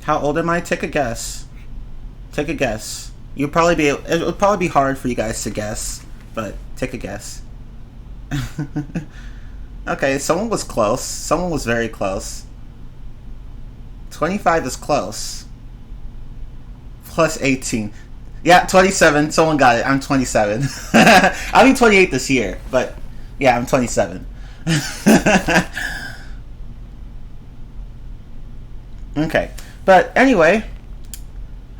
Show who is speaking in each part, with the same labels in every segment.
Speaker 1: How old am I? Take a guess. Take a guess. You'll probably be. It would probably be hard for you guys to guess, but take a guess. Okay, someone was close. Someone was very close. 25 is close. Plus 18. Yeah, 27. Someone got it. I'm 27. I'll be 28 this year, but yeah, I'm 27. Okay, but anyway,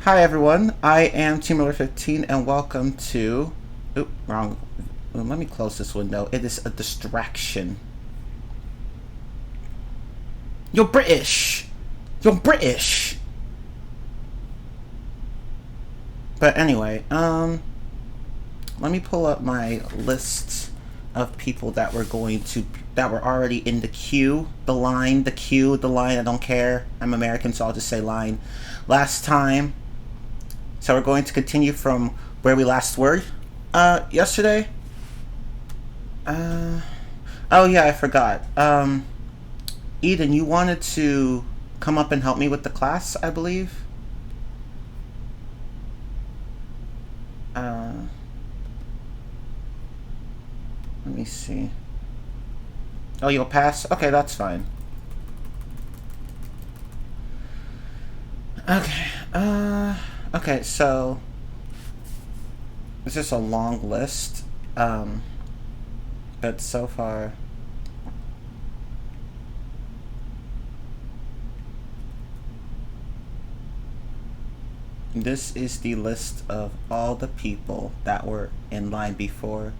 Speaker 1: hi everyone. I am TeamMiller15 and welcome to. Oop, wrong. Let me close this window. It is a distraction. You're British. You're British. But anyway, let me pull up my list of people that were already in the queue, the line, I don't care. I'm American, so I'll just say line. Last time. So we're going to continue from where we last were yesterday. Oh yeah, I forgot. Eden, you wanted to come up and help me with the class, I believe. Let me see. Oh, you'll pass? Okay, that's fine. Okay, okay, so it's just a long list, but so far this is the list of all the people that were in line before.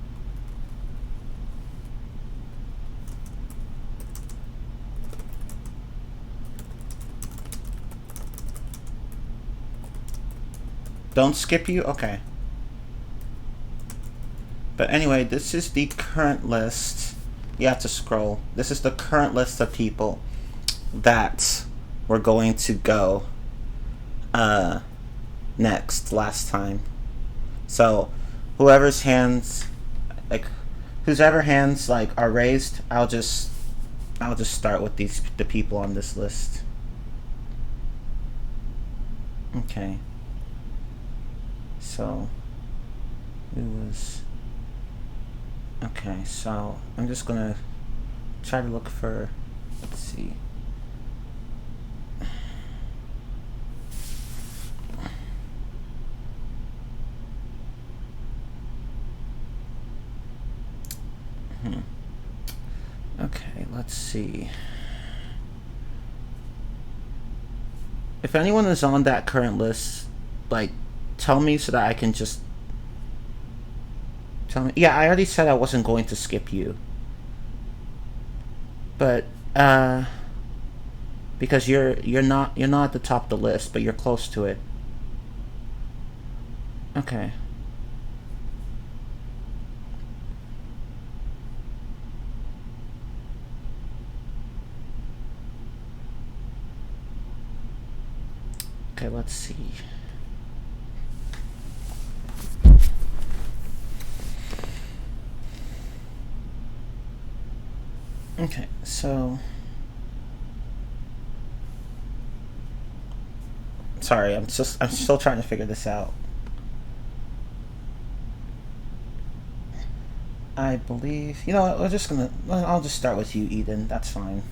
Speaker 1: Don't skip you? Okay. But anyway, this is the current list. You have to scroll. This is the current list of people that were going to go next last time. So whoever's hands are raised, I'll just start with the people on this list. Okay. So it was okay, so I'm just gonna try to look for, let's see. Okay, let's see. If anyone is on that current list, like, tell me so that I can just tell me. Yeah, I already said I wasn't going to skip you, but because you're not at the top of the list, but you're close to it. Okay. Okay, let's see. Okay, so sorry, I'm still trying to figure this out. I believe, you know what, I'll just start with you, Eden. That's fine.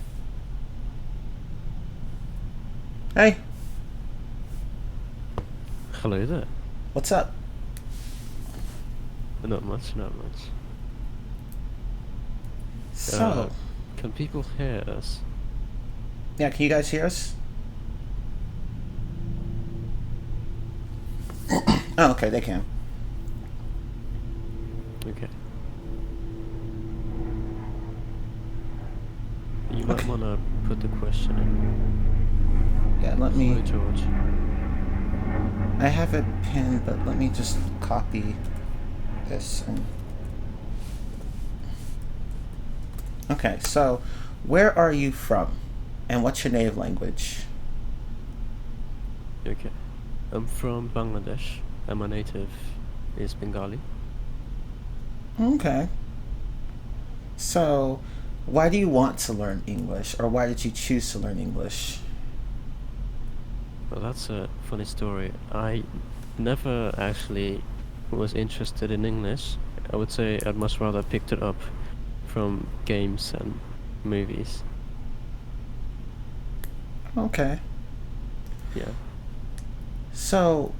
Speaker 1: Hey.
Speaker 2: Hello there.
Speaker 1: What's up?
Speaker 2: Not much, not much.
Speaker 1: So,
Speaker 2: can people hear us?
Speaker 1: yeah, can you guys hear us? Oh, okay, they can.
Speaker 2: Okay. You might want to put the question in.
Speaker 1: Yeah, let me.
Speaker 2: Hello, George.
Speaker 1: I have it pinned, but let me just copy this. Okay, so where are you from, and what's your native language?
Speaker 2: Okay. I'm from Bangladesh, and my native is Bengali.
Speaker 1: Okay. So, why do you want to learn English, or why did you choose to learn English?
Speaker 2: Well, that's a funny story. I never actually was interested in English. I would say I'd much rather picked it up from games and movies.
Speaker 1: Okay.
Speaker 2: Yeah.
Speaker 1: So,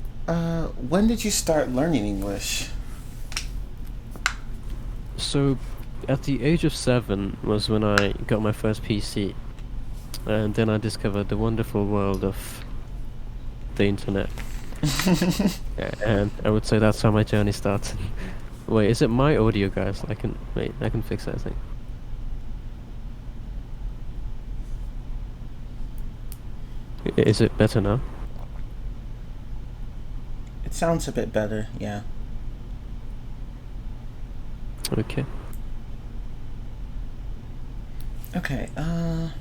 Speaker 1: when did you start learning English?
Speaker 2: So, at the age of 7 was when I got my first PC, and then I discovered the wonderful world of the internet. And I would say that's how my journey started. Wait, is it my audio, guys? I can fix that thing. Is it better now?
Speaker 1: It sounds a bit better, yeah.
Speaker 2: Okay.
Speaker 1: Okay, I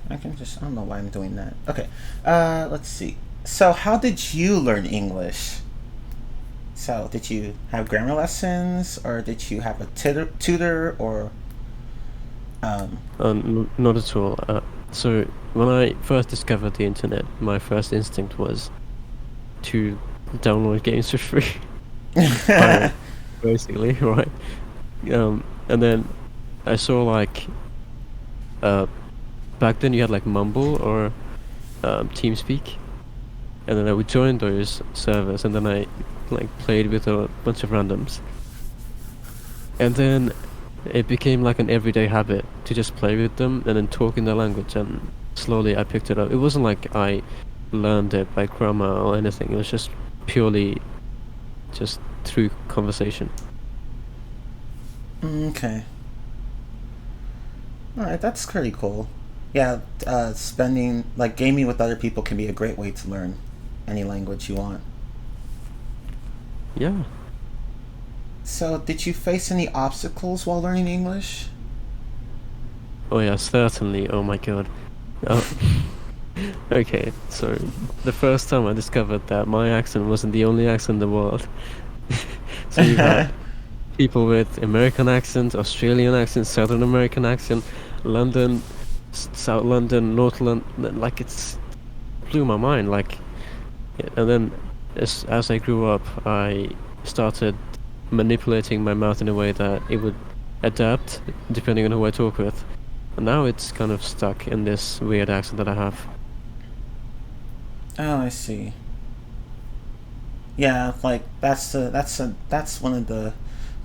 Speaker 1: don't know why I'm doing that. Okay, let's see. So, how did you learn English? So, did you have grammar lessons, or did you have a tutor, or, um,
Speaker 2: Not at all. So when I first discovered the internet, my first instinct was to download games for free, pirate, basically, right? And then I saw like, back then you had like Mumble or TeamSpeak, and then I would join those servers, and then I like played with a bunch of randoms, and then it became like an everyday habit to just play with them and then talk in their language, and slowly I picked it up. It wasn't like I learned it by grammar or anything. It was just purely just through conversation.
Speaker 1: okay. Alright, that's pretty cool. Yeah, spending, like, gaming with other people can be a great way to learn any language you want.
Speaker 2: Yeah.
Speaker 1: So, did you face any obstacles while learning English?
Speaker 2: Oh yeah, certainly. Oh my god. Oh. Okay, so the first time I discovered that my accent wasn't the only accent in the world. So you had people with American accent, Australian accent, Southern American accent, London, South London, North London. Like it's blew my mind. Like, and then as I grew up, I started manipulating my mouth in a way that it would adapt depending on who I talk with. And now it's kind of stuck in this weird accent that I have.
Speaker 1: Oh, I see. Yeah, like that's one of the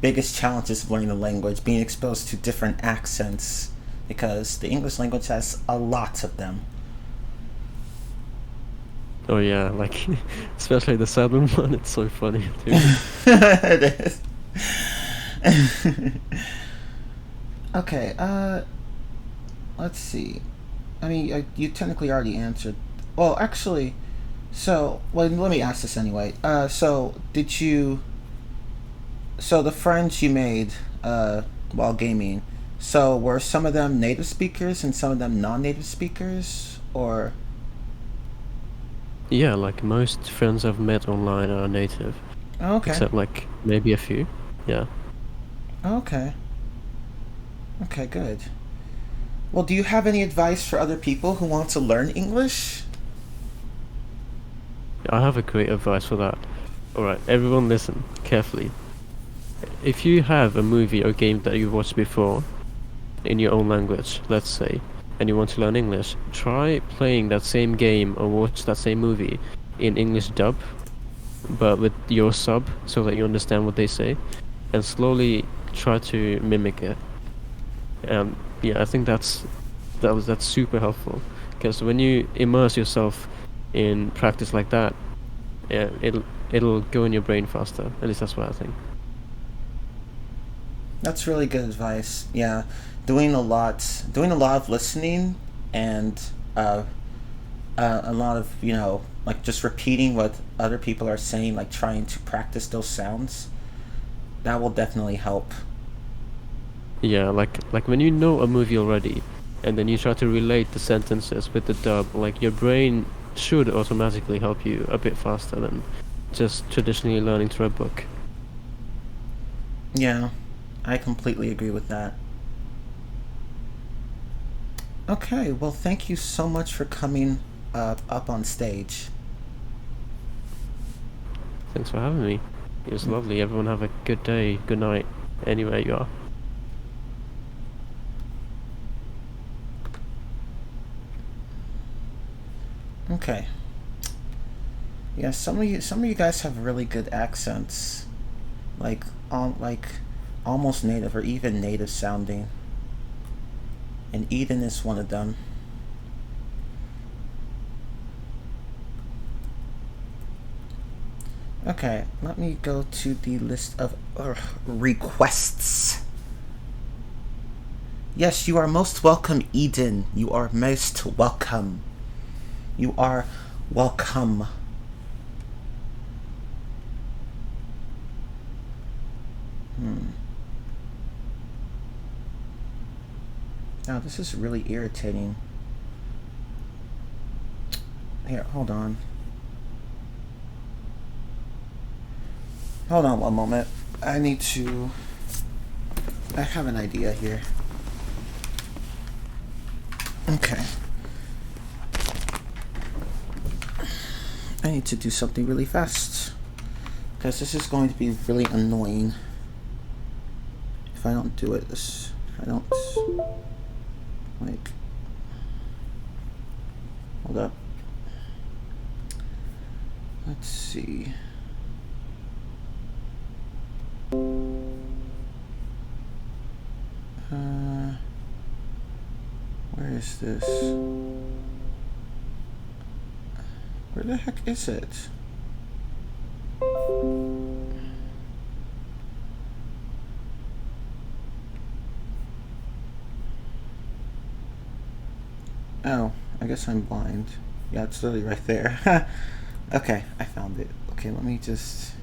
Speaker 1: biggest challenges of learning a language, being exposed to different accents, because the English language has a lot of them.
Speaker 2: Oh yeah, like especially the southern one. It's so funny too.
Speaker 1: It is. Okay, let's see. I mean, you technically already answered. Well, actually, well, let me ask this anyway. So the friends you made, while gaming, so were some of them native speakers and some of them non-native speakers, or?
Speaker 2: Yeah, like most friends I've met online are native,
Speaker 1: Oh, okay.
Speaker 2: except like maybe a few. Yeah.
Speaker 1: Oh, okay. Okay, good. Well, do you have any advice for other people who want to learn English?
Speaker 2: I have a great advice for that. Alright, everyone listen carefully. If you have a movie or game that you've watched before in your own language, let's say, and you want to learn English, try playing that same game or watch that same movie in English dub, but with your sub so that you understand what they say, and slowly try to mimic it. Yeah, I think that's super helpful, because when you immerse yourself in practice like that, yeah, it'll go in your brain faster. At least that's what I think.
Speaker 1: That's really good advice. Yeah, doing a lot of listening, and a lot of, like, just repeating what other people are saying, like trying to practice those sounds. That will definitely help.
Speaker 2: Yeah, like when you know a movie already, and then you try to relate the sentences with the dub, like your brain should automatically help you a bit faster than just traditionally learning through a book.
Speaker 1: Yeah, I completely agree with that. Okay, well, thank you so much for coming up on stage.
Speaker 2: Thanks for having me. It was lovely. Everyone have a good day, good night, anywhere you are.
Speaker 1: Okay. Yeah, some of you guys have really good accents, like almost native or even native sounding. And Eden is one of them. Okay, let me go to the list of requests. Yes, you are most welcome, Eden. You are most welcome. You are welcome. Now, this is really irritating. Here, hold on. Hold on one moment. I have an idea here. Okay. I need to do something really fast, because this is going to be really annoying if I don't do it. Hold up. Let's see. Where is this? Where the heck is it? Oh, I guess I'm blind. Yeah, it's literally right there. Okay, I found it. Okay, let me just...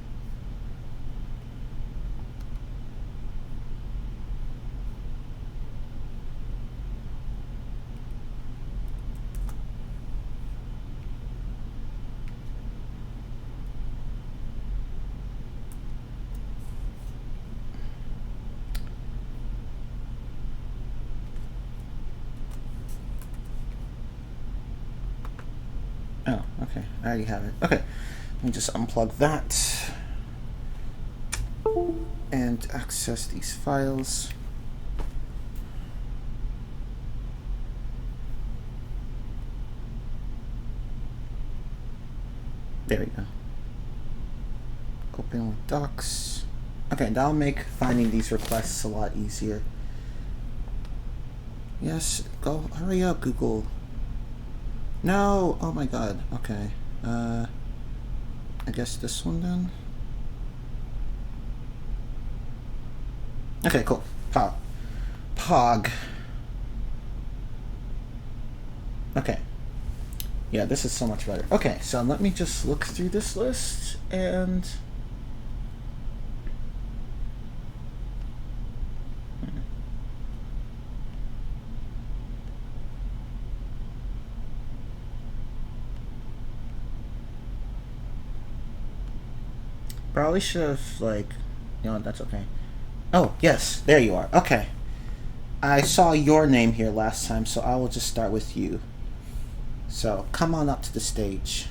Speaker 1: Oh, okay. I already have it. Okay. Let me just unplug that and access these files. There we go. Open with docs. Okay, that'll make finding these requests a lot easier. Yes, go. Hurry up, Google. No! Oh my god. Okay. I guess this one then? Okay, cool. Pog. Okay. Yeah, this is so much better. Okay, so let me just look through this list and... Probably should have, like, that's okay. Oh, yes, there you are. Okay. I saw your name here last time, so I will just start with you. So, come on up to the stage.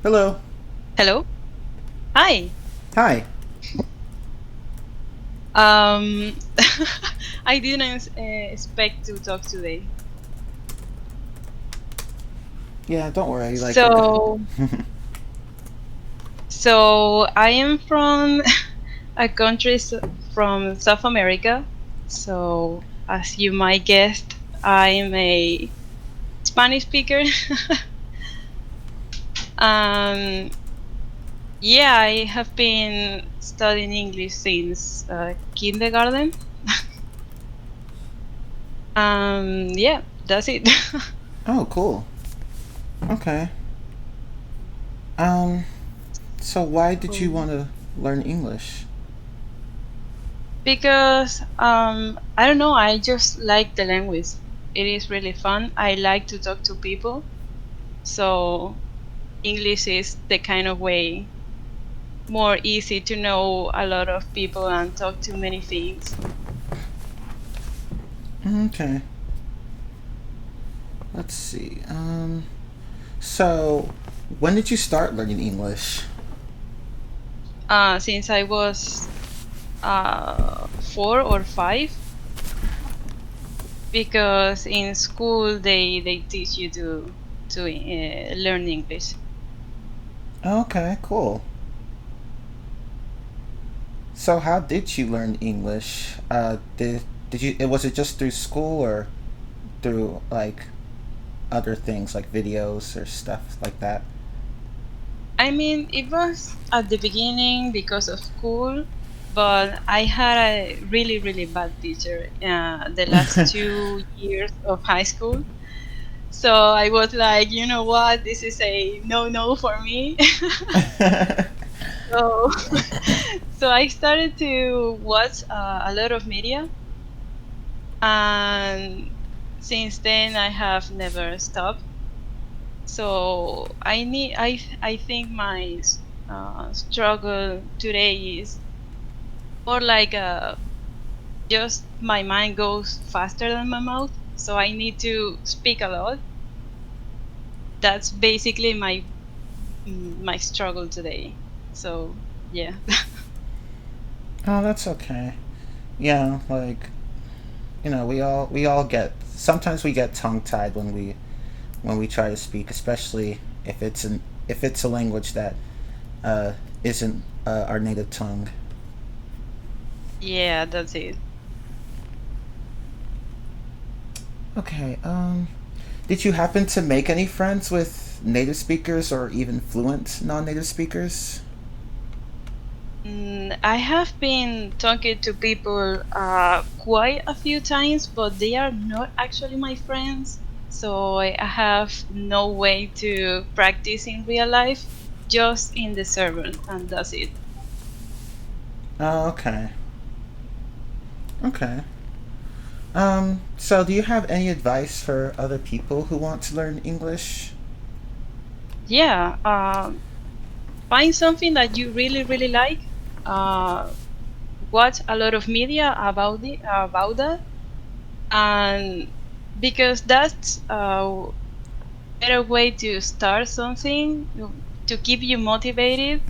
Speaker 1: Hello.
Speaker 3: Hello. Hi.
Speaker 1: Hi.
Speaker 3: I didn't expect to talk today.
Speaker 1: Yeah, don't worry. Like.
Speaker 3: So I am from a country from South America. So as you might guess, I'm a Spanish speaker. Yeah, I have been studying English since kindergarten. Yeah, that's it.
Speaker 1: Oh, cool. Okay. So why did you want to learn English?
Speaker 3: Because I don't know, I just like the language. It is really fun. I like to talk to people. So English is the kind of way more easy to know a lot of people and talk to many things.
Speaker 1: Okay. Let's see. So, when did you start learning English?
Speaker 3: Since I was 4 or 5, because in school they teach you to learn English.
Speaker 1: Okay, cool. So, how did you learn English? Did you? Was it just through school or through like other things like videos or stuff like that?
Speaker 3: I mean, it was at the beginning because of school, but I had a really, really bad teacher the last 2 years of high school. So I was like, you know what, this is a no for me. So, so I started to watch a lot of media, and since then I have never stopped. So I think my struggle today is more like just my mind goes faster than my mouth, so I need to speak a lot. That's basically my struggle today. So yeah.
Speaker 1: Oh, that's okay. Yeah, like we all get sometimes we get tongue tied when we try to speak, especially if it's a language that isn't our native tongue.
Speaker 3: Yeah, that's it.
Speaker 1: Okay. Did you happen to make any friends with native speakers or even fluent non-native speakers?
Speaker 3: I have been talking to people quite a few times, but they are not actually my friends. So I have no way to practice in real life, just in the server, and that's it.
Speaker 1: Oh, okay. Okay. So do you have any advice for other people who want to learn English?
Speaker 3: Yeah, find something that you really, really like. Uh, Watch a lot of media about that, and because that's a better way to start something to keep you motivated.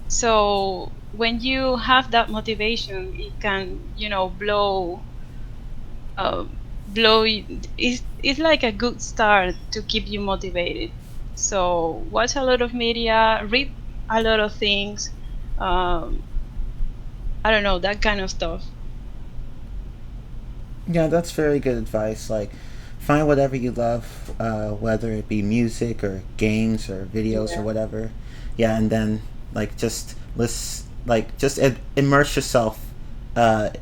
Speaker 3: So when you have that motivation, it can, uh, it's like a good start to keep you motivated. So watch a lot of media, read a lot of things. Um, I don't know, that kind of stuff.
Speaker 1: Yeah, that's very good advice. Like, find whatever you love, whether it be music or games or videos or
Speaker 3: Yeah.
Speaker 1: whatever. Yeah, and then like just immerse yourself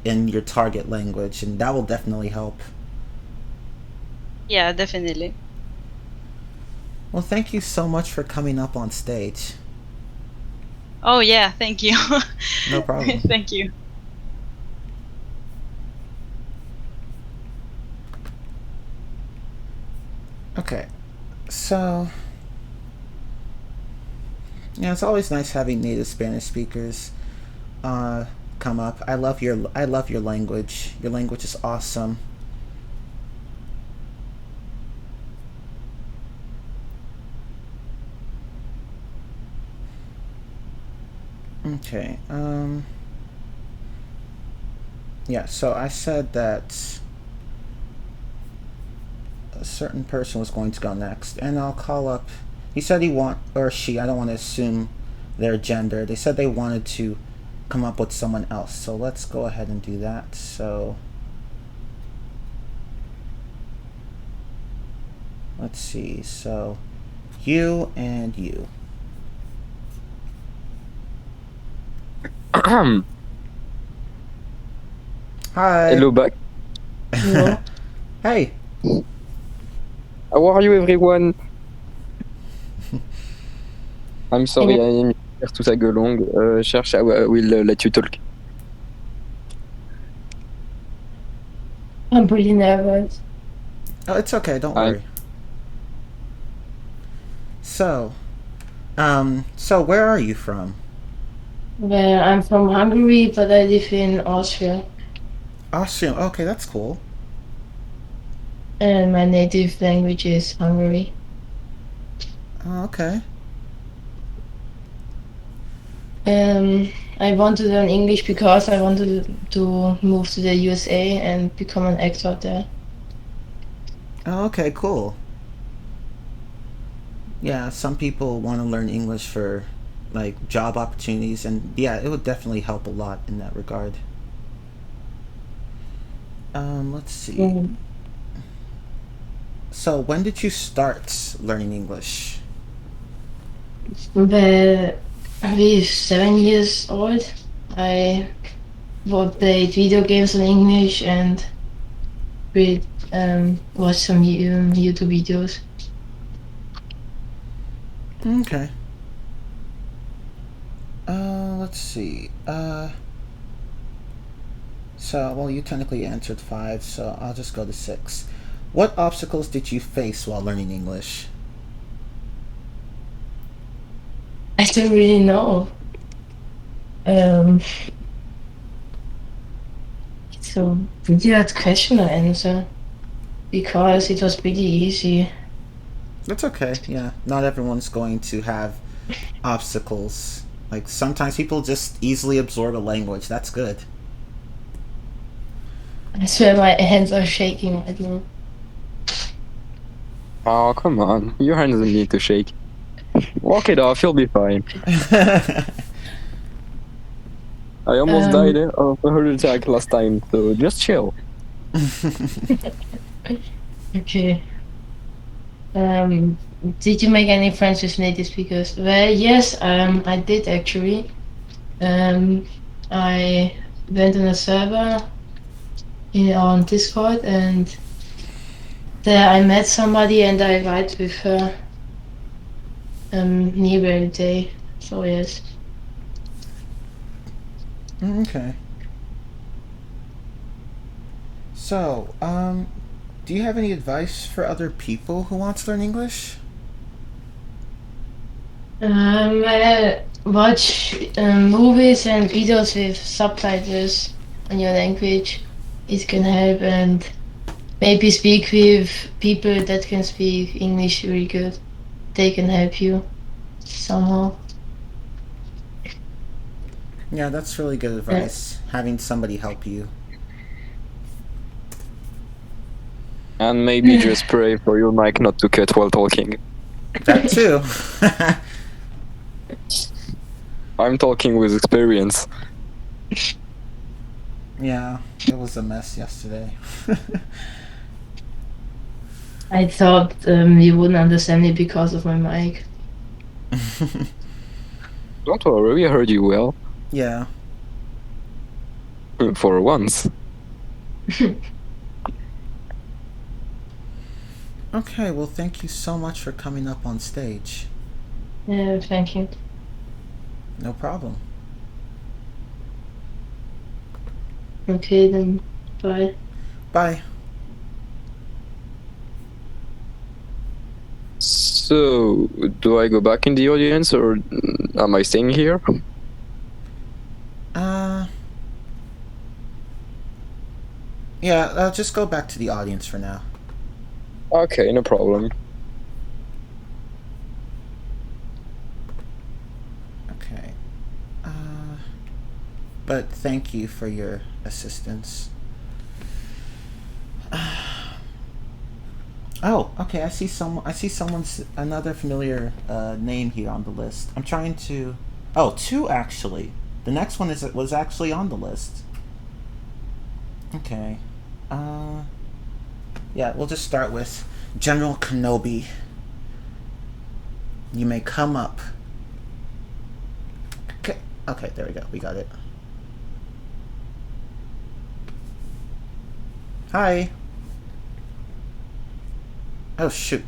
Speaker 1: in your target language, and that will definitely help.
Speaker 3: Yeah, definitely.
Speaker 1: Well, thank you so much for coming up on stage.
Speaker 3: Oh yeah, thank you.
Speaker 1: No problem.
Speaker 3: Thank you.
Speaker 1: Okay, so yeah, it's always nice having native Spanish speakers uh, come up. I love your language. Your language is awesome. Okay. Yeah. So I said that a certain person was going to go next, and I'll call up. He said he want or she. I don't want to assume their gender. They said they wanted to come up with someone else. So let's go ahead and do that. So let's see. So you and you. Hi.
Speaker 4: Hello back.
Speaker 5: Hello.
Speaker 1: Hey.
Speaker 4: How are you everyone? I'm sorry, I am here to tag along. Cherche, I will let you talk.
Speaker 5: I'm pretty nervous.
Speaker 1: Oh, it's okay. Don't
Speaker 4: Hi.
Speaker 1: worry. So, so where are you from?
Speaker 5: Well, I'm from Hungary, but I live in Austria,
Speaker 1: Austrian. Okay, that's cool.
Speaker 5: and my native language is Hungary.
Speaker 1: Oh, okay.
Speaker 5: I want to learn English because I wanted to move to the USA and become an actor there.
Speaker 1: Oh, okay, cool. Yeah, some people want to learn English for like job opportunities, and yeah, it would definitely help a lot in that regard. Let's see.
Speaker 5: Mm.
Speaker 1: So, when did you start learning English?
Speaker 5: Well, with 7 years old, I played video games in English and read, watched some YouTube videos.
Speaker 1: Okay. Let's see. So, well, you technically answered 5, so I'll just go to 6. What obstacles did you face while learning English?
Speaker 5: I don't really know. Um, it's a really hard question to answer because it was pretty easy.
Speaker 1: That's okay, yeah. Not everyone's going to have obstacles. Like, sometimes people just easily absorb a language. That's good.
Speaker 5: I swear my hands are shaking right now.
Speaker 4: Oh, come on. Your hand doesn't need to shake. Walk it off, you'll be fine. I almost died of a heart attack last time, so just chill.
Speaker 5: Okay. Did you make any friends with native speakers? Well, yes, I did actually. I went on a server on Discord, and there I met somebody, and I write with her nearly every day. So yes.
Speaker 1: Okay. So, do you have any advice for other people who want to learn English?
Speaker 5: Watch movies and videos with subtitles in your language. It can help, and maybe speak with people that can speak English really good. They can help you somehow.
Speaker 1: Yeah, that's really good advice. Having somebody help you.
Speaker 4: And maybe just pray for your mic not to cut while talking.
Speaker 1: That too.
Speaker 4: I'm talking with experience.
Speaker 1: Yeah, it was a mess yesterday.
Speaker 5: I thought you wouldn't understand me because of my mic.
Speaker 4: Don't worry, I heard you well.
Speaker 1: Yeah.
Speaker 4: For once.
Speaker 1: Okay, well, thank you so much for coming up on stage.
Speaker 5: Yeah, thank you.
Speaker 1: No problem.
Speaker 5: Okay, then bye.
Speaker 1: Bye.
Speaker 4: So, do I go back in the audience or am I staying here?
Speaker 1: Yeah, just go back to the audience for now.
Speaker 4: Okay, no problem.
Speaker 1: Okay. But thank you for your assistance. Oh, okay. I see someone's another familiar name here on the list. I'm trying to. Oh, 2 actually. The next one was actually on the list. Okay. Yeah, we'll just start with General Kenobi. You may come up. Okay, there we go. We got it. Hi. Oh, shoot.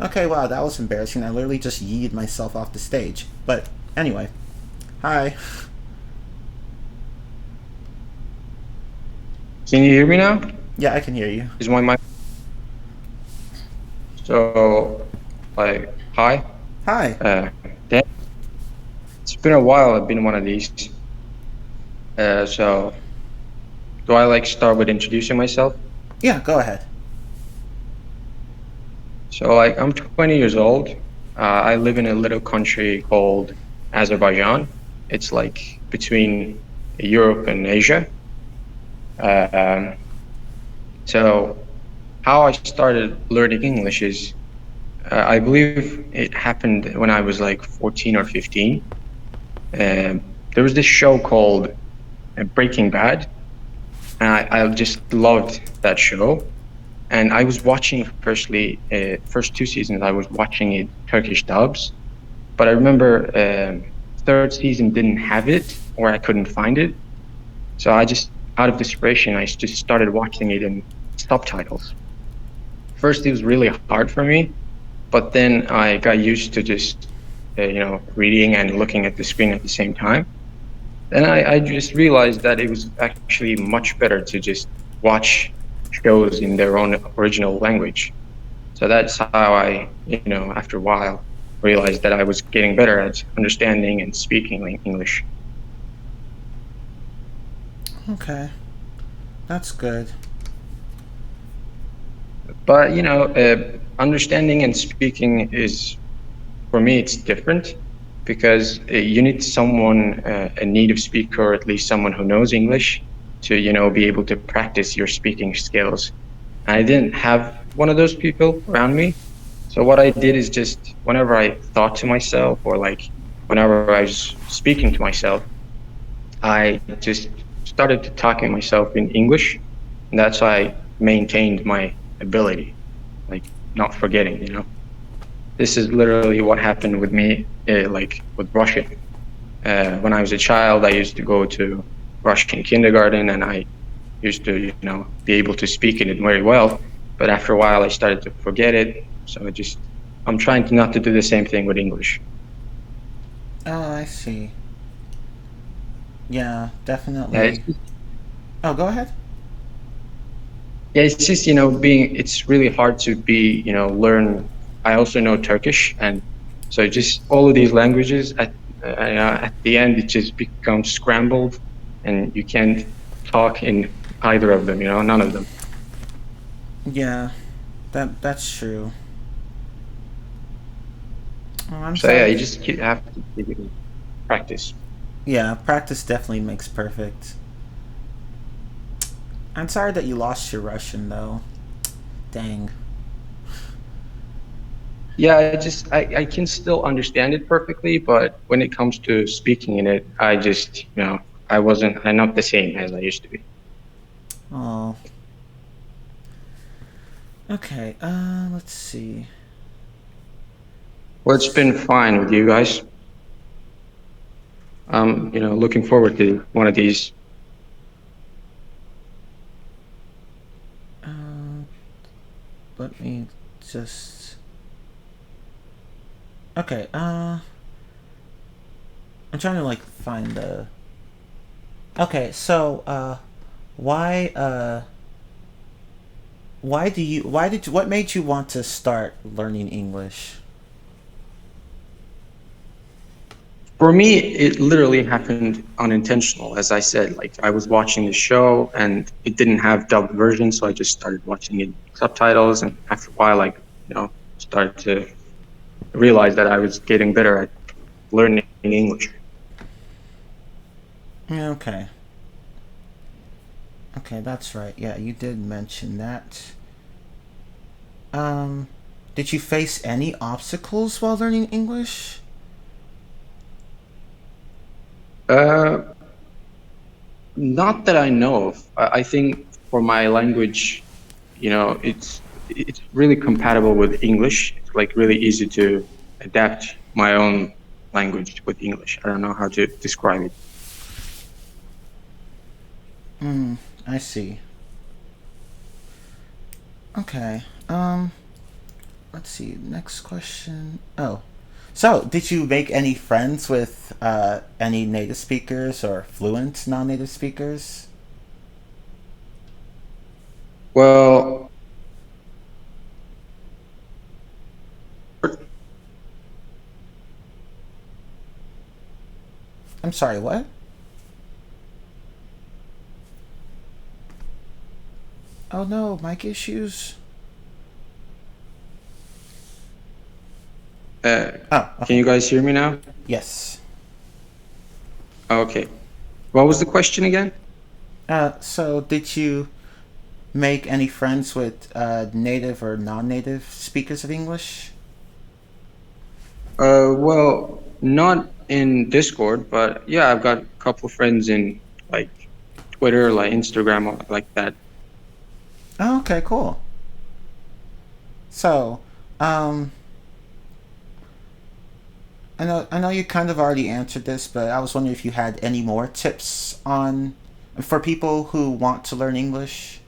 Speaker 1: Okay, wow, that was embarrassing. I literally just yeeted myself off the stage. But anyway, hi.
Speaker 6: Can you hear me now?
Speaker 1: Yeah, I can hear you.
Speaker 6: Is my mic? So, like, hi.
Speaker 1: Hi.
Speaker 6: Dan. It's been a while. I've been one of these. So, do I like start with introducing myself?
Speaker 1: Yeah, go ahead.
Speaker 6: So, like, I'm 20 years old. I live in a little country called Azerbaijan. It's like between Europe and Asia. Um, so, how I started learning English is, I believe it happened when I was like 14 or 15. There was this show called Breaking Bad, and I just loved that show. And I was watching first two seasons. I was watching it Turkish dubs, but I remember third season didn't have it, or I couldn't find it. So I just, out of desperation, I just started watching it in subtitles. First, it was really hard for me, but then I got used to just reading and looking at the screen at the same time. Then I just realized that it was actually much better to just watch shows in their own original language. So that's how I, after a while, realized that I was getting better at understanding and speaking English.
Speaker 1: Okay. That's good.
Speaker 6: But, understanding and speaking is, for me, it's different because you need someone, a native speaker, or at least someone who knows English to, be able to practice your speaking skills. And I didn't have one of those people around me. So what I did is just whenever I thought to myself, or like whenever I was speaking to myself, I just started to talking myself in English. And that's how I maintained my ability, like not forgetting. This is literally what happened with me, like with Russian. When I was a child, I used to go to Russian kindergarten, and I used to, be able to speak in it very well. But after a while, I started to forget it. So I'm trying to not to do the same thing with English.
Speaker 1: Oh, I see. Yeah, definitely.
Speaker 6: Yeah,
Speaker 1: Oh, go ahead.
Speaker 6: it's just, it's really hard to learn. I also know Turkish, and so just all of these languages at the end, it just becomes scrambled, and you can't talk in either of them, none of them.
Speaker 1: Yeah, that's true. Oh, I'm
Speaker 6: So yeah,
Speaker 1: sorry.
Speaker 6: you just have to practice.
Speaker 1: Yeah, practice definitely makes perfect. I'm sorry that you lost your Russian, though. Dang.
Speaker 6: Yeah, I can still understand it perfectly, but when it comes to speaking in it, I just, I'm not the same as I used to be.
Speaker 1: Oh. Okay, let's see.
Speaker 6: Well, it's been fine with you guys. Looking forward to one of these.
Speaker 1: Let me just... Okay, I'm trying to, like, find the... Okay, so, what made you want to start learning English?
Speaker 6: For me, it literally happened unintentional. As I said, like I was watching the show and it didn't have dubbed version, so I just started watching it subtitles. And after a while, started to realize that I was getting better at learning English.
Speaker 1: Okay. Okay, that's right. Yeah, you did mention that. Did you face any obstacles while learning English?
Speaker 6: Not that I know of. I think for my language, it's really compatible with English. It's like really easy to adapt my own language with English. I don't know how to describe it.
Speaker 1: I see. Okay. Let's see. Next question. Oh. So, did you make any friends with any native speakers or fluent non-native speakers?
Speaker 6: Well,
Speaker 1: I'm sorry, what? Oh no, mic issues.
Speaker 6: Uh,
Speaker 1: Oh,
Speaker 6: Can
Speaker 1: okay.
Speaker 6: you guys hear me now?
Speaker 1: Yes.
Speaker 6: Okay. What was the question again?
Speaker 1: So did you make any friends with native or non-native speakers of English?
Speaker 6: Well, not in Discord, but yeah, I've got a couple of friends in like Twitter, like Instagram, or like that.
Speaker 1: Oh, okay, cool. So, um, I know you kind of already answered this, but I was wondering if you had any more tips on for people who want to learn English.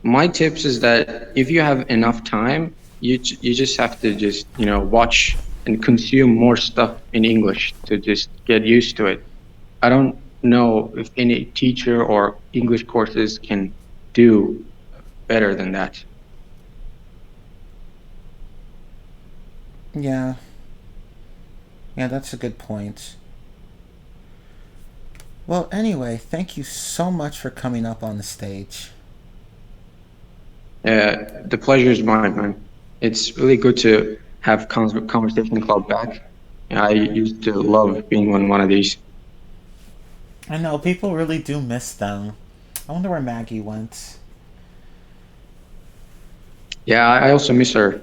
Speaker 6: My tips is that if you have enough time, you just have to just watch and consume more stuff in English to just get used to it. I don't know if any teacher or English courses can do better than that.
Speaker 1: Yeah. Yeah, that's a good point. Well, anyway, thank you so much for coming up on the stage.
Speaker 6: The pleasure is mine, man. It's really good to have Conversation Club back. I used to love being on one of these.
Speaker 1: I know, people really do miss them. I wonder where Maggie went.
Speaker 6: Yeah, I also miss her.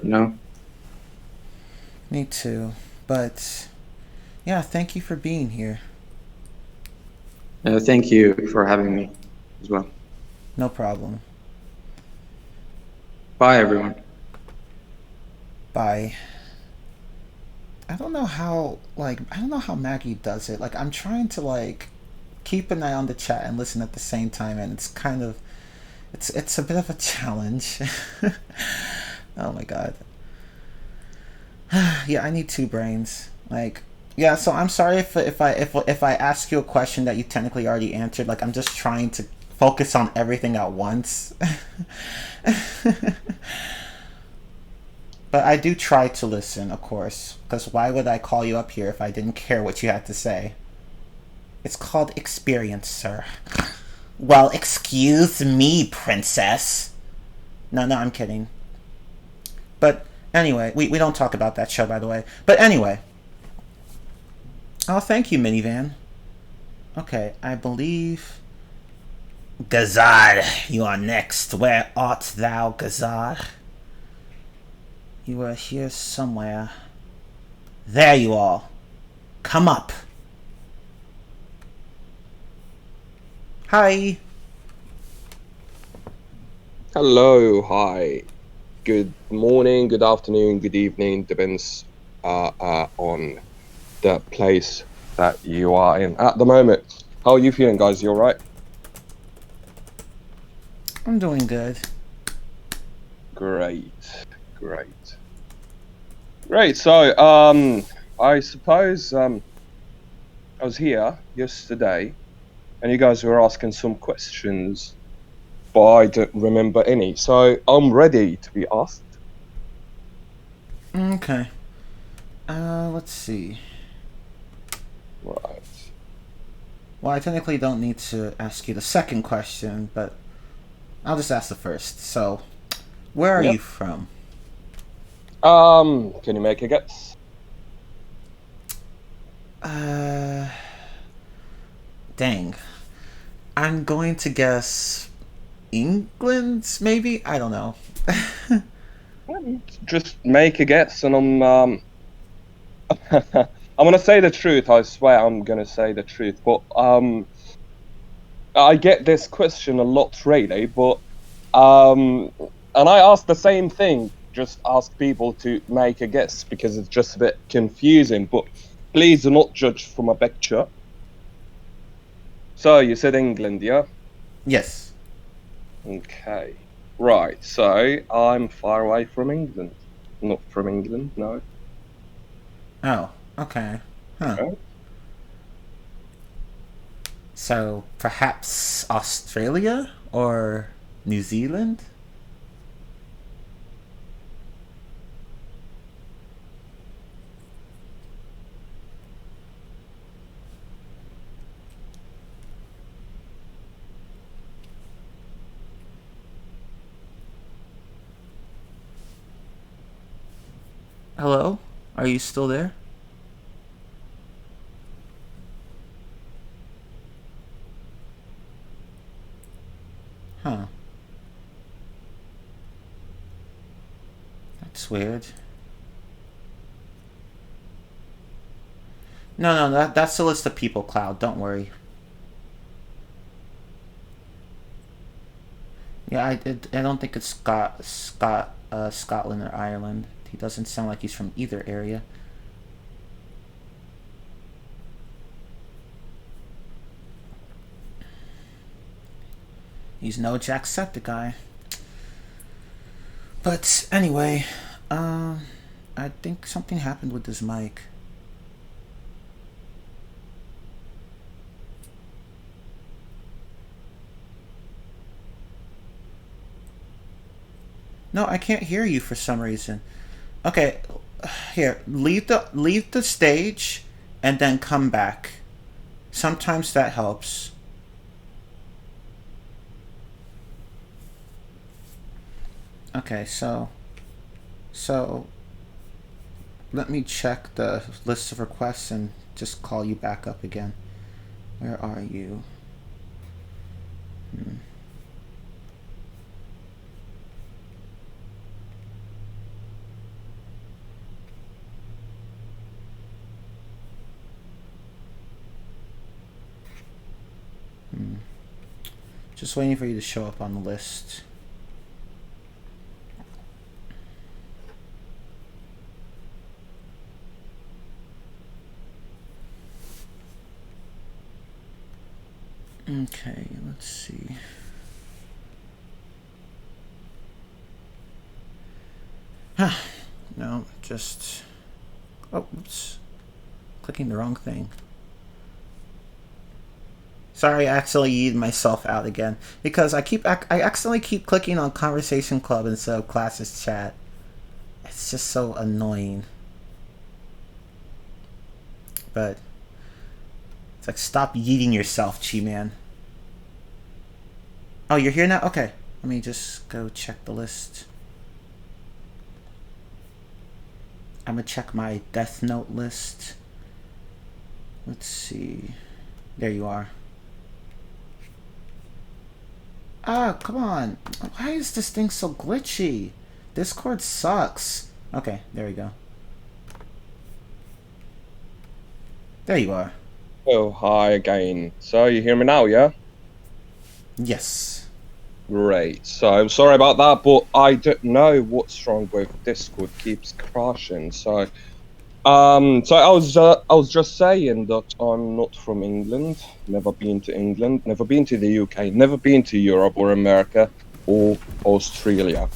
Speaker 1: Me too. But, yeah, thank you for being here.
Speaker 6: Thank you for having me as well.
Speaker 1: No problem.
Speaker 6: Bye, everyone.
Speaker 1: Bye. I don't know how Maggie does it. Like, I'm trying to, like, keep an eye on the chat and listen at the same time, and it's kind of, it's a bit of a challenge. Oh my god. Yeah, I need two brains. Like, yeah. So I'm sorry if I ask you a question that you technically already answered. Like, I'm just trying to focus on everything at once. But I do try to listen, of course, because why would I call you up here if I didn't care what you had to say? It's called experience, sir. Well, excuse me, princess. No, I'm kidding. But anyway, we don't talk about that show, by the way. But anyway. Oh, thank you, Minivan. Okay, I believe... Gazar, you are next. Where art thou, Gazar? You are here somewhere. There you are. Come up. Hi.
Speaker 7: Hello, hi. Good morning, good afternoon, good evening, depends on the place that you are in at the moment. How are you feeling, guys? You alright?
Speaker 1: I'm doing good.
Speaker 7: Great. So, I suppose I was here yesterday and you guys were asking some questions, but I don't remember any. So I'm ready to be asked.
Speaker 1: Okay. Let's see.
Speaker 7: Right.
Speaker 1: Well, I technically don't need to ask you the second question, but I'll just ask the first. So, where are you from?
Speaker 7: Can you make a guess?
Speaker 1: Dang. I'm going to guess England, maybe? I don't know.
Speaker 7: Just make a guess, and I'm gonna say the truth. I swear I'm gonna say the truth. But I get this question a lot, really. But and I ask the same thing. Just ask people to make a guess because it's just a bit confusing. But please do not judge from a picture. So you said England, yeah?
Speaker 1: Yes.
Speaker 7: Okay. Right. So I'm far away from England. Not from England, no.
Speaker 1: Oh, okay. Huh.
Speaker 7: Okay.
Speaker 1: So, perhaps Australia or New Zealand? Hello? Are you still there? Huh. That's weird. No, that's the list of people, Cloud. Don't worry. Yeah, I don't think it's Scotland or Ireland. He doesn't sound like he's from either area. He's no Jacksepticeye. But anyway, I think something happened with this mic. No, I can't hear you for some reason. Okay, here, leave the stage and then come back. Sometimes that helps. Okay, so let me check the list of requests and just call you back up again. Where are you? Just waiting for you to show up on the list. Okay, let's see. No, just... Oh, oops. Clicking the wrong thing. Sorry, I accidentally yeeted myself out again. Because I accidentally keep clicking on Conversation Club instead of Classes Chat. It's just so annoying. But... it's like, stop yeeting yourself, Chi-Man. Oh, you're here now? Okay. Let me just go check the list. I'm gonna check my Death Note list. Let's see. There you are. Ah, come on. Why is this thing so glitchy? Discord sucks. Okay, there we go. There you are.
Speaker 7: Oh, hi again. So you hear me now, yeah?
Speaker 1: Yes.
Speaker 7: Great. So I'm sorry about that, but I don't know what's wrong with Discord. Keeps crashing. So I was just saying that I'm not from England. Never been to England. Never been to the UK. Never been to Europe or America or Australia.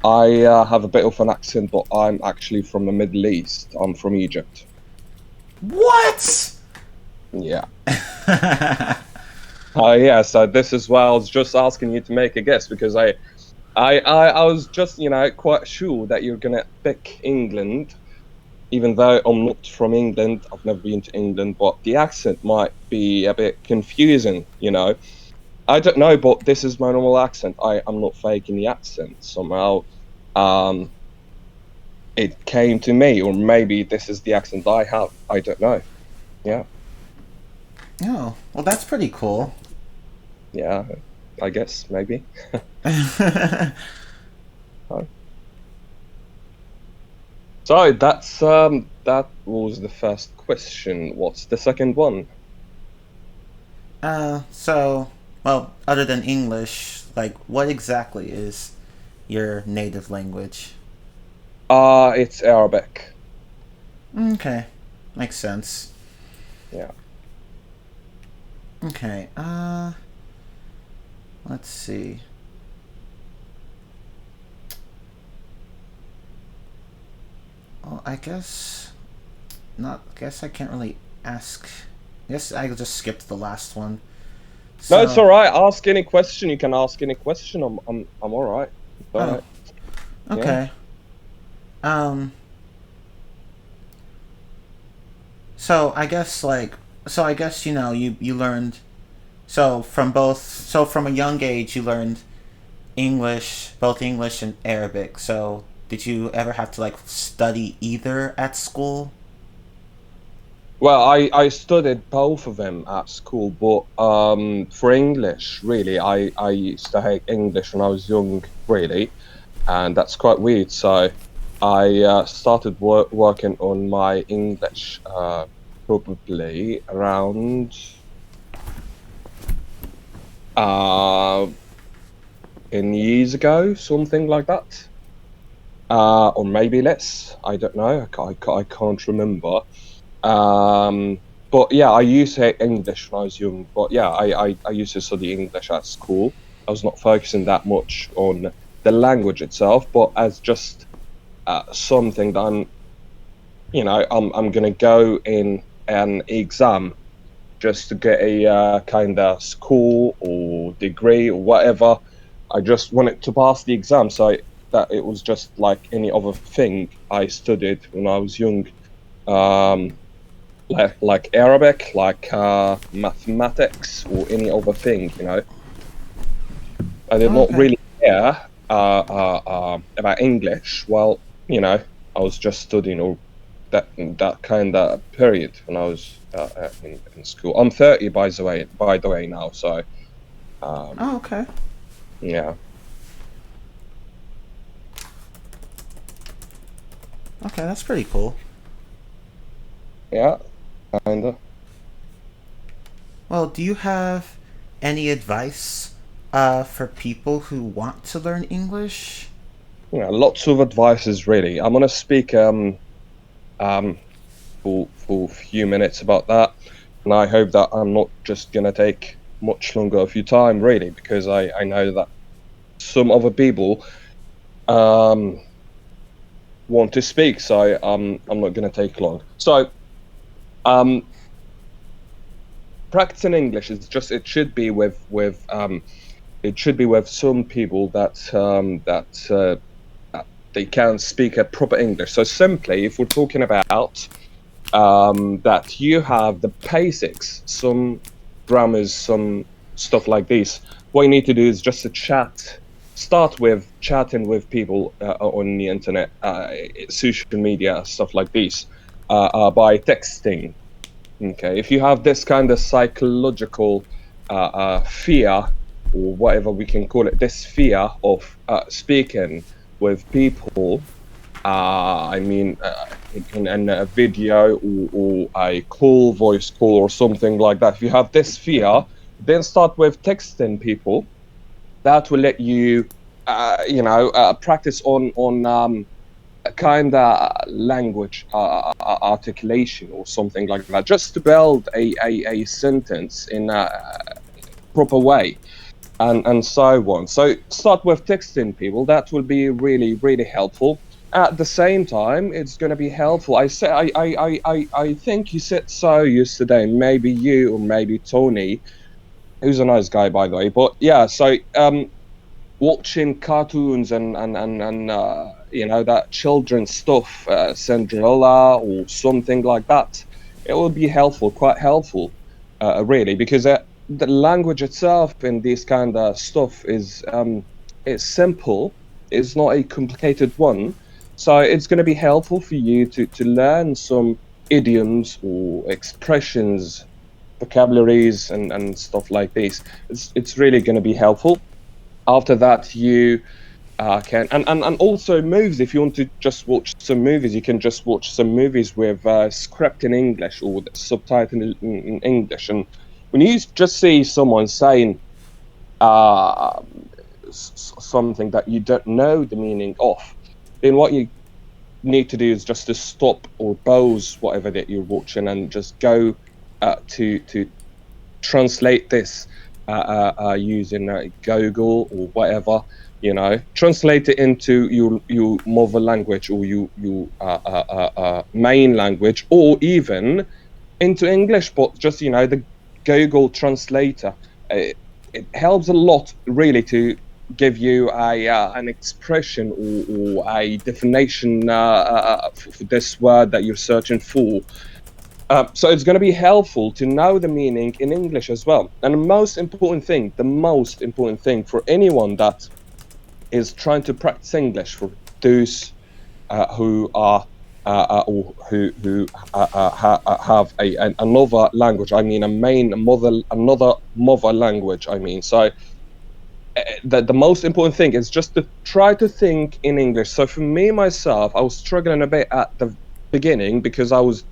Speaker 7: I have a bit of an accent, but I'm actually from the Middle East. I'm from Egypt.
Speaker 1: What?
Speaker 7: Yeah. Yeah, so this is why I was just asking you to make a guess, because I was just, quite sure that you're gonna pick England, even though I'm not from England. I've never been to England, but the accent might be a bit confusing, I don't know, but this is my normal accent. I'm not faking the accent. Somehow, it came to me, or maybe this is the accent I have. I don't know. Yeah.
Speaker 1: Oh, well, that's pretty cool.
Speaker 7: Yeah, I guess, maybe. So that was the first question. What's the second one?
Speaker 1: Well, other than English, like, what exactly is your native language?
Speaker 7: It's Arabic.
Speaker 1: Okay, makes sense.
Speaker 7: Yeah.
Speaker 1: Okay, let's see. Well, I guess I can't really ask. I guess I'll just skip to the last one. So,
Speaker 7: No, it's all right. Ask any question. You can ask any question. I'm all right. All right.
Speaker 1: Okay. Yeah. So I guess you learned from a young age you learned English, both English and Arabic. So Did you ever have to like study either at school?
Speaker 7: Well, I studied both of them at school, but for English, really, I used to hate English when I was young, really, and that's quite weird. So I started working on my English probably around in years ago, something like that, or maybe less. I don't know. I can't remember. But yeah, I used to hate English when I was young. But yeah, I used to study English at school. I was not focusing that much on the language itself, but as just something that I'm gonna go in an exam just to get a kind of school or degree or whatever. I just wanted to pass the exam, so that it was just like any other thing I studied when I was young. Like Arabic, like mathematics, or any other thing, I did not really care about English. Well, I was just studying all that kind of period when I was in school. I'm 30, by the way now, so.
Speaker 1: Oh, okay.
Speaker 7: Yeah.
Speaker 1: Okay, that's pretty cool.
Speaker 7: Yeah, kinda.
Speaker 1: Well, do you have any advice for people who want to learn English?
Speaker 7: Yeah, lots of advices, really. I'm gonna speak for a few minutes about that, and I hope that I'm not just gonna take much longer of your time, really, because I know that some other people want to speak, so I'm not gonna take long. So, practicing English is just, it should be with some people that they can speak a proper English. So simply, if we're talking about that you have the basics, some grammars, some stuff like this, what you need to do is just to start with chatting with people on the internet, social media, stuff like this, by texting. Okay, if you have this kind of psychological fear, or whatever we can call it, this fear of speaking with people, in a video or a call, voice call or something like that, if you have this fear, then start with texting people. That will let you, practice on a kind of language articulation or something like that, just to build a sentence in a proper way, and so on. So start with texting people. That will be really, really helpful. At the same time, it's going to be helpful. I think you said so yesterday, maybe you or maybe Tony, who's a nice guy, by the way. But yeah, so watching cartoons and that children's stuff, Cinderella or something like that, it will be helpful, quite helpful, really, because the language itself in this kind of stuff is it's simple. It's not a complicated one, so it's going to be helpful for you to learn some idioms or expressions, vocabularies, and stuff like this. It's really going to be helpful. After that, you can and also movies. If you want to just watch some movies, you can just watch some movies with script in English or subtitle in English. And when you just see someone saying something that you don't know the meaning of, then what you need to do is just to stop or pause whatever that you're watching and just go to translate this using Google or whatever, translate it into your mother language or your main language, or even into English, but just the Google translator. It helps a lot, really, to give you an expression or a definition for this word that you're searching for. So it's going to be helpful to know the meaning in English as well. And the most important thing for anyone that is trying to practice English, for those who are or who have another language. I mean, another mother language. I mean, so the most important thing is just to try to think in English. So for me myself, I was struggling a bit at the beginning because I was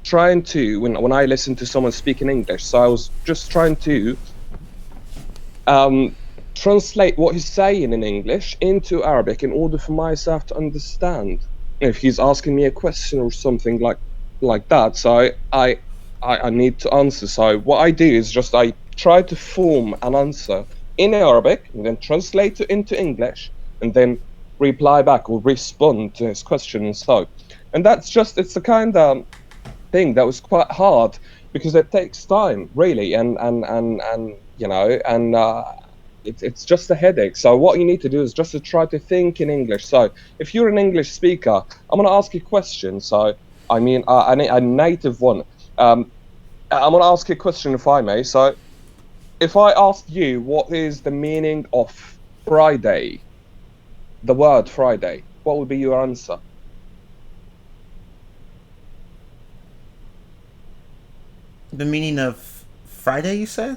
Speaker 7: trying to when I listened to someone speak in English. So I was just trying to translate what he's saying in English into Arabic in order for myself to understand if he's asking me a question or something like that. So I need to answer. So what I do is just I try to form an answer in Arabic and then translate it into English and then reply back or respond to his question. And that's just, it's a kind of thing that was quite hard because it takes time really, and you know, and it's just a headache. So what you need to do is just to try to think in English. So if you're an English speaker, I'm going to ask you a question. So I mean a native one. I'm going to ask you a question if I may. So if I ask you what is the meaning of Friday, the word Friday, what would be your answer?
Speaker 1: The meaning of Friday, you said?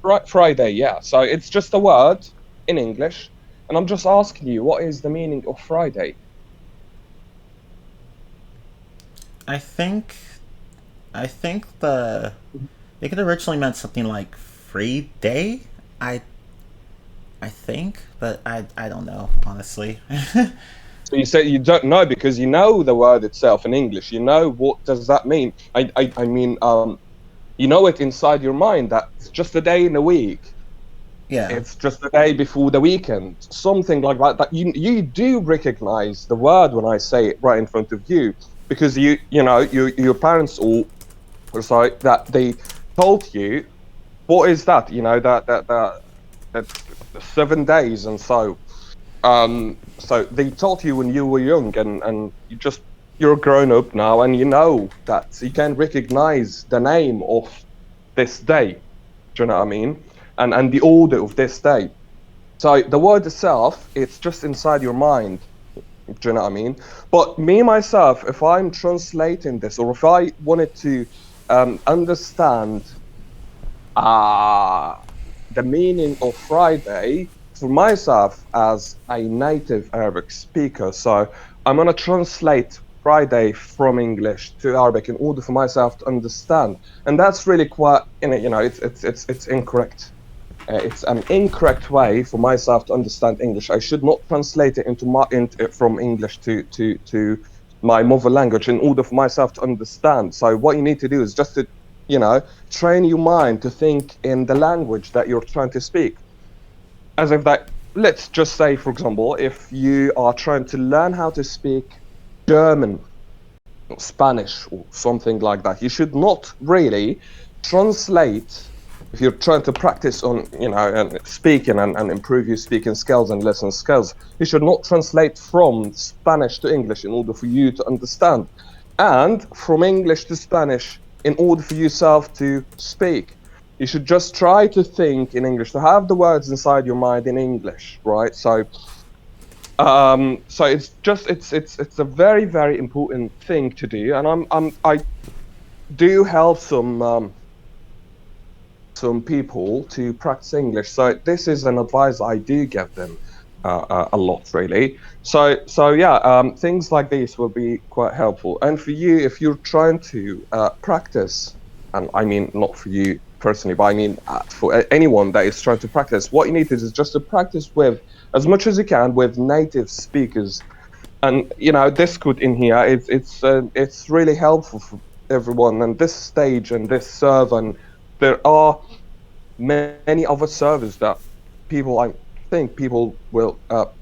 Speaker 7: Right, Friday, yeah. So it's just a word in English, and I'm just asking you, what is the meaning of Friday?
Speaker 1: I think it could originally meant something like free day. I think, but I don't know, honestly.
Speaker 7: So you say you don't know because you know the word itself in English. You know what does that mean? I mean, you know it inside your mind that it's just a day in a week.
Speaker 1: Yeah.
Speaker 7: It's just a day before the weekend, something like that. That you do recognize the word when I say it right in front of you, because you know your parents all sorry that they told you what is that, you know, that 7 days, and so they told you when you were young, and you're grown up now, and you know that you can recognize the name of this day. Do you know what I mean? And the order of this day. So the word itself, it's just inside your mind. Do you know what I mean? But me myself, if I'm translating this, or if I wanted to understand the meaning of Friday for myself as a native Arabic speaker, so I'm gonna translate Friday from English to Arabic in order for myself to understand, and that's really quite, you know, it's incorrect. It's an incorrect way for myself to understand English. I should not translate it from English to my mother language in order for myself to understand. So what you need to do is just to, you know, train your mind to think in the language that you're trying to speak. As if that, let's just say, for example, if you are trying to learn how to speak German, or Spanish, or something like that, you should not really translate. If you're trying to practice on, you know, and speaking and improve your speaking skills and listening skills, you should not translate from Spanish to English in order for you to understand, and from English to Spanish in order for yourself to speak. You should just try to think in English, to have the words inside your mind in English, right? So, so it's just it's a very, very important thing to do, and I do help some people to practice English. So this is an advice I do give them a lot, really. So yeah, things like this will be quite helpful. And for you, if you're trying to practice, and I mean not for you personally, but I mean for anyone that is trying to practice, what you need to do is just to practice with, as much as you can, with native speakers. And you know, Discord in here, it's really helpful for everyone. And this stage and this server, and there are many other servers that I think people will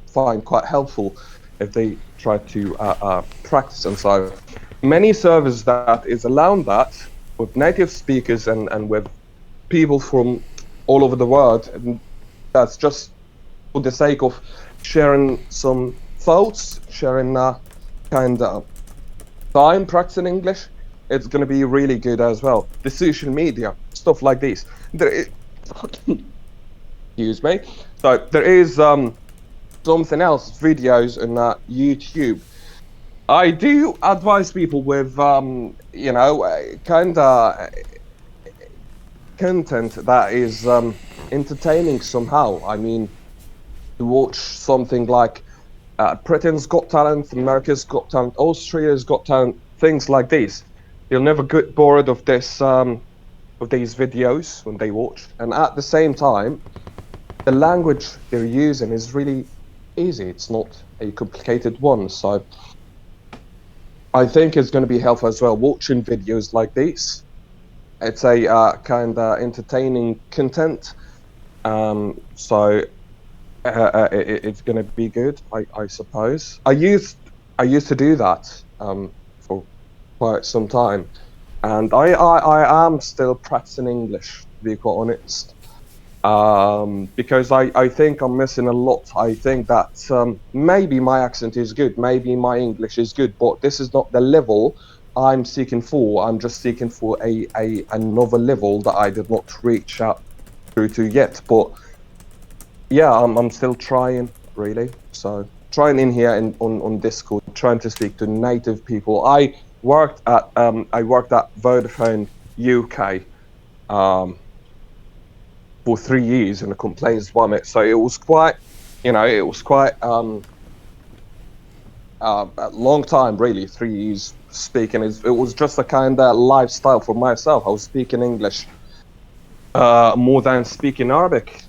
Speaker 7: find quite helpful if they try to practice. And so many servers that is allowing that with native speakers and with people from all over the world, and that's just for the sake of sharing some thoughts, sharing kind of time practicing English. It's going to be really good as well. The social media, stuff like this. Excuse me. So there is something else, videos on YouTube. I do advise people with, kind of content that is entertaining somehow. I mean, to watch something like Britain's Got Talent, America's Got Talent, Australia's Got Talent, things like this. You'll never get bored of this, of these videos when they watch. And at the same time, the language they're using is really easy. It's not a complicated one. So I think it's going to be helpful as well, watching videos like this. It's a kind of entertaining content. So it's going to be good, I suppose. I used to do that for quite some time, and I am still practicing English, to be quite honest, because I think I'm missing a lot. I think that maybe my accent is good, maybe my English is good, but this is not the level I'm seeking for. I'm just seeking for another level that I did not reach out through to yet, but yeah, I'm still trying, really. So trying in here on Discord, trying to speak to native people. I worked at Vodafone UK for 3 years in a complaints vomit. So it was quite, a long time, really. 3 years speaking. It was just a kind of lifestyle for myself. I was speaking English more than speaking Arabic.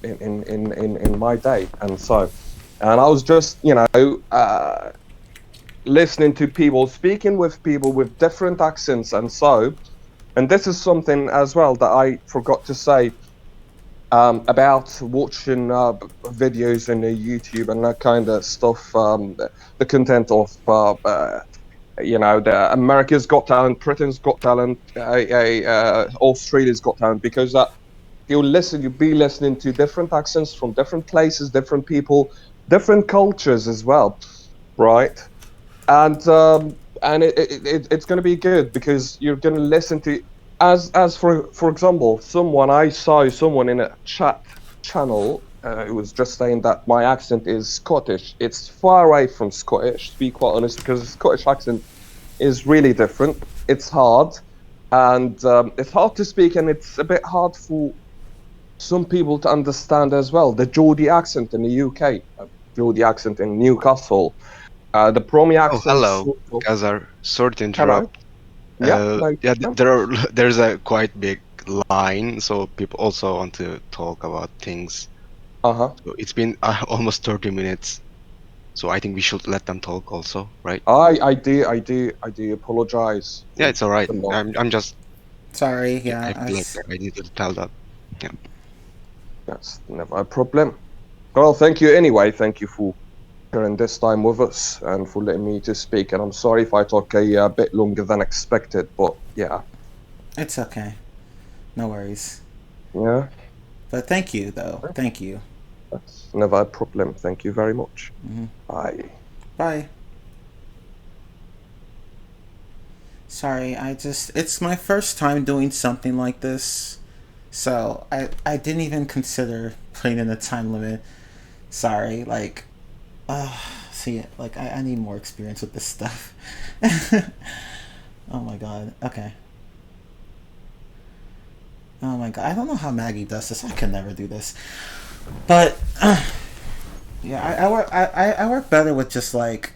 Speaker 7: In my day, and I was just listening to people, speaking with people with different accents, and this is something as well that I forgot to say about watching videos on YouTube and that kind of stuff, the content of the America's Got Talent, Britain's Got Talent, Australia's Got Talent, because you'll be listening to different accents from different places, different people, different cultures as well, right? And it's going to be good because you're going to listen to, as for example, I saw someone in a chat channel who was just saying that my accent is Scottish. It's far away from Scottish, to be quite honest, because the Scottish accent is really different. It's hard, and it's hard to speak, and it's a bit hard for some people to understand as well. The Geordie accent in the UK, Geordie accent in Newcastle, the Promi accent.
Speaker 8: Oh, hello, Gazar. Sorry to interrupt. There's a quite big line, so people also want to talk about things. So it's been almost 30 minutes, so I think we should let them talk also, right?
Speaker 7: I do apologize.
Speaker 8: Yeah, it's all right. I'm just
Speaker 1: sorry. Yeah,
Speaker 8: I feel like I need to tell that. Yeah.
Speaker 7: That's never a problem. Well, thank you anyway. Thank you for sharing this time with us and for letting me to speak. And I'm sorry if I talk a bit longer than expected, but yeah.
Speaker 1: It's okay. No worries.
Speaker 7: Yeah.
Speaker 1: But thank you, though. Thank you.
Speaker 7: That's never a problem. Thank you very much.
Speaker 1: Mm-hmm.
Speaker 7: Bye.
Speaker 1: Bye. Sorry, it's my first time doing something like this. So I didn't even consider putting in a time limit. Sorry, like, see, like I need more experience with this stuff. Oh my god. Okay. Oh my god. I don't know how Maggie does this. I can never do this. But yeah, I work better with just like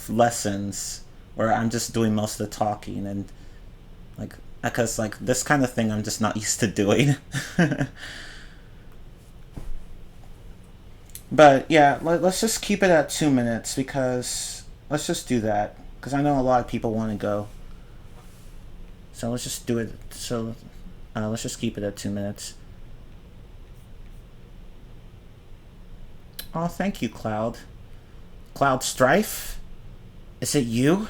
Speaker 1: lessons where I'm just doing most of the talking, and like, because like this kind of thing I'm just not used to doing. But yeah, let's just keep it at 2 minutes, because let's just do that, because I know a lot of people want to go. So let's just do it. So let's just keep it at 2 minutes. Oh, thank you, Cloud. Cloud Strife? Is it you?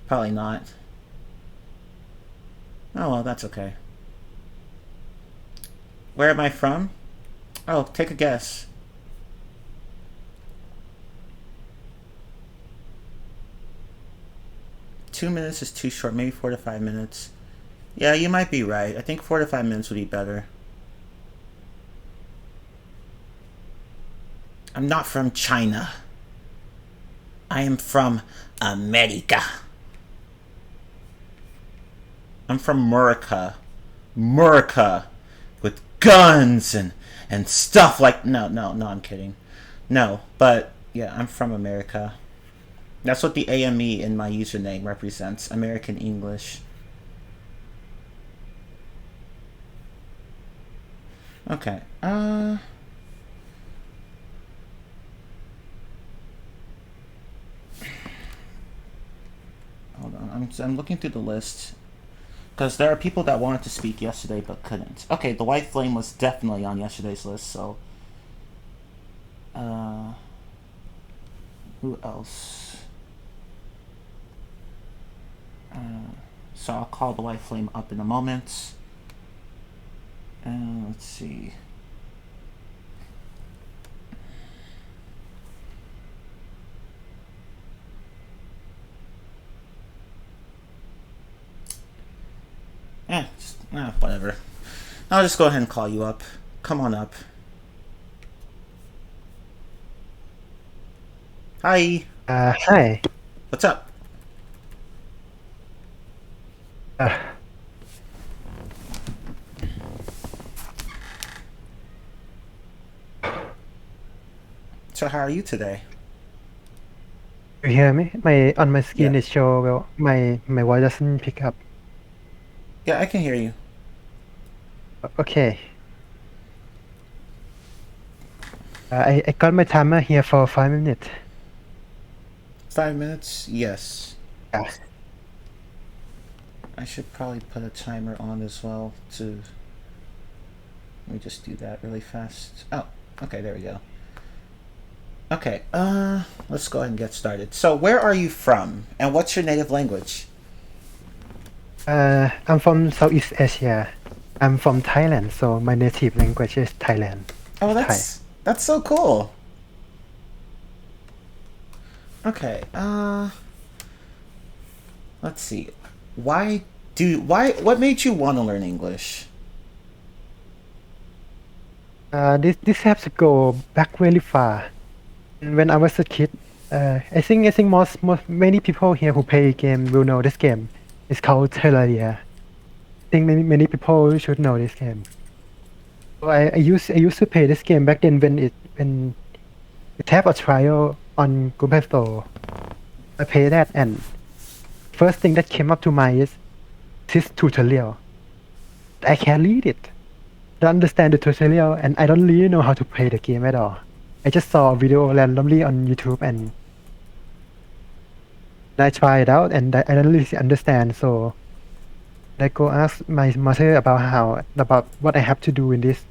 Speaker 1: Probably not. Oh, well, that's okay. Where am I from? Oh, take a guess. Two minutes is too short. Maybe 4 to 5 minutes. Yeah, you might be right. I think 4 to 5 minutes would be better. I'm not from China. I am from America. I'm from America. America. With guns and stuff like... No, I'm kidding. No, but yeah, I'm from America. That's what the AME in my username represents. American English. Okay. Hold on. I'm looking through the list. Because there are people that wanted to speak yesterday but couldn't. Okay, the White Flame was definitely on yesterday's list, so... who else? So I'll call the White Flame up in a moment. Let's see. Whatever. I'll just go ahead and call you up. Come on up. Hi.
Speaker 9: Hi.
Speaker 1: What's up? So how are you today?
Speaker 9: You hear me? On my screen it show well, my voice doesn't pick up.
Speaker 1: Yeah, I can hear you.
Speaker 9: Okay. I got my timer here for 5 minutes.
Speaker 1: 5 minutes? Yes.
Speaker 9: Yeah.
Speaker 1: I should probably put a timer on as well to... Let me just do that really fast. Oh, okay, there we go. Okay, let's go ahead and get started. So, where are you from, and what's your native language?
Speaker 9: I'm from Southeast Asia. I'm from Thailand, so my native language is Thailand.
Speaker 1: Oh, that's so cool. Okay, let's see. What made you want to learn English?
Speaker 9: This has to go back really far. When I was a kid, I think many people here who play game will know this game. It's called Terraria. I think many people should know this game. So I used to play this game back then when it had a trial on Google Store. I played that, and first thing that came up to mind is this tutorial. I can't read it. I don't understand the tutorial, and I don't really know how to play the game at all. I just saw a video randomly on YouTube, and I tried it out, and I don't really understand. So I go ask my mother about what I have to do in this.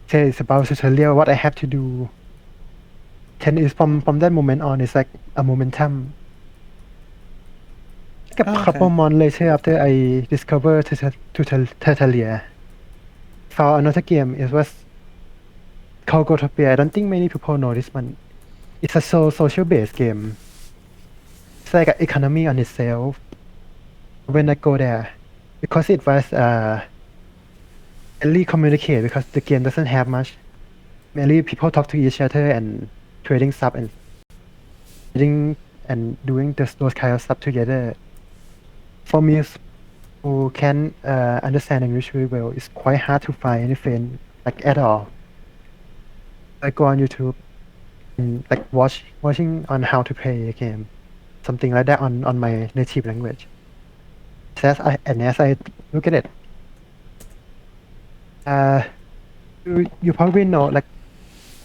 Speaker 9: Say it's about tutorial, what I have to do. Then is from that moment on, it's like a momentum. Like a couple months later, after I discovered tutorial, for another game, it was called Gotopia. I don't think many people know this one. It's a social-based game. It's like an economy on itself. When I go there, because it was mainly communicate, because the game doesn't have much. Mainly people talk to each other and trading stuff and doing those kind of stuff together. For me, who can understand English very well, it's quite hard to find any friend like at all. I go on YouTube and like watching on how to play a game, something like that on my native language. As I look at it, you probably know like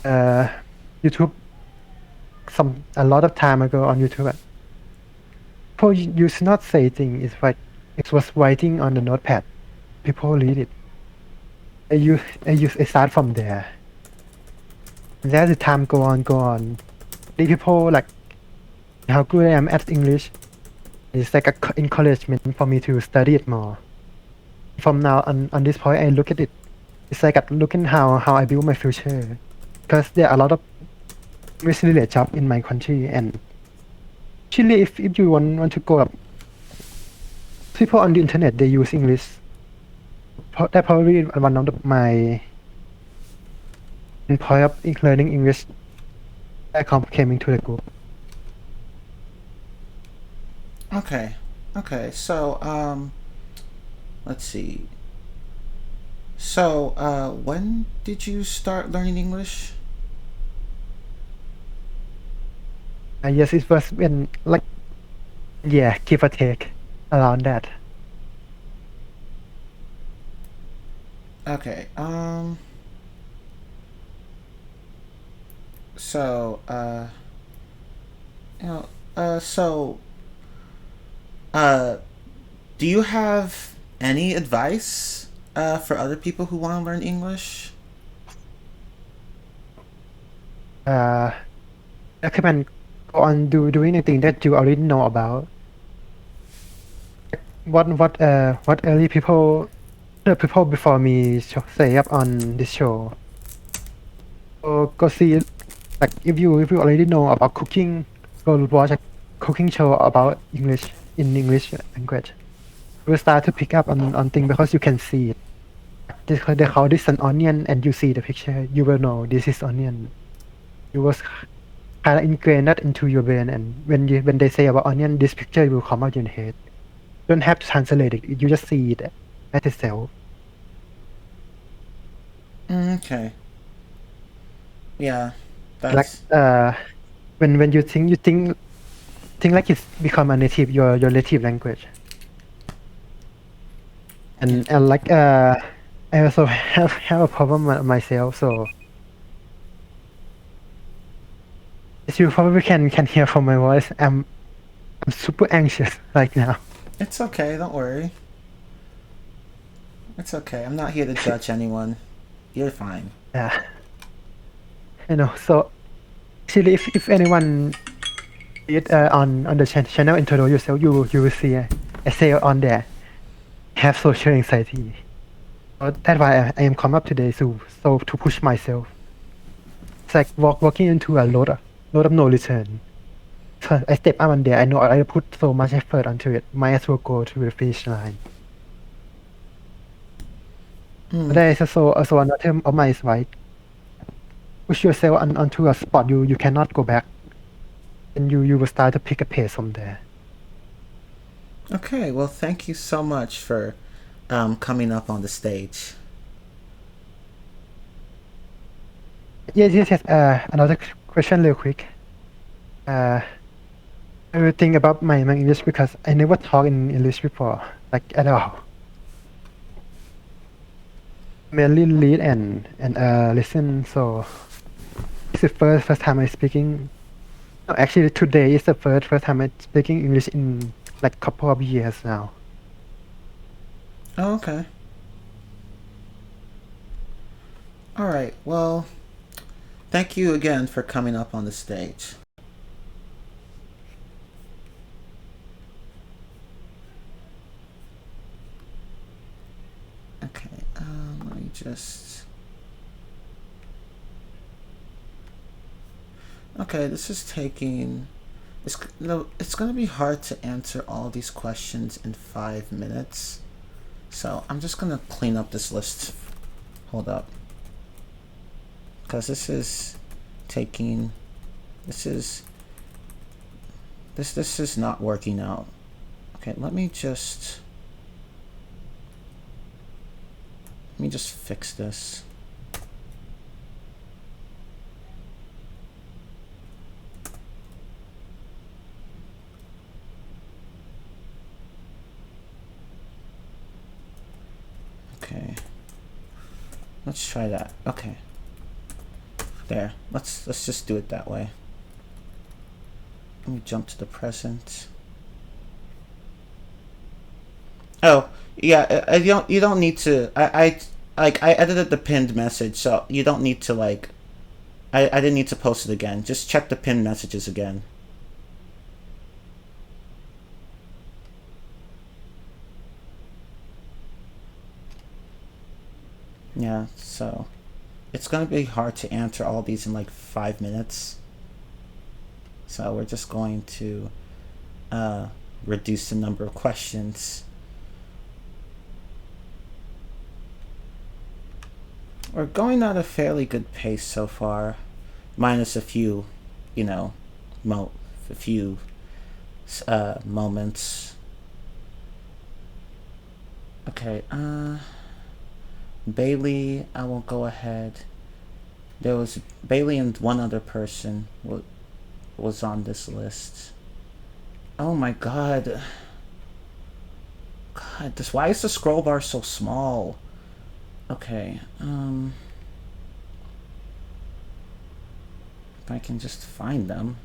Speaker 9: YouTube. A lot of time ago on YouTube, people used to not say things. It's like it was writing on the notepad. People read it. I start from there. And as the time go on, the people like how good I am at English. It's like a encouragement for me to study it more. From now on this point, I look at it. It's like looking how I build my future, because there are a lot of English-related job in my country, and actually, if you want to go up, people on the internet they use English. That probably one of my point of learning English came into the group.
Speaker 1: Okay. Okay. So, let's see. So, when did you start learning English?
Speaker 9: Yes, it was when like give or take around that.
Speaker 1: Okay. So, you know, so, uh, do you have any advice, for other people who want to learn English?
Speaker 9: Recommend go on doing anything that you already know about. What early people the people before me say up on this show. So go see like if you already know about cooking, go watch a cooking show about English in English language. You will start to pick up on things because you can see it. They call this an onion and you see the picture, you will know this is onion. You was kind of ingrained that into your brain, and when they say about onion, this picture will come out in your head. You don't have to translate it, you just see it at itself.
Speaker 1: Okay. Yeah,
Speaker 9: Like
Speaker 1: that's
Speaker 9: when you think like it's become a native your native language. And like I also have a problem myself, so as you probably can hear from my voice, I'm super anxious right now.
Speaker 1: it's okay. Don't worry. It's okay. I'm not here to judge anyone. You're fine.
Speaker 9: Yeah, you know. So actually, if anyone it on the channel introduce yourself, you will see I say on there have social anxiety. So that's why I am come up today so to push myself. It's like walking into a road of no return. So I step up on there. I know I put so much effort onto it. Might as well go to the finish line. But there is also another of my advice. Push yourself onto a spot you cannot go back, and you will start to pick a pace from there.
Speaker 1: Okay. Well, thank you so much for coming up on the stage.
Speaker 9: Yes. Another question, real quick. I will think about my English because I never talk in English before, like at all. Mainly read and listen. So it's the first time I'm speaking. No, actually, today is the first time I'm speaking English in like couple of years now.
Speaker 1: Oh, okay. All right. Well, thank you again for coming up on the stage. Okay. Let me just. Okay, this is taking. It's going to be hard to answer all these questions in 5 minutes. So I'm just going to clean up this list. Hold up. Because this is taking. This is not working out. Okay, let me just fix this. Okay. Let's try that. Okay. There. Let's just do it that way. Let me jump to the present. Oh, yeah, you don't need to. I edited the pinned message, so you don't need to like. I didn't need to post it again. Just check the pinned messages again. Yeah, so it's gonna be hard to answer all these in like 5 minutes. So we're just going to reduce the number of questions. We're going at a fairly good pace so far, minus a few you know, a few moments. Okay, Bailey, I will go ahead. There was Bailey and one other person was on this list. Oh my god. God, why is the scroll bar so small? Okay, if I can just find them.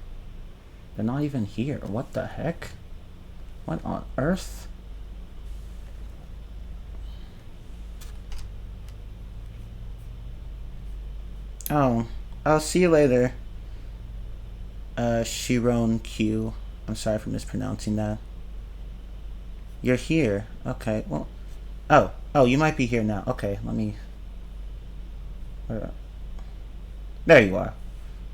Speaker 1: They're not even here. What the heck? What on earth? Oh, I'll see you later. Shiron Q. I'm sorry for mispronouncing that. You're here. Okay, well... Oh, you might be here now. Okay, let me... There you are.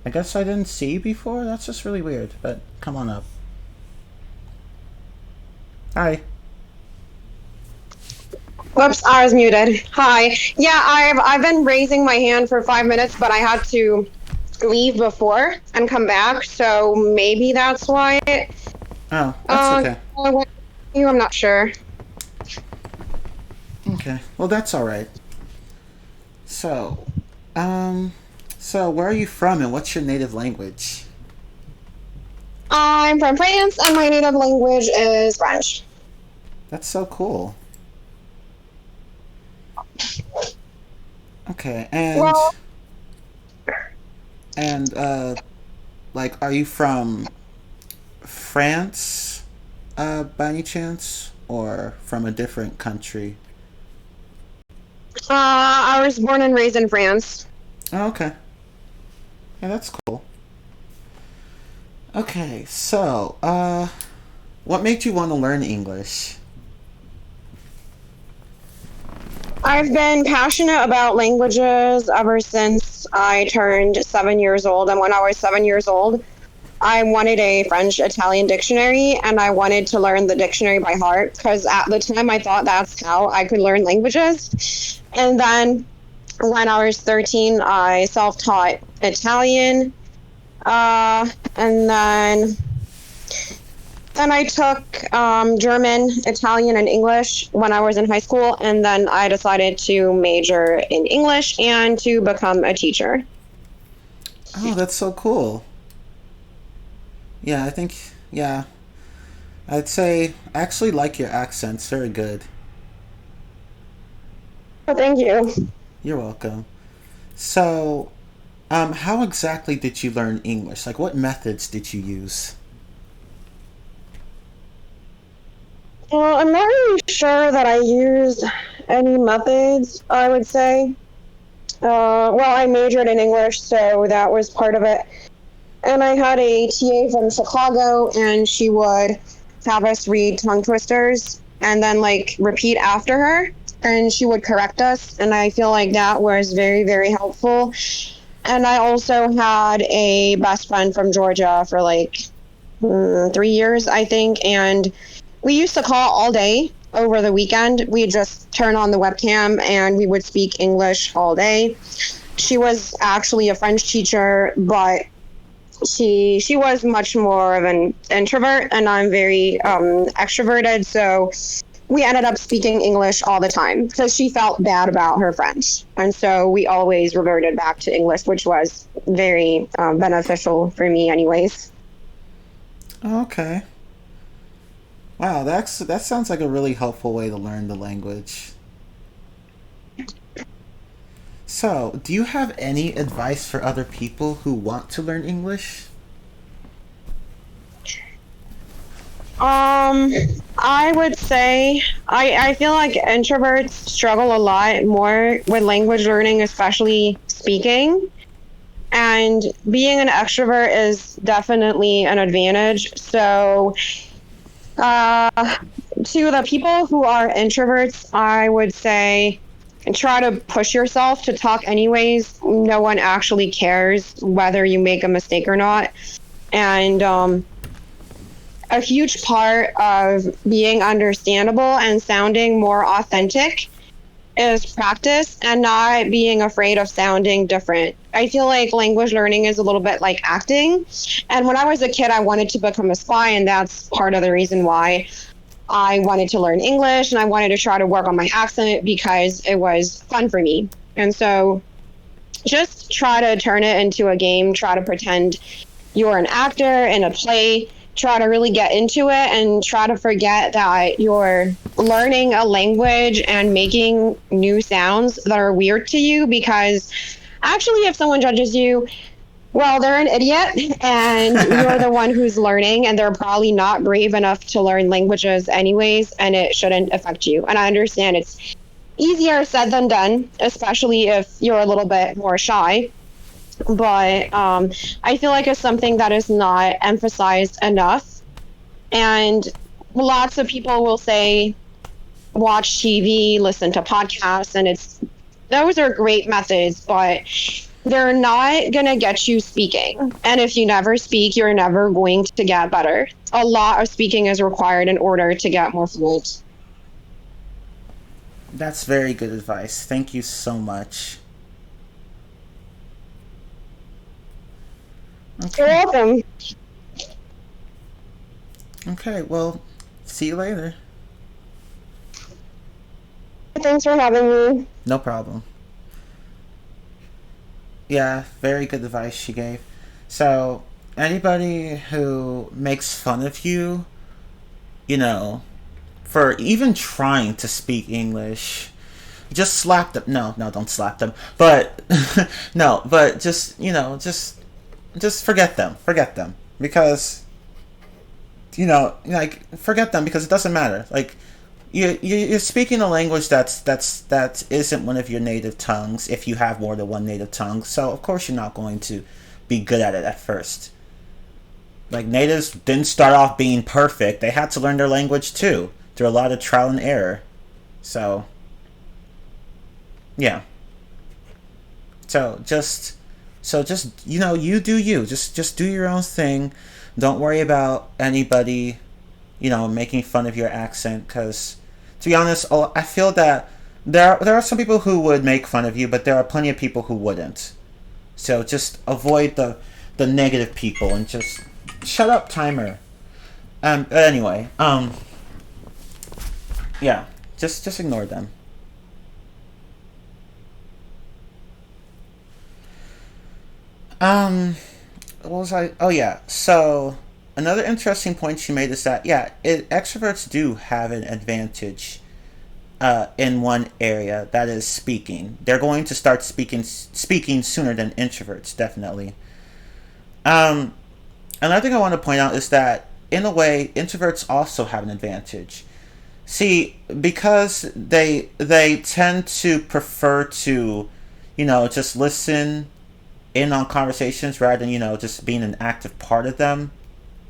Speaker 1: I guess I didn't see you before? That's just really weird, but come on up. Hi.
Speaker 10: Whoops, I was muted. Hi. Yeah, I've been raising my hand for 5 minutes, but I had to leave before and come back, so maybe that's why.
Speaker 1: Oh, that's okay.
Speaker 10: I'm not sure.
Speaker 1: Okay, well that's alright. So where are you from and what's your native language?
Speaker 10: I'm from France and my native language is French.
Speaker 1: That's so cool. Okay, like, are you from France, by any chance, or from a different country?
Speaker 10: I was born and raised in France.
Speaker 1: Oh, okay. Yeah, that's cool. Okay, so, what made you want to learn English?
Speaker 10: I've been passionate about languages ever since I turned 7 years old. And when I was 7 years old, I wanted a French-Italian dictionary, and I wanted to learn the dictionary by heart because at the time I thought that's how I could learn languages. And then when I was 13, I self-taught Italian. And then I took German, Italian, and English when I was in high school, and then I decided to major in English and to become a teacher.
Speaker 1: Oh, that's so cool. Yeah, I'd say I actually like your accent. It's very good.
Speaker 10: Oh, thank you.
Speaker 1: You're welcome. So, how exactly did you learn English? Like, what methods did you use?
Speaker 10: Well, I'm not really sure that I used any methods, I would say. I majored in English, so that was part of it. And I had a TA from Chicago, and she would have us read tongue twisters and then, like, repeat after her, and she would correct us, and I feel like that was very, very helpful. And I also had a best friend from Georgia for, like, 3 years, I think, and we used to call all day over the weekend. We'd just turn on the webcam and we would speak English all day. She was actually a French teacher, but she was much more of an introvert, and I'm very extroverted, so we ended up speaking English all the time because she felt bad about her French. And so we always reverted back to English, which was very beneficial for me anyways.
Speaker 1: Okay. Wow, that sounds like a really helpful way to learn the language. So, do you have any advice for other people who want to learn English?
Speaker 10: I would say I feel like introverts struggle a lot more with language learning, especially speaking. And being an extrovert is definitely an advantage. So, to the people who are introverts, I would say try to push yourself to talk anyways. No one actually cares whether you make a mistake or not. And a huge part of being understandable and sounding more authentic is practice and not being afraid of sounding different. I feel like language learning is a little bit like acting. And when I was a kid, I wanted to become a spy, and that's part of the reason why I wanted to learn English and I wanted to try to work on my accent because it was fun for me. And so just try to turn it into a game, try to pretend you're an actor in a play, try to really get into it and try to forget that you're learning a language and making new sounds that are weird to you, because actually if someone judges you, well, they're an idiot and you're the one who's learning, and they're probably not brave enough to learn languages anyways, and it shouldn't affect you. And I understand it's easier said than done, especially if you're a little bit more shy. But I feel like it's something that is not emphasized enough. And lots of people will say, watch TV, listen to podcasts, and those are great methods, but they're not going to get you speaking. And if you never speak, you're never going to get better. A lot of speaking is required in order to get more fluent.
Speaker 1: That's very good advice. Thank you so much.
Speaker 10: You're welcome.
Speaker 1: Okay, well, see you later.
Speaker 10: Thanks for having me.
Speaker 1: No problem. Yeah, very good advice she gave. So, anybody who makes fun of you, for even trying to speak English, just slap them. No, don't slap them. But, no, but just forget them. Forget them. Because, forget them because it doesn't matter. Like, you're speaking a language that isn't one of your native tongues if you have more than one native tongue. So, of course, you're not going to be good at it at first. Like, natives didn't start off being perfect. They had to learn their language, too, through a lot of trial and error. So, yeah. So just you do you. Just do your own thing. Don't worry about anybody, making fun of your accent, because, to be honest, I feel that there are some people who would make fun of you, but there are plenty of people who wouldn't. So just avoid the negative people and just shut up, timer. Anyway, yeah, just ignore them. What was I? Oh yeah. So another interesting point she made is that extroverts do have an advantage in one area, that is speaking. They're going to start speaking sooner than introverts, definitely. Another thing I want to point out is that, in a way, introverts also have an advantage. See, because they tend to prefer to, just listen in on conversations rather than, just being an active part of them.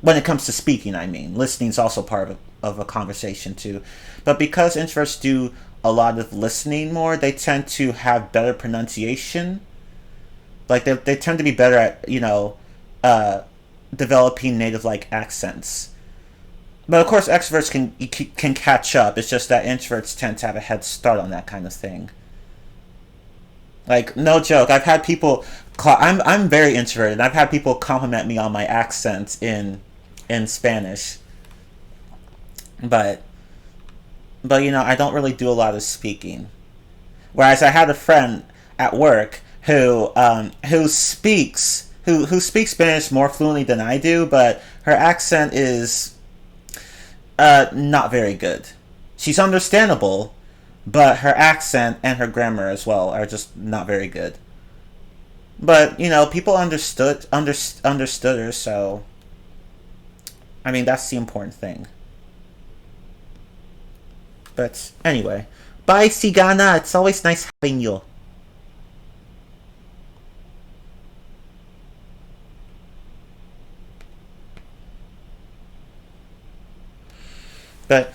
Speaker 1: When it comes to speaking, I mean. Listening is also part of a conversation, too. But because introverts do a lot of listening more, they tend to have better pronunciation. Like, they tend to be better at, developing native-like accents. But, of course, extroverts can catch up. It's just that introverts tend to have a head start on that kind of thing. Like, no joke, I've had people I'm very introverted, and I've had people compliment me on my accent in Spanish. But I don't really do a lot of speaking. Whereas I had a friend at work who speaks Spanish more fluently than I do, but her accent is not very good. She's understandable, but her accent and her grammar as well are just not very good. But people understood her, so I mean, that's the important thing. But anyway, bye, Sigana. It's always nice having you. But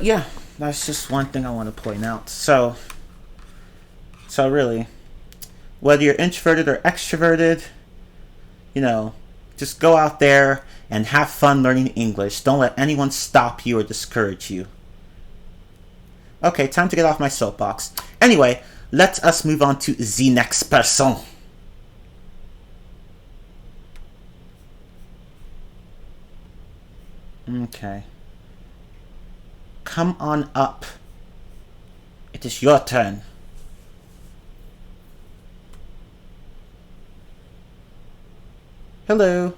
Speaker 1: yeah, that's just one thing I want to point out. So really, whether you're introverted or extroverted, just go out there and have fun learning English. Don't let anyone stop you or discourage you. Okay, time to get off my soapbox. Anyway, let us move on to the next person. Okay. Come on up. It is your turn. Hello.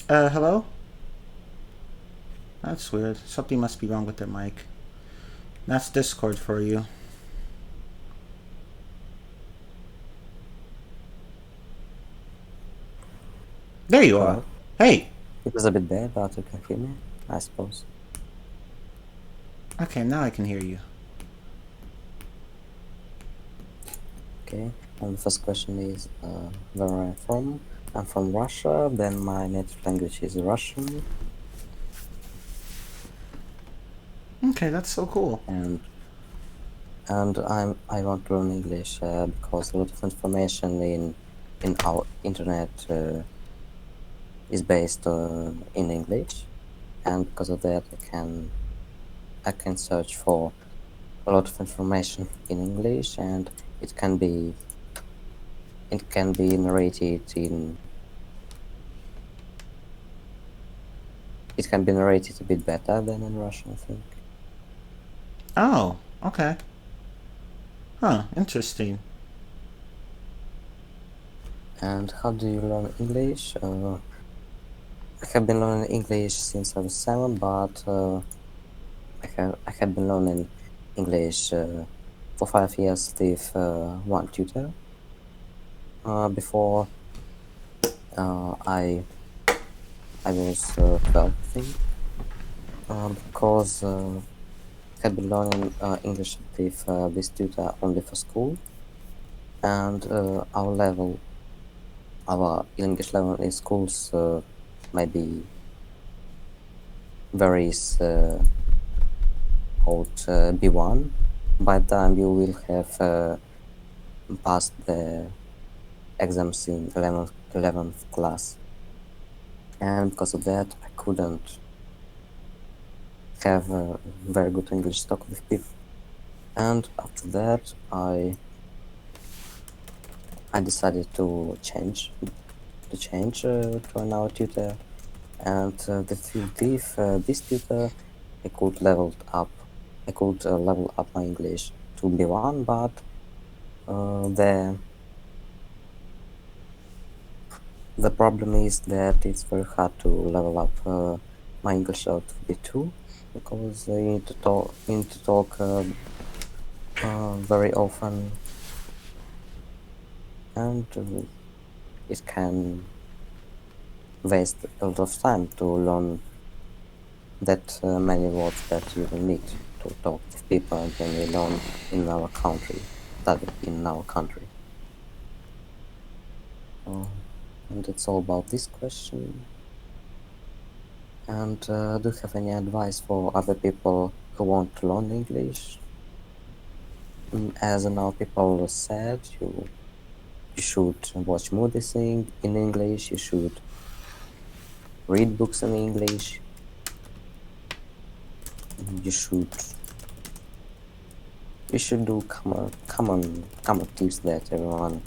Speaker 1: Hello? That's weird. Something must be wrong with their mic. That's Discord for you. There you are. Hey!
Speaker 11: It was a bit bad, but you can hear me, I suppose.
Speaker 1: Okay, now I can hear you.
Speaker 11: Okay, and the first question is where I'm from. I'm from Russia, then my native language is Russian.
Speaker 1: Okay, that's so cool.
Speaker 11: And I want to learn English because a lot of information in our internet is based in English, and because of that I can search for a lot of information in English, and it can be narrated a bit better than in Russian, I think.
Speaker 1: Oh, okay. Huh, interesting.
Speaker 11: And how do you learn English? I have been learning English since I was 7, but I have been learning English for 5 years with one tutor. Before I was 12, I think, because I had been learning English with this tutor only for school, and our English level in schools maybe varies called B1. By the time you will have passed the exams in 11th class, and because of that I couldn't have a very good English talk with people. And after that I decided to change to another tutor, and with this tutor I could level up my English to B1, but the problem is that it's very hard to level up my English out to B2, because you need to talk very often, and it can waste a lot of time to learn that many words that you will need to talk with people when you learn in our country, and it's all about this question. And do you have any advice for other people who want to learn English? As now people said, you should watch movies in English, you should read books in English, you should do common tips that everyone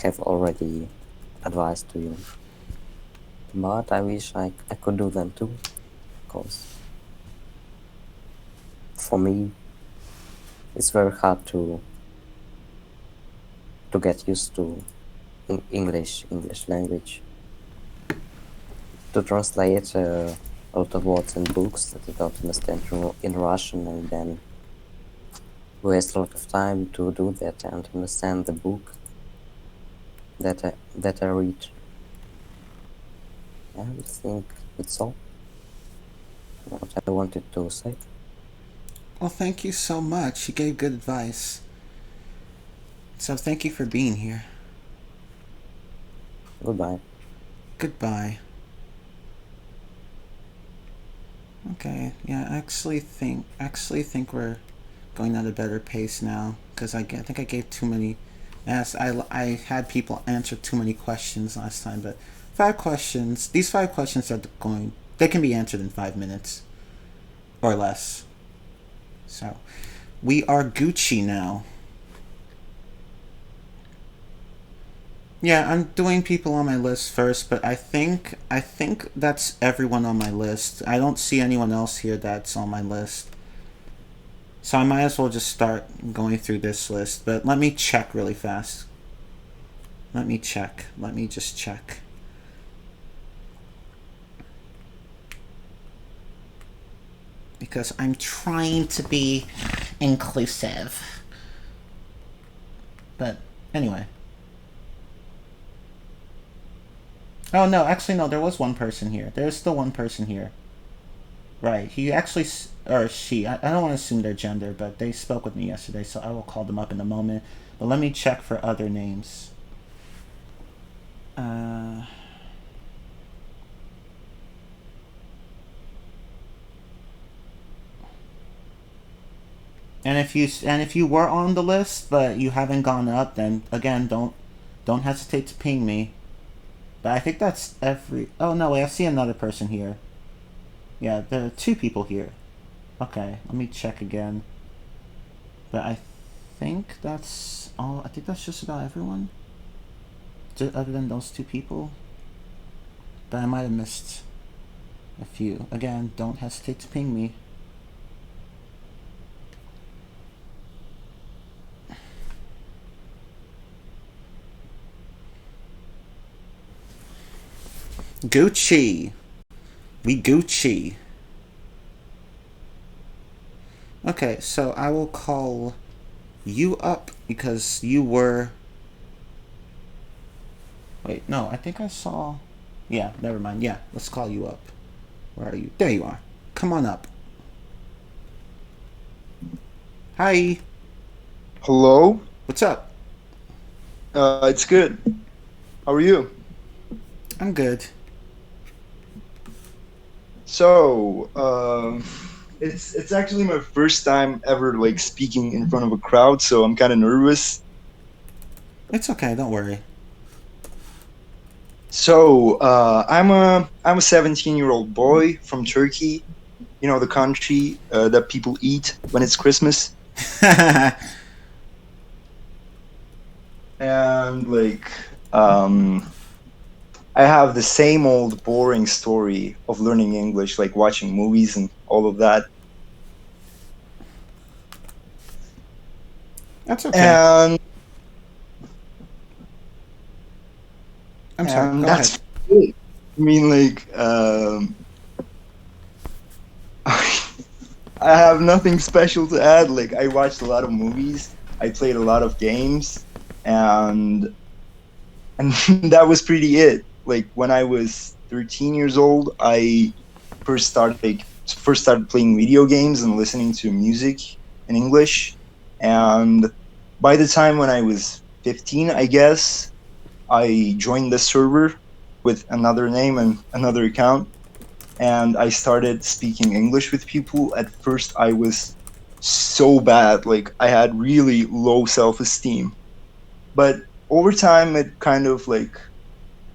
Speaker 11: have already advised to you. But I wish I could do them too, because for me it's very hard to get used to English language, to translate a lot of words in books that I don't understand in Russian, and then waste a lot of time to do that and understand the book that I read. I think that's all what I wanted to say.
Speaker 1: Well, thank you so much. You gave good advice. So thank you for being here.
Speaker 11: Goodbye.
Speaker 1: Goodbye. Okay, yeah, I actually think we're going at a better pace now, because I think I gave too many Yes, I had people answer too many questions last time, but 5 questions. These 5 questions are going. They can be answered in 5 minutes or less. So, we are Gucci now. Yeah, I'm doing people on my list first, but I think that's everyone on my list. I don't see anyone else here that's on my list. So I might as well just start going through this list, but let me check really fast. Let me just check. Because I'm trying to be inclusive. But anyway. Oh no, actually no, there was one person here. There's still one person here. Right, he actually, or she, I don't want to assume their gender, but they spoke with me yesterday, so I will call them up in a moment. But let me check for other names. And if you were on the list but you haven't gone up, then again don't hesitate to ping me. But I think that's every. Oh no, wait, I see another person here. Yeah, there are 2 people here. Okay, let me check again. But I think that's all. I think that's just about everyone. Other than those 2 people. But I might have missed a few. Again, don't hesitate to ping me. Gucci. We Gucci. Okay, so I will call you up because you were... Wait, no, I think I saw... Yeah, never mind. Yeah, let's call you up. Where are you? There you are. Come on up. Hi.
Speaker 12: Hello?
Speaker 1: What's up?
Speaker 12: It's good. How are you?
Speaker 1: I'm good.
Speaker 12: So, it's actually my first time ever like speaking in front of a crowd, so I'm kind of nervous.
Speaker 1: It's okay, don't worry.
Speaker 12: So, I'm a 17-year-old boy from Turkey, you know, the country that people eat when it's Christmas. And like, I have the same old boring story of learning English, like watching movies and all of that.
Speaker 1: That's okay.
Speaker 12: And
Speaker 1: I'm sorry, go
Speaker 12: that's
Speaker 1: ahead.
Speaker 12: it. I mean, like, I have nothing special to add. Like, I watched a lot of movies, I played a lot of games, and that was pretty it. Like, when I was 13 years old, I first started playing video games and listening to music in English. And by the time when I was 15, I guess, I joined the server with another name and another account, and I started speaking English with people. At first, I was so bad, like I had really low self-esteem. But over time, it kind of like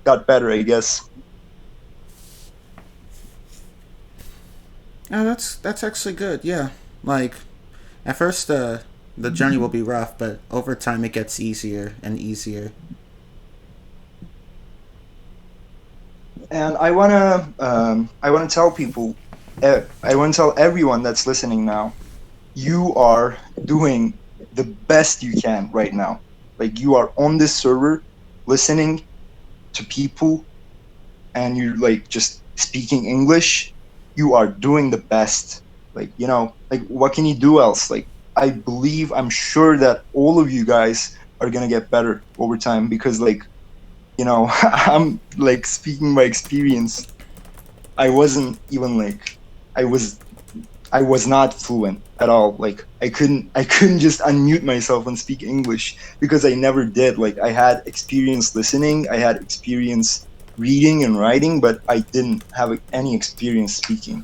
Speaker 12: got better, I guess.
Speaker 1: Oh, that's actually good. Yeah, like at first the journey will be rough, but over time it gets easier and easier.
Speaker 12: And I wanna tell people, I wanna tell everyone that's listening now, you are doing the best you can right now. Like, you are on this server, listening to people, and you're like just speaking English. You are doing the best. Like, you know, like what can you do else? Like, I'm sure that all of you guys are gonna get better over time, because like, you know, I'm like speaking by experience. I wasn't even like, I was not fluent at all. Like, I couldn't just unmute myself and speak English, because I never did. Like, I had experience listening, I had experience reading and writing, but I didn't have any experience speaking.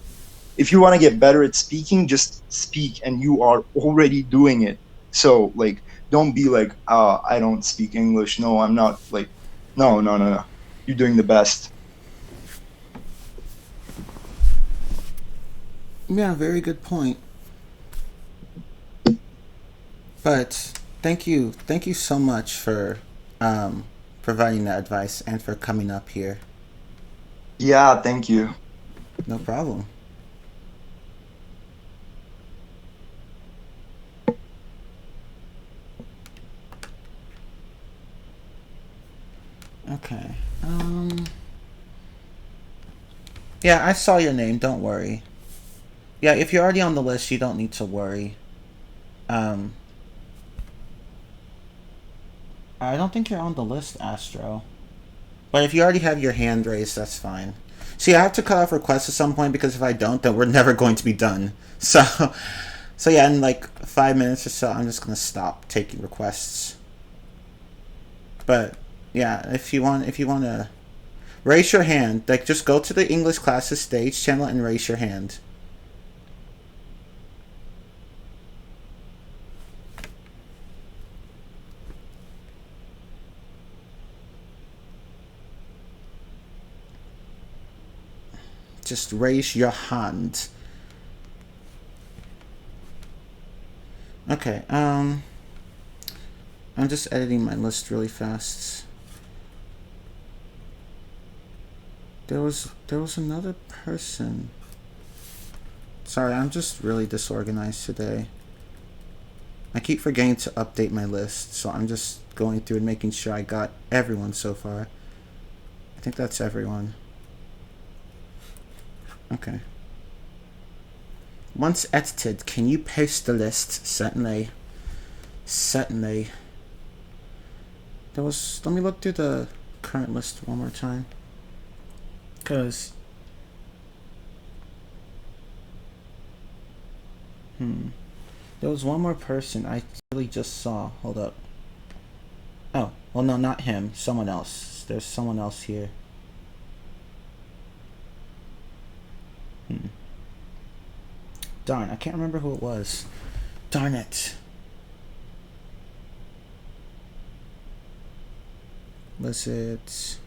Speaker 12: If you want to get better at speaking, just speak, and you are already doing it. So like, don't be like, I don't speak English. No, I'm not like, no. You're doing the best.
Speaker 1: Yeah, very good point. But thank you so much for providing that advice and for coming up here.
Speaker 12: Yeah, thank you.
Speaker 1: No problem. Okay. Yeah, I saw your name. Don't worry. Yeah, if you're already on the list, you don't need to worry. I don't think you're on the list, Astro. But if you already have your hand raised, that's fine. See, I have to cut off requests at some point because if I don't, then we're never going to be done. So yeah, in like 5 minutes or so, I'm just gonna stop taking requests. But yeah, if you want to raise your hand, like just go to the English classes stage channel and raise your hand. Just raise your hand. Okay, I'm just editing my list really fast. There was another person. Sorry, I'm just really disorganized today. I keep forgetting to update my list, so I'm just going through and making sure I got everyone so far. I think that's everyone. Okay. Once edited, can you post the list? Certainly. Certainly. Let me look through the current list one more time. Because... There was one more person I really just saw. Hold up. Oh, well no, not him. Someone else. There's someone else here. Darn, I can't remember who it was. Darn it. Was it...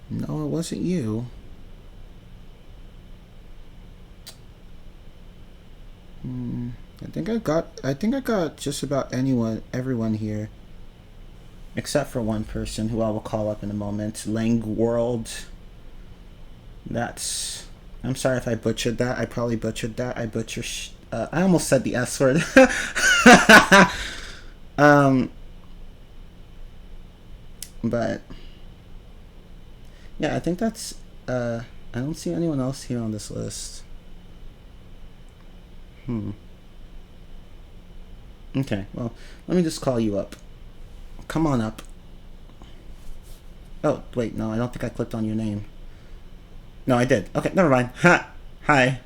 Speaker 1: No, it wasn't you. I think I got just about everyone here. Except for one person who I will call up in a moment. Lang World. That's... I'm sorry if I butchered that. I probably butchered that. I almost said the S word. But yeah, I think that's I don't see anyone else here on this list. Okay, well, let me just call you up. Come on up. Oh, wait, no, I don't think I clicked on your name. No, I did. Okay, never mind. Ha! Hi.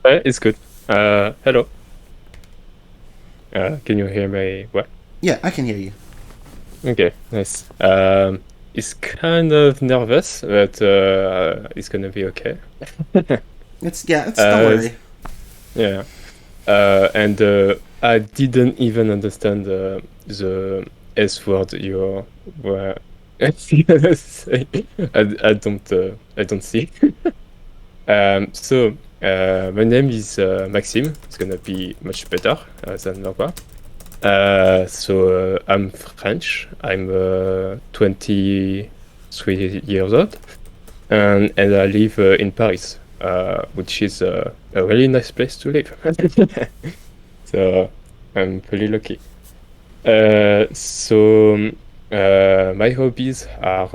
Speaker 13: It's good. Hello. Can you hear me? What?
Speaker 1: Yeah, I can hear you.
Speaker 13: Okay, nice. It's kind of nervous, but it's gonna be okay.
Speaker 1: Don't worry.
Speaker 13: Yeah. And I didn't even understand the S word you were gonna say. I don't see. So my name is Maxime. It's gonna be much better than Norma. So I'm French. I'm 23 years old, and I live in Paris, which is a really nice place to live. So I'm pretty lucky. So my hobbies are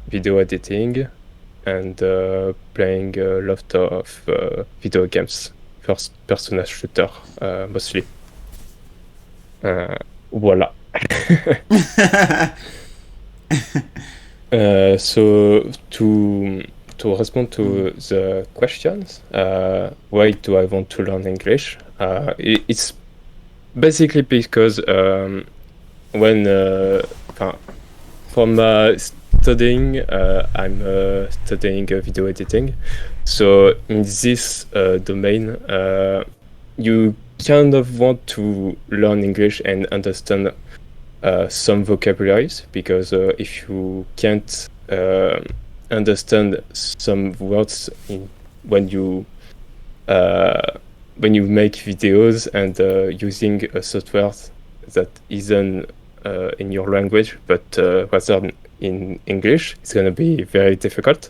Speaker 13: video editing and playing a lot of video games, first-person shooter mostly. Voila. So to respond to the questions, why do I want to learn English? It's basically because when from studying, I'm studying video editing. So in this domain, you kind of want to learn English and understand some vocabularies, because if you can't understand some words when you make videos and using a software that isn't in your language but rather in English, it's gonna be very difficult.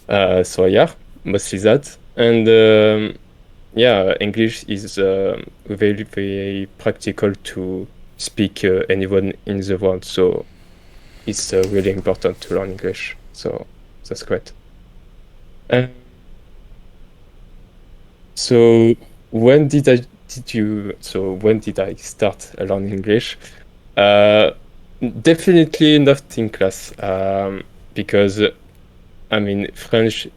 Speaker 13: So yeah, mostly that. And yeah, English is very, very practical to speak anyone in the world, so it's really important to learn English. So that's great. So when did I start learning English? Definitely not in class, because I mean, French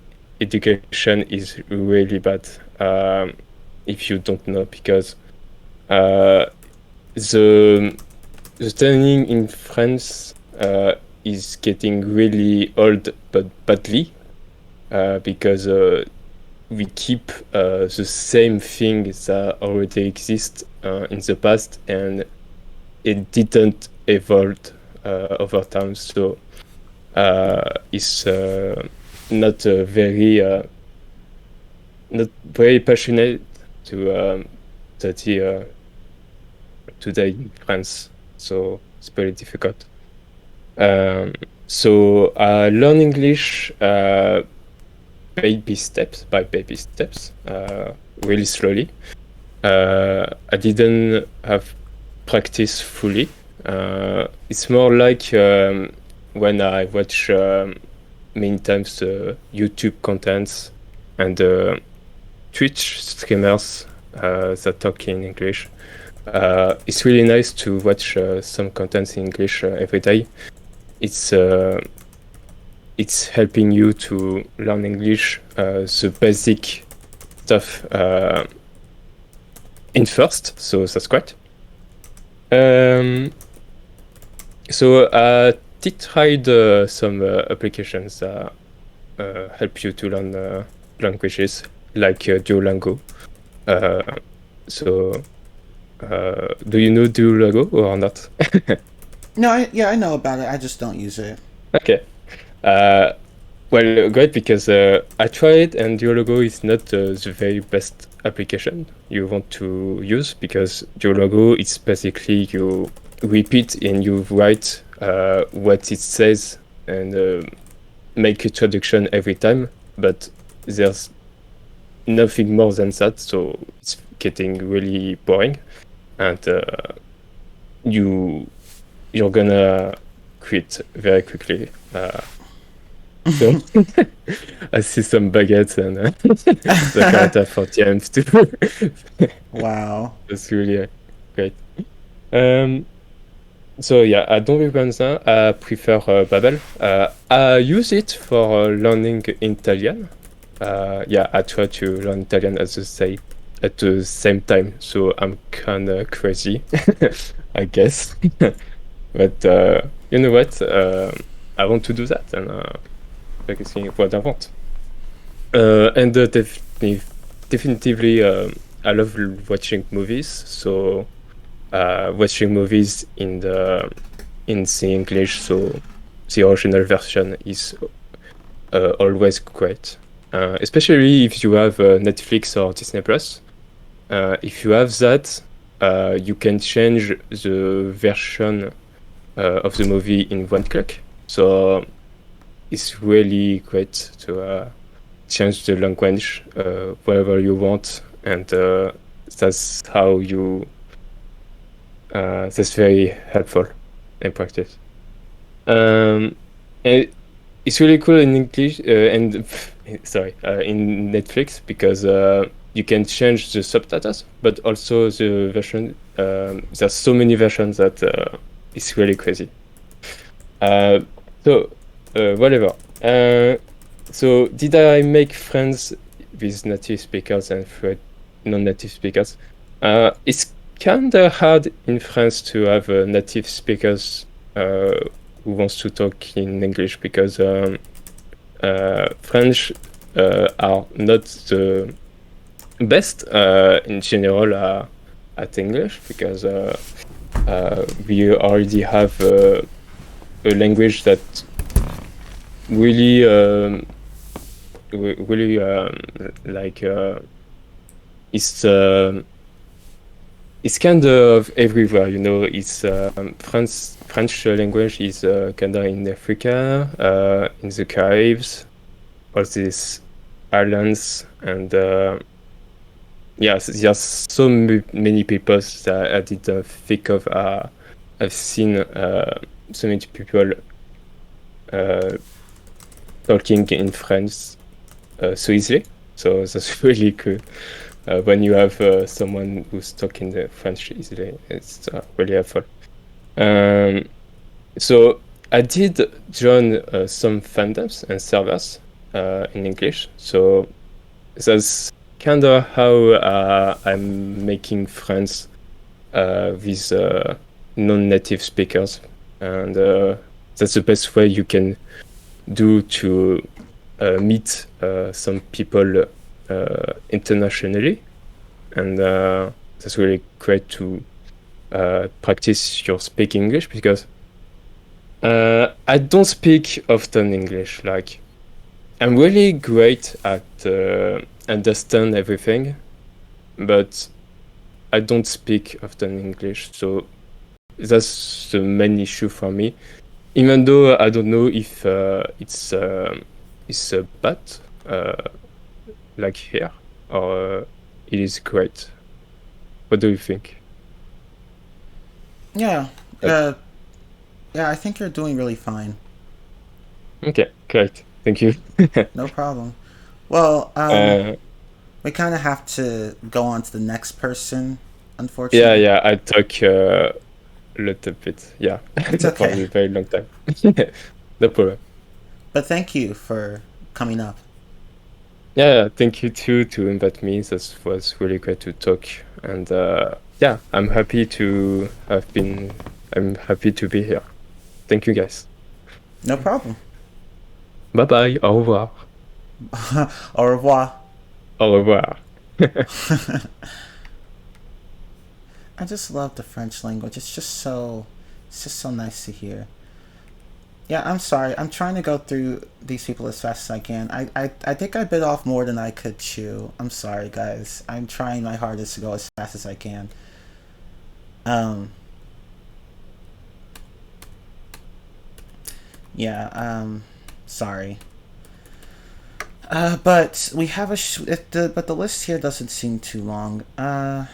Speaker 13: education is really bad, if you don't know, because the studying in France is getting really old but badly, because we keep the same thing that already exist in the past, and it didn't evolve over time. So it's not very passionate to study today in France. So it's very difficult. So I learn English by baby steps, really slowly. I didn't have practice fully. It's more like when I watch many times YouTube contents and Twitch streamers that talk in English. It's really nice to watch some contents in English every day. It's helping you to learn English, the basic stuff in first, so that's great. So I did try some applications that help you to learn languages, like Duolingo. So do you know Duolingo or not?
Speaker 1: No, I know about it. I just don't use it.
Speaker 13: Okay. Well, great, because I tried, and Duolingo is not the very best application you want to use, because Duolingo is basically you repeat and you write what it says and make a traduction every time, but there's nothing more than that, so it's getting really boring, and you're gonna quit very quickly. So I see some baguettes and the character for TMs too.
Speaker 1: Wow.
Speaker 13: That's really great. So yeah, I don't recommend that. I prefer Babel. I use it for learning Italian. Yeah, I try to learn Italian at the same time, so I'm kind of crazy, I guess. But you know what? I want to do that, and focusing what I want. And definitively, I love watching movies. So watching movies in the English, so the original version is always great. Especially if you have Netflix or Disney Plus. If you have that, you can change the version of the movie in one click. So it's really great to change the language wherever you want, and that's how you. That's very helpful in practice. And it's really cool in English in Netflix, because you can change the subtitles, but also the version. There's so many versions that it's really crazy. So whatever. So did I make friends with native speakers and non-native speakers? It's kind of hard in France to have native speakers who wants to talk in English, because French are not the best in general at English because we already have a language that really like it's kind of everywhere, you know. It's French language is kind of in Africa, in the Caribs, all these islands, and yes, there's so many people that I didn't think of. I've seen so many people talking in French so easily. So that's really good. When you have someone who's talking the French easily, it's really helpful. So I did join some fandoms and servers in English. So that's kind of how I'm making friends with non-native speakers, and that's the best way you can do to meet some people internationally, and that's really great to practice your speak English, because I don't speak often English. Like, I'm really great at understand everything, but I don't speak often English, so that's the main issue for me. Even though I don't know if it's bad, like here, or it is great. What do you think?
Speaker 1: Yeah, I think you're doing really fine.
Speaker 13: Okay, great. Thank you.
Speaker 1: No problem. Well, we kind of have to go on to the next person, unfortunately.
Speaker 13: Yeah, I talk a little bit. Yeah,
Speaker 1: It's okay.
Speaker 13: For a very long time. No problem.
Speaker 1: But thank you for coming up.
Speaker 13: Yeah, thank you too to invite me. That was really great to talk, and yeah, I'm happy to be here. Thank you, guys.
Speaker 1: No problem.
Speaker 13: Bye bye. Au revoir.
Speaker 1: Au revoir.
Speaker 13: Au revoir.
Speaker 1: I just love the French language. It's just so nice to hear. Yeah, I'm sorry. I'm trying to go through these people as fast as I can. I think I bit off more than I could chew. I'm sorry, guys. I'm trying my hardest to go as fast as I can. Yeah, sorry. But we have but the list here doesn't seem too long. I'm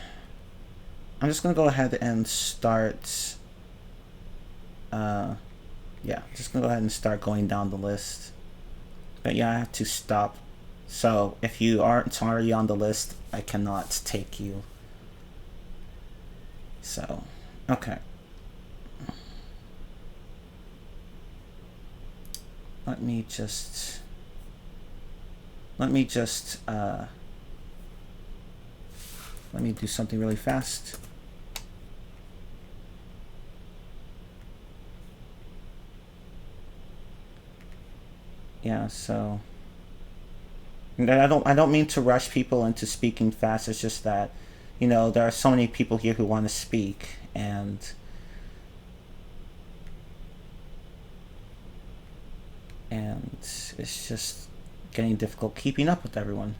Speaker 1: just gonna go ahead and start. Yeah, just gonna go ahead and start going down the list. But yeah, I have to stop. So if you aren't already on the list, I cannot take you. So, okay. Let me just let me do something really fast. Yeah, so I don't mean to rush people into speaking fast. It's just that, you know, there are so many people here who want to speak, and it's just getting difficult keeping up with everyone.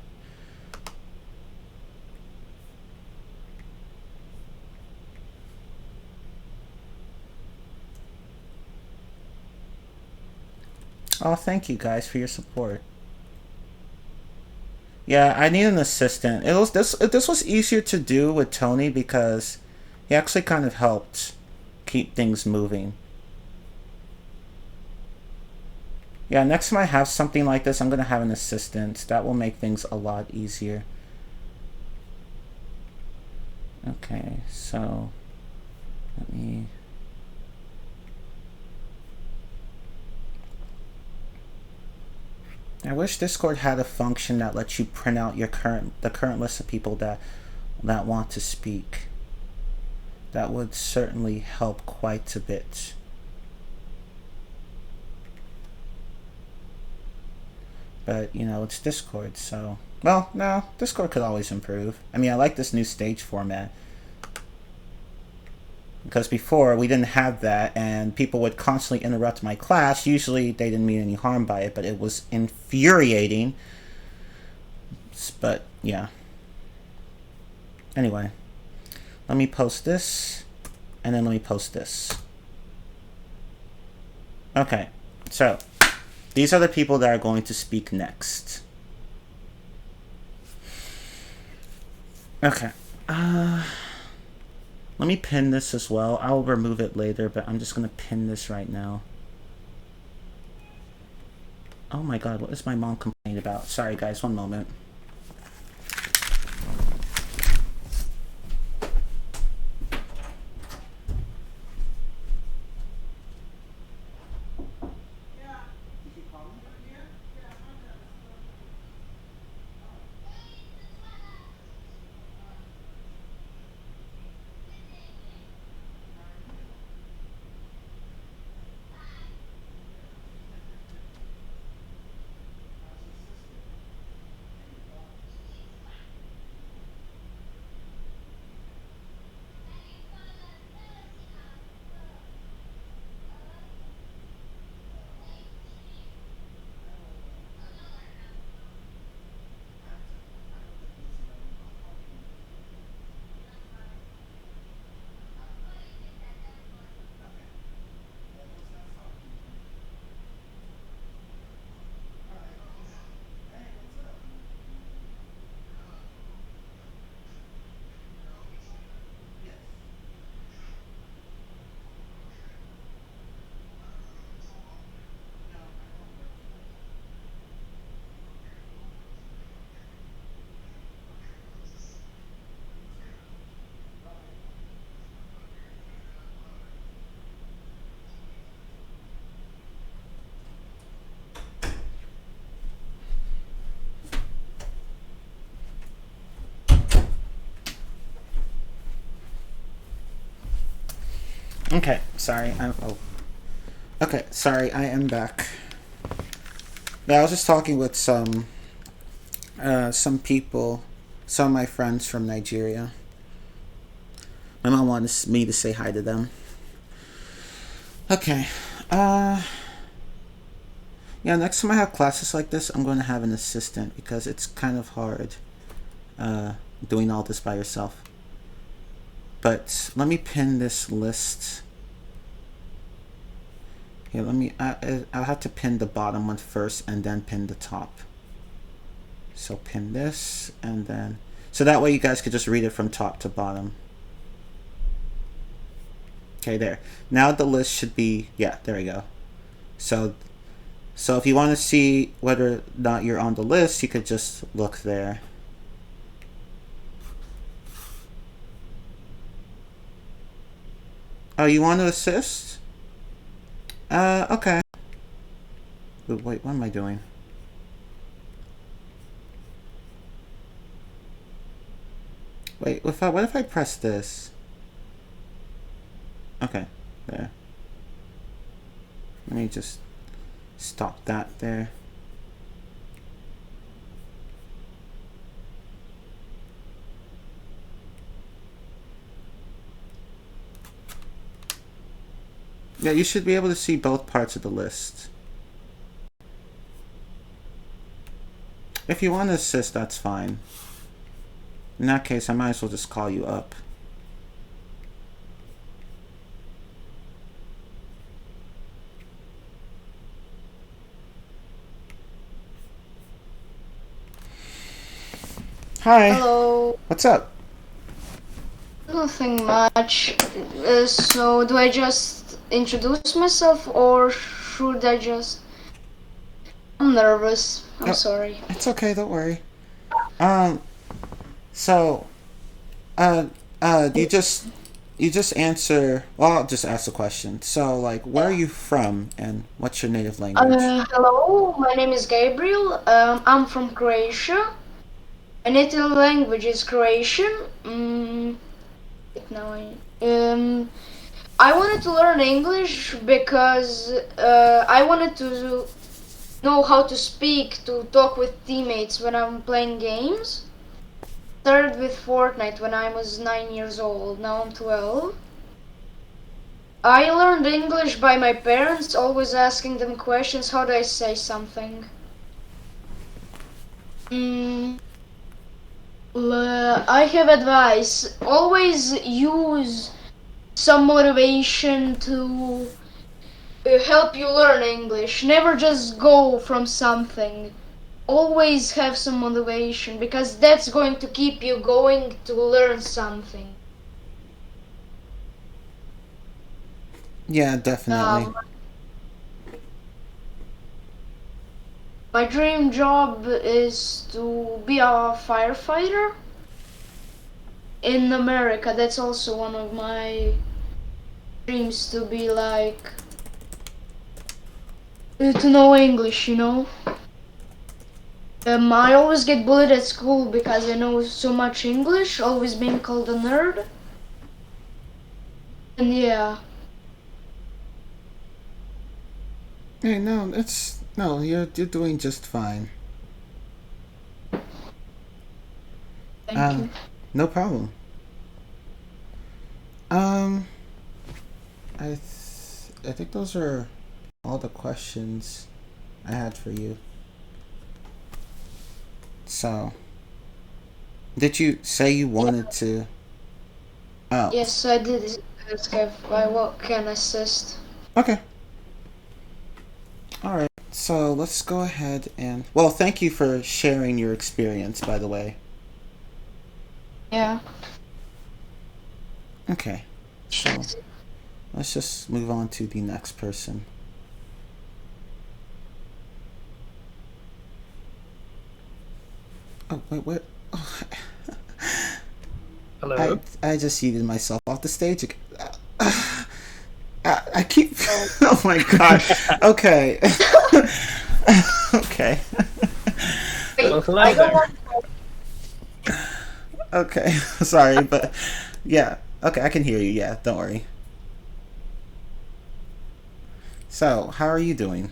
Speaker 1: Oh, thank you guys for your support. Yeah, I need an assistant. This was easier to do with Tony because he actually kind of helped keep things moving. Yeah, next time I have something like this, I'm gonna have an assistant. That will make things a lot easier. Okay, so let me. I wish Discord had a function that lets you print out the current list of people that want to speak. That would certainly help quite a bit. But, you know, it's Discord, so... Well, no, Discord could always improve. I mean, I like this new stage format. Because before, we didn't have that, and people would constantly interrupt my class. Usually, they didn't mean any harm by it, but it was infuriating. But, yeah. Anyway. Let me post this, and then let me post this. Okay, so, these are the people that are going to speak next. Okay, let me pin this as well. I'll remove it later, but I'm just going to pin this right now. Oh my god, what is my mom complaining about? Sorry guys, one moment. Okay, sorry, Okay, sorry, I am back. Yeah, I was just talking with some people, some of my friends from Nigeria. My mom wanted me to say hi to them. Okay, yeah, next time I have classes like this, I'm going to have an assistant because it's kind of hard doing all this by yourself. But let me pin this list. Here, let me, I'll have to pin the bottom one first and then pin the top. So pin this and then, so that way you guys could just read it from top to bottom. Okay, there. Now the list should be, yeah, there we go. So if you want to see whether or not you're on the list, you could just look there. Oh, you want to assist? Okay. Wait, what am I doing? Wait, what if I press this? Okay, there. Let me just stop that there. Yeah, you should be able to see both parts of the list. If you want to assist, that's fine. In that case, I might as well just call you up. Hi.
Speaker 14: Hello.
Speaker 1: What's up?
Speaker 14: Nothing much. So, do I just introduce myself or should I just... I'm nervous. I'm sorry.
Speaker 1: It's okay, don't worry. So, you just answer, well, I'll just ask the question. So, like, where are you from and what's your native language?
Speaker 14: Hello, my name is Gabriel. I'm from Croatia. My native language is Croatian. I wanted to learn English because I wanted to know how to speak, to talk with teammates when I'm playing games. Started with Fortnite when I was 9 years old. Now I'm 12. I learned English by my parents, always asking them questions. How do I say something? I have advice. Always use some motivation to help you learn English. Never just go from something. Always have some motivation, because that's going to keep you going to learn something.
Speaker 1: Yeah, definitely.
Speaker 14: My dream job is to be a firefighter in America. That's also one of my dreams, to be like, to know English, you know. I always get bullied at school because I know so much English, always being called a nerd. And yeah.
Speaker 1: Hey, no, you're doing just fine.
Speaker 14: Thank you.
Speaker 1: No problem. I think those are all the questions I had for you. So, did you say you wanted to? Oh.
Speaker 14: Yes, I did ask if I can assist.
Speaker 1: Okay. All right. So let's go ahead and. Well, thank you for sharing your experience, by the way.
Speaker 14: Yeah.
Speaker 1: Okay. So let's just move on to the next person. Oh, wait, what? Oh.
Speaker 15: Hello?
Speaker 1: I just yeeted myself off the stage again. I keep... Oh my god. Okay. Okay.
Speaker 15: Well, hello there.
Speaker 1: Okay, sorry, but... Yeah, okay, I can hear you, yeah, don't worry. So, how are you doing?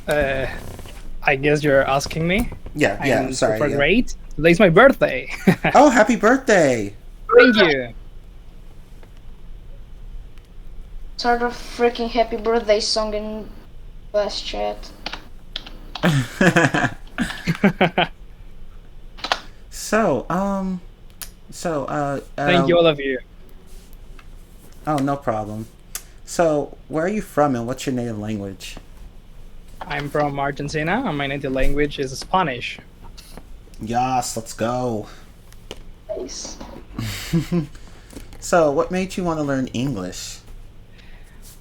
Speaker 15: I guess you're asking me?
Speaker 1: Yeah,
Speaker 15: I'm
Speaker 1: sorry.
Speaker 15: super
Speaker 1: Yeah.
Speaker 15: great. Today's my birthday.
Speaker 1: Oh, happy birthday!
Speaker 15: Thank you.
Speaker 14: Start a freaking happy birthday song in last chat.
Speaker 1: So,
Speaker 15: Thank you, all of you.
Speaker 1: Oh, no problem. So, where are you from and what's your native language?
Speaker 15: I'm from Argentina and my native language is Spanish.
Speaker 1: Yes, let's go.
Speaker 14: Nice.
Speaker 1: So, what made you want to learn English?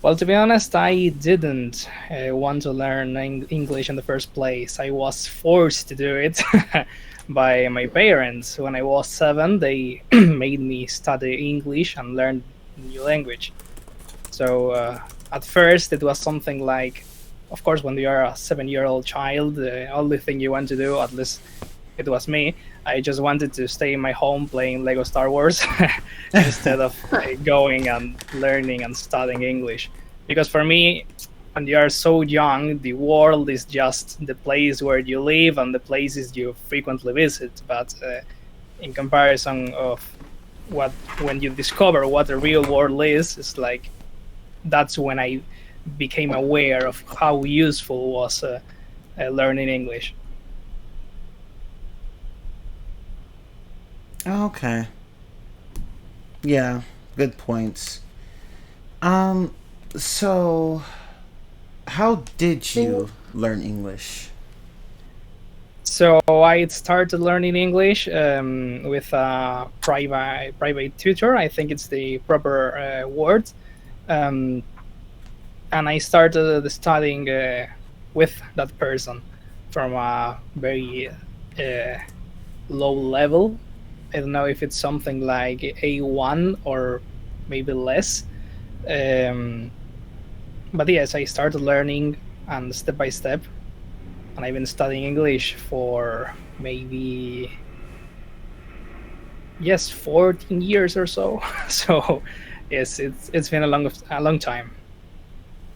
Speaker 15: Well, to be honest, I didn't want to learn English in the first place. I was forced to do it by my parents. When I was 7, they made me study English and learn new language. So at first it was something like, of course, when you are a 7-year-old child, the only thing you want to do, at least it was me, I just wanted to stay in my home playing Lego Star Wars instead of going and learning and studying English. Because for me, when you are so young, the world is just the place where you live and the places you frequently visit. But in comparison of when you discover what the real world is, it's like that's when I became aware of how useful was learning English.
Speaker 1: Okay. Yeah, good points. So how did you learn English?
Speaker 15: So I started learning English with a private tutor. I think it's the proper word. And I started studying with that person from a very low level. I don't know if it's something like A1 or maybe less. But yes, I started learning and step by step. And I've been studying English for maybe, 14 years or so. So yes, it's been a long time.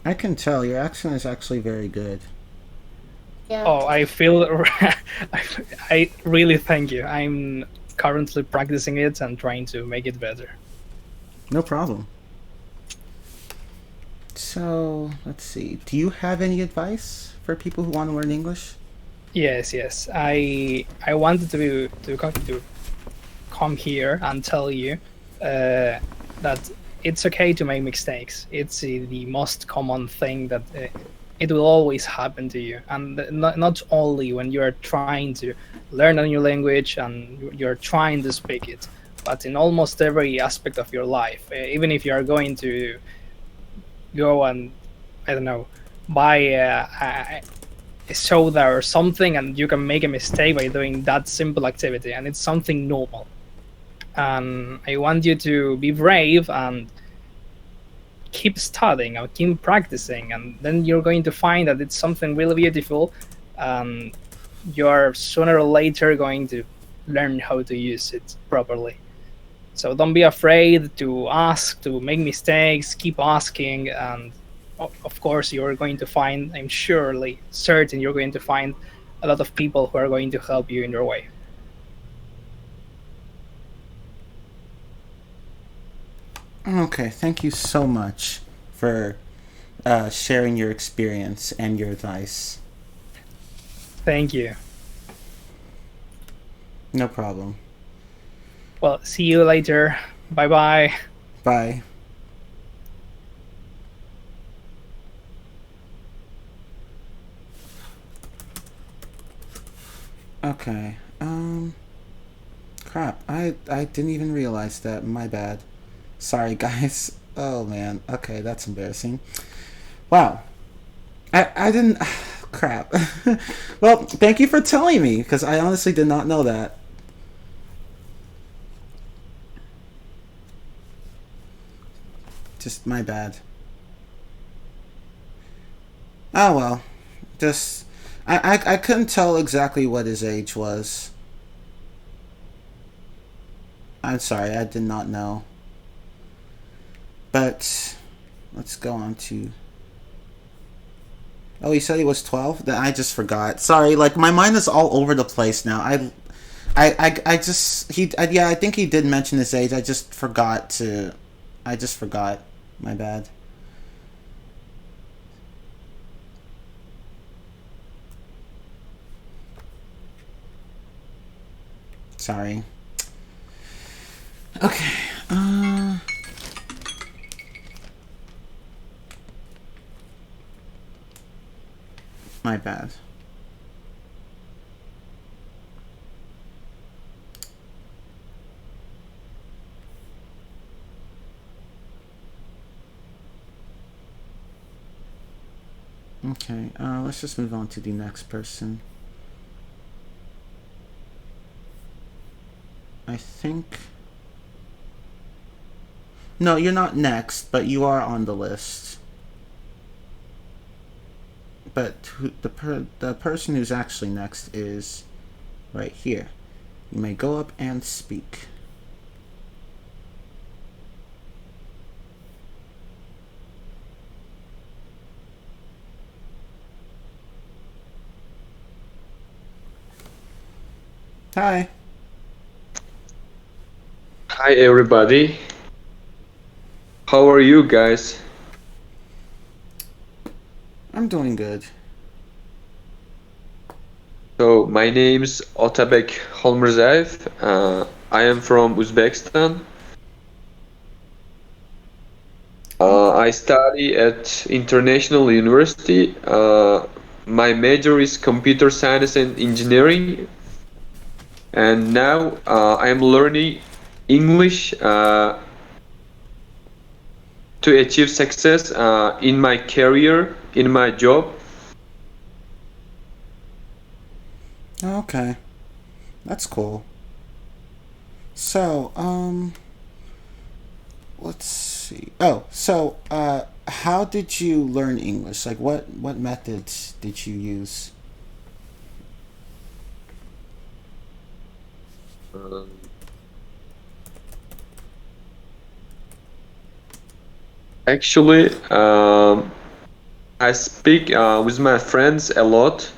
Speaker 1: I can tell your accent is actually very good.
Speaker 14: Yeah.
Speaker 15: Oh, I feel. I really thank you. I'm currently practicing it and trying to make it better.
Speaker 1: No problem. So, let's see. Do you have any advice for people who want to learn English?
Speaker 15: Yes. I wanted to come here and tell you that it's okay to make mistakes. It's the most common thing that it will always happen to you, and not only when you're trying to learn a new language and you're trying to speak it, but in almost every aspect of your life. Even if you are going to go and, I don't know, buy a soda or something, and you can make a mistake by doing that simple activity, and it's something normal. And I want you to be brave and keep studying and keep practicing, and then you're going to find that it's something really beautiful, and you're sooner or later going to learn how to use it properly. So don't be afraid to ask, to make mistakes, keep asking, and of course you're going to find, I'm surely certain you're going to find a lot of people who are going to help you in your way.
Speaker 1: Okay, thank you so much for sharing your experience and your advice.
Speaker 15: Thank you.
Speaker 1: No problem.
Speaker 15: Well, see you later. Bye-bye.
Speaker 1: Bye. Okay. Crap. I didn't even realize that. My bad. Sorry, guys. Oh, man. Okay, that's embarrassing. Wow. I didn't... Crap. Well, thank you for telling me, because I honestly did not know that. Just my bad. Oh, well. Just... I couldn't tell exactly what his age was. I'm sorry, I did not know. But let's go on to... Oh, he said he was 12? Then I just forgot. Sorry, like my mind is all over the place now. I think he did mention his age. I just forgot. My bad. Sorry. Okay. My bad. Okay, let's just move on to the next person. I think... No, you're not next, but you are on the list. But the person who's actually next is right here. You may go up and speak. Hi.
Speaker 16: Hi everybody. How are you guys?
Speaker 1: I'm doing good.
Speaker 16: So my name's Otabek Holmurzaev. I am from Uzbekistan. I study at International University. My major is computer science and engineering. And now I am learning English to achieve success in my career, in my job.
Speaker 1: Okay. That's cool. So, let's see. Oh, so, how did you learn English? Like, what methods did you use?
Speaker 16: Actually, I speak with my friends a lot,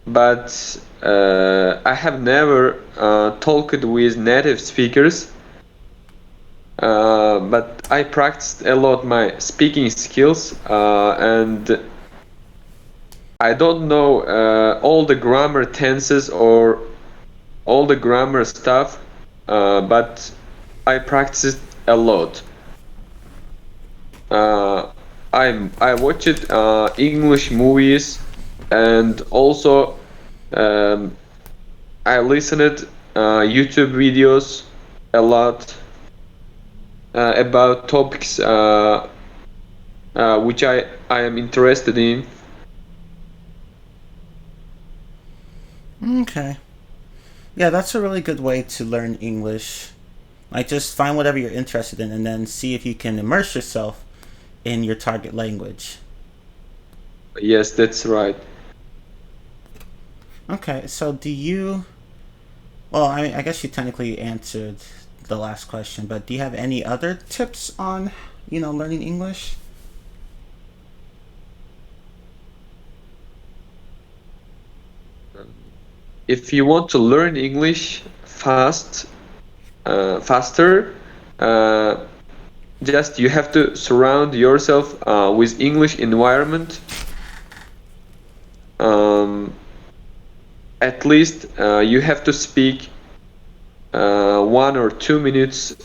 Speaker 16: but I have never talked with native speakers. But I practiced a lot my speaking skills, and I don't know all the grammar tenses or all the grammar stuff, but I practiced a lot. I watched English movies, and also I listened YouTube videos a lot about topics which I am interested in.
Speaker 1: Okay. Yeah, that's a really good way to learn English. Like, just find whatever you're interested in and then see if you can immerse yourself in your target language.
Speaker 16: Yes, that's right.
Speaker 1: Okay, so do you... Well, I guess you technically answered the last question, but do you have any other tips on, learning English?
Speaker 16: If you want to learn English faster, just you have to surround yourself with English environment. At least you have to speak 1 or 2 minutes,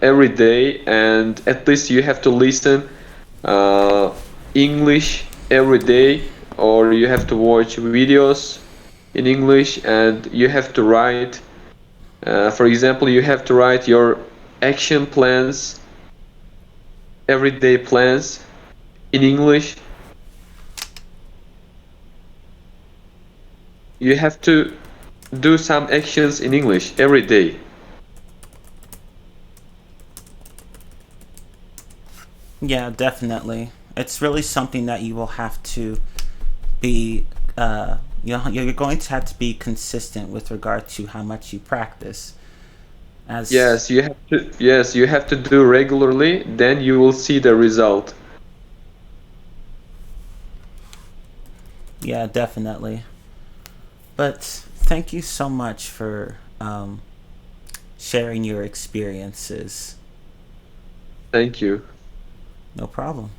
Speaker 16: every day, and at least you have to listen English every day, or you have to watch videos in English, and you have to write. For example, you have to write your action plans, everyday plans in English. You have to do some actions in English every day.
Speaker 1: Yeah, definitely. It's really something that you will have to be, you're going to have to be consistent with regard to how much you practice.
Speaker 16: Yes, you have to do regularly, then you will see the result.
Speaker 1: Yeah, definitely. But thank you so much for sharing your experiences.
Speaker 16: Thank you.
Speaker 1: No problem.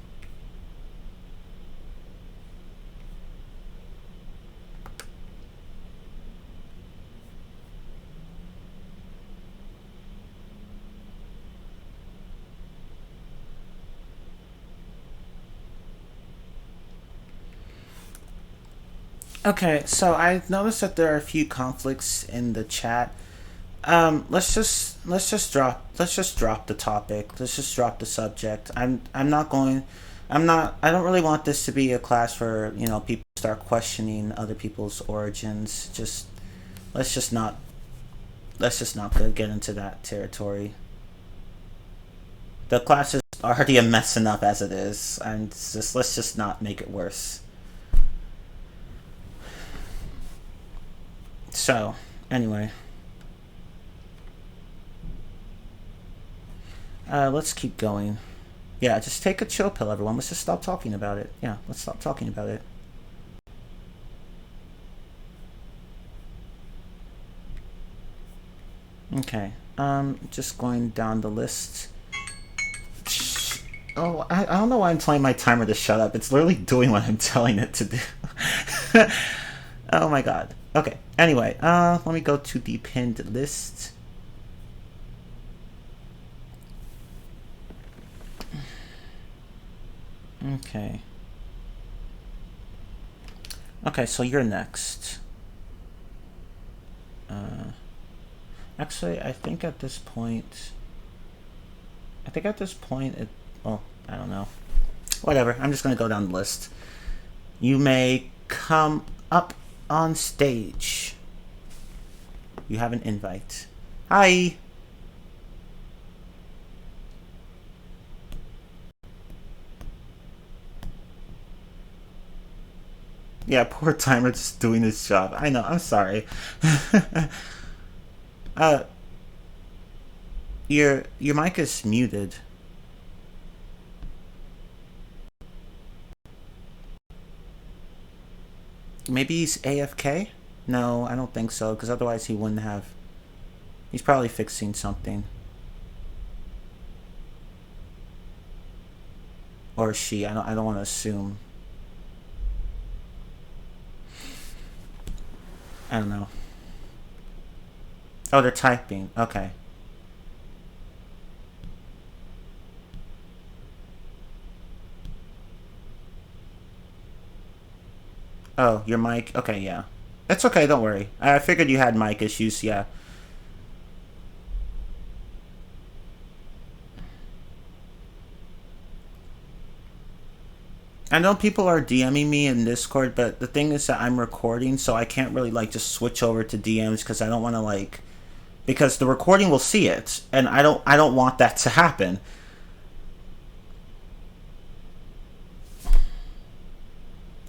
Speaker 1: Okay, so I noticed that there are a few conflicts in the chat. Let's just drop the topic. Let's just drop the subject. I don't really want this to be a class where, people start questioning other people's origins. Let's just not get into that territory. The class is already a mess enough as it is, and let's just not make it worse. So, anyway. Let's keep going. Yeah, just take a chill pill, everyone. Let's just stop talking about it. Yeah, let's stop talking about it. Okay. Just going down the list. Oh, I don't know why I'm telling my timer to shut up. It's literally doing what I'm telling it to do. Oh my god. Okay. Anyway, let me go to the pinned list. Okay. Okay, so you're next. Actually, I think at this point, well, I don't know. Whatever, I'm just gonna go down the list. You may come up on stage. You have an invite. Hi! Yeah, poor timer just doing his job. I know, I'm sorry. Your mic is muted. Maybe he's AFK? No, I don't think so, because otherwise he wouldn't have. He's probably fixing something. Or she. I don't want to assume. I don't know. Oh, they're typing. Okay. Oh, your mic? Okay, yeah. It's okay, don't worry. I figured you had mic issues, yeah. I know people are DMing me in Discord, but the thing is that I'm recording, so I can't really, like, just switch over to DMs because I don't want to, like... Because the recording will see it, and I don't want that to happen.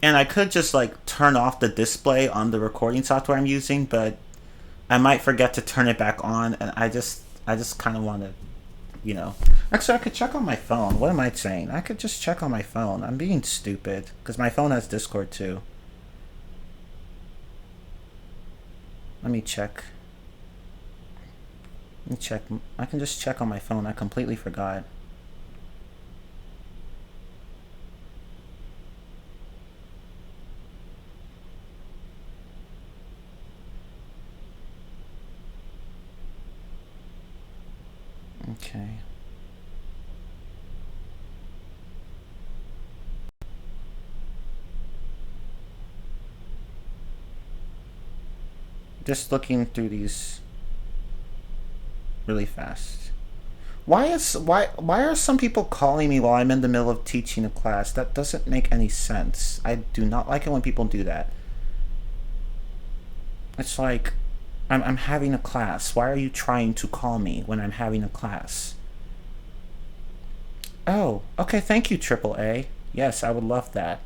Speaker 1: And I could just, like, turn off the display on the recording software I'm using, but I might forget to turn it back on, and I just kind of want to, you know. Actually, I could check on my phone. What am I saying? I could just check on my phone. I'm being stupid, because my phone has Discord, too. Let me check. Let me check. I can just check on my phone. I completely forgot. Okay. Just looking through these really fast. Why are some people calling me while I'm in the middle of teaching a class? That doesn't make any sense. I do not like it when people do that. It's like I'm having a class. Why are you trying to call me when I'm having a class? Oh, okay, thank you, AAA. Yes, I would love that.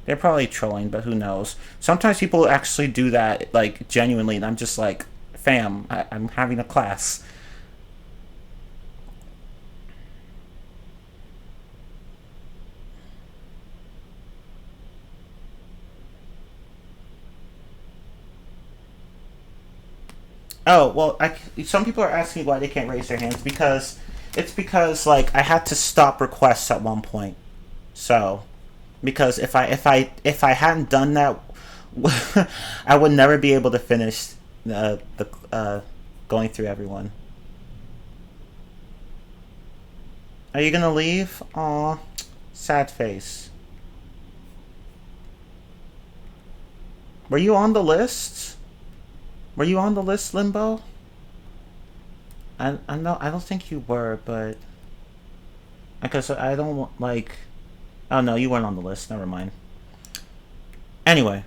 Speaker 1: They're probably trolling, but who knows? Sometimes people actually do that, like, genuinely, and I'm just like, fam, I'm having a class. Oh, well, some people are asking why they can't raise their hands, because it's because, like, I had to stop requests at one point. So, because if I hadn't done that, I would never be able to finish going through everyone. Are you gonna leave? Aw, sad face. Were you on the list? Were you on the list, Limbo? I know, I don't think you were, but because I don't want, like, oh no, you weren't on the list. Never mind. Anyway.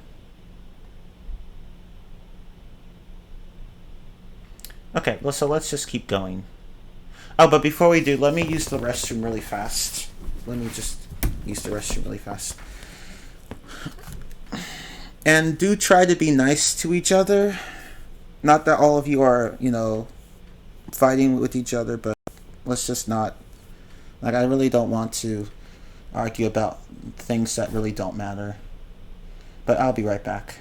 Speaker 1: Okay, well, so let's just keep going. Oh, but before we do, let me use the restroom really fast. Let me just use the restroom really fast. And do try to be nice to each other. Not that all of you are, you know, fighting with each other, but let's just not. Like, I really don't want to argue about things that really don't matter. But I'll be right back.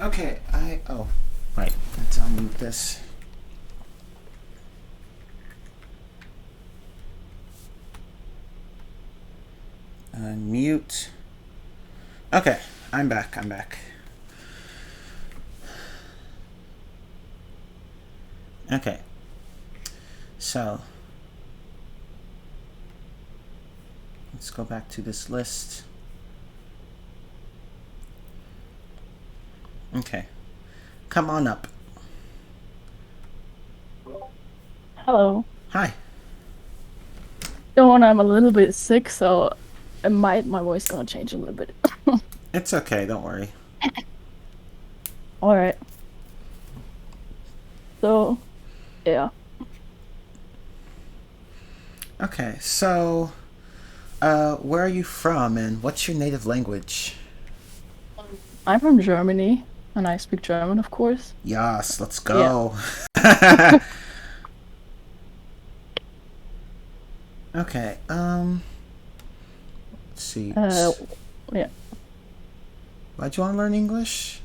Speaker 1: Okay, oh, right. Let's unmute this. Unmute. Okay, I'm back. Okay. So, let's go back to this list. Okay. Come on up.
Speaker 17: Hello.
Speaker 1: Hi.
Speaker 17: Dawn, I'm a little bit sick, so my voice gonna change a little bit.
Speaker 1: It's okay, don't worry.
Speaker 17: Alright. So, yeah.
Speaker 1: Okay, so, where are you from and what's your native language?
Speaker 17: I'm from Germany, and I speak German, of course.
Speaker 1: Yes, let's go.
Speaker 17: Yeah.
Speaker 1: Okay, let's see.
Speaker 17: Yeah.
Speaker 1: Why'd you want to learn English?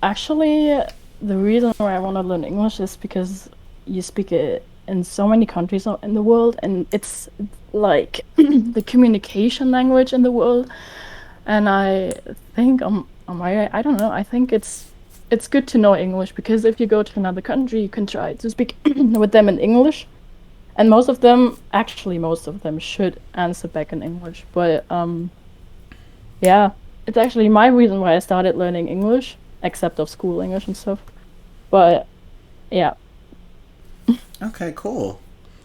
Speaker 17: Actually, the reason why I want to learn English is because you speak it in so many countries in the world, and it's like the communication language in the world. And I think I don't know. I think it's good to know English, because if you go to another country, you can try to speak with them in English, and most of them should answer back in English. But yeah, it's actually my reason why I started learning English, except of school English and stuff. But yeah.
Speaker 1: Okay, cool.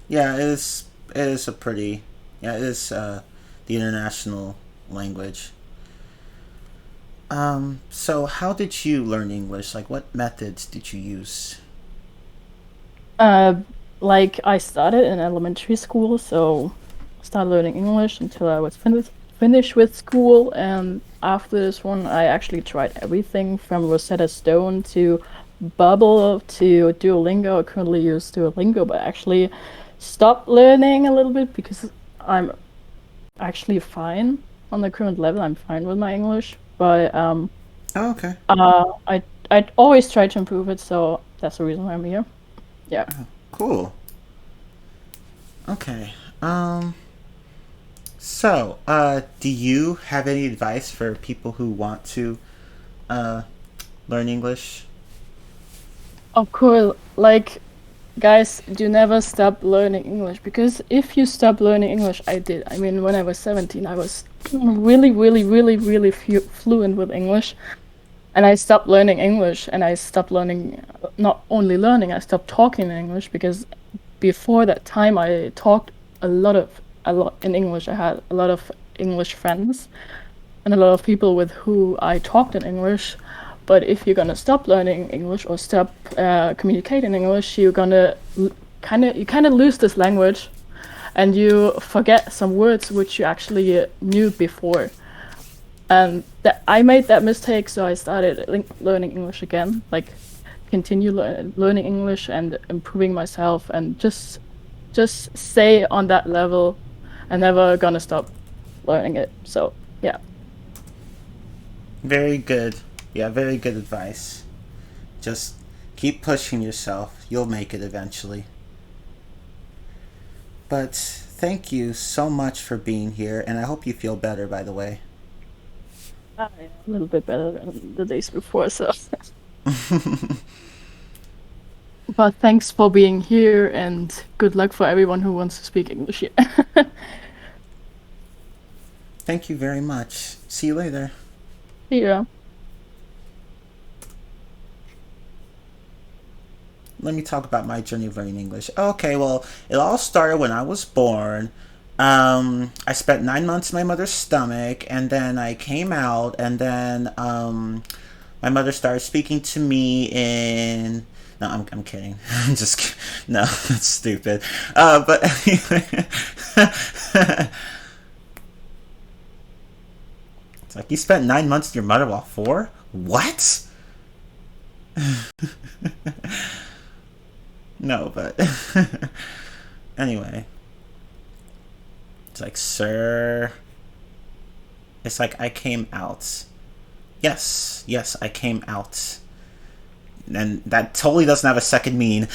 Speaker 1: Yeah, it is a pretty, yeah, it is the international language. So how did you learn English? Like, what methods did you use?
Speaker 17: Like, I started in elementary school, so I started learning English until I was finished with school, and after this one I actually tried everything from Rosetta Stone to Bubble to Duolingo. I currently use Duolingo, but actually stopped learning a little bit because I'm actually fine on the current level. I'm fine with my English, but
Speaker 1: oh, okay.
Speaker 17: I always try to improve it, so that's the reason why I'm here. Yeah.
Speaker 1: Cool. Okay. So, do you have any advice for people who want to learn English?
Speaker 17: Of course, like, guys, do never stop learning English, because if you stop learning English, I did. I mean, when I was 17, I was really fluent with English, and I stopped learning English, and I stopped learning, not only learning, I stopped talking in English, because before that time I talked a lot in English. I had a lot of English friends and a lot of people with who I talked in English. But if you're gonna stop learning English or stop communicating in English, you're gonna kind of lose this language, and you forget some words which you actually knew before. And I made that mistake, so I started learning English again, like continue learning English and improving myself, and just stay on that level and never gonna stop learning it. So yeah.
Speaker 1: Very good. Yeah, very good advice. Just keep pushing yourself. You'll make it eventually. But thank you so much for being here, and I hope you feel better, by the way.
Speaker 17: A little bit better than the days before, so. But thanks for being here, and good luck for everyone who wants to speak English here.
Speaker 1: Thank you very much. See you later.
Speaker 17: Yeah.
Speaker 1: Let me talk about my journey of learning English. Okay, well, it all started when I was born. I spent 9 months in my mother's stomach, and then I came out, and then my mother started speaking to me in... No, I'm kidding. I'm just no, that's stupid. But anyway, it's like, you spent 9 months with your mother while 4? What? No, but anyway, it's like, sir. It's like I came out Yes, yes, I came out. And that totally doesn't have a second meaning.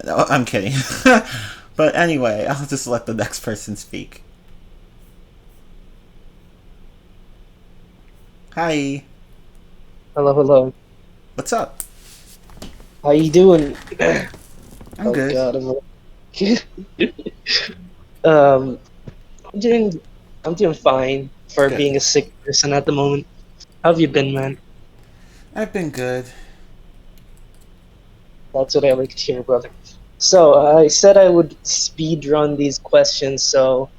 Speaker 1: No, I'm kidding. But anyway, I'll just let the next person speak. Hi.
Speaker 18: Hello, hello.
Speaker 1: What's up?
Speaker 18: How you doing?
Speaker 1: I'm good.
Speaker 18: God, I'm doing fine for
Speaker 1: Good.
Speaker 18: being a sick person at the moment. How have you been, man?
Speaker 1: I've been good.
Speaker 18: That's what I like to hear, brother. So, I said I would speed run these questions, so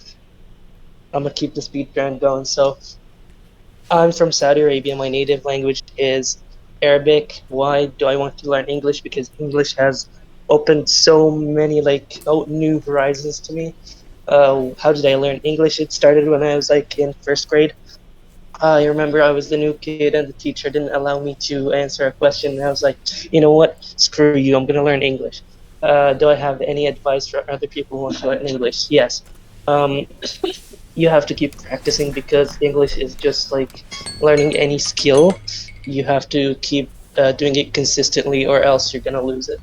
Speaker 18: I'm gonna keep the speed run going. So, I'm from Saudi Arabia. My native language is Arabic. Why do I want to learn English? Because English has opened so many new horizons to me. How did I learn English? It started when I was in first grade. I remember I was the new kid and the teacher didn't allow me to answer a question. And I was like, you know what? Screw you. I'm going to learn English. Do I have any advice for other people who want to learn English? Yes. You have to keep practicing because English is just like learning any skill. You have to keep doing it consistently or else you're going to lose it.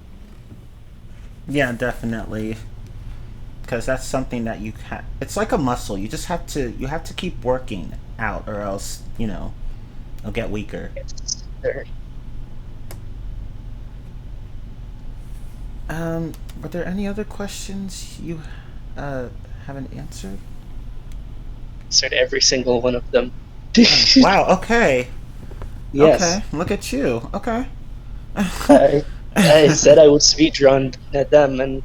Speaker 1: Yeah, definitely. Because that's something that it's like a muscle. You just have to keep working out, or else it'll get weaker.
Speaker 18: Sure.
Speaker 1: Were there any other questions you haven't answered?
Speaker 18: Answered every single one of them.
Speaker 1: Wow. Okay.
Speaker 18: Yes.
Speaker 1: Okay. Look at you. Okay.
Speaker 18: I said I would speed run at them, and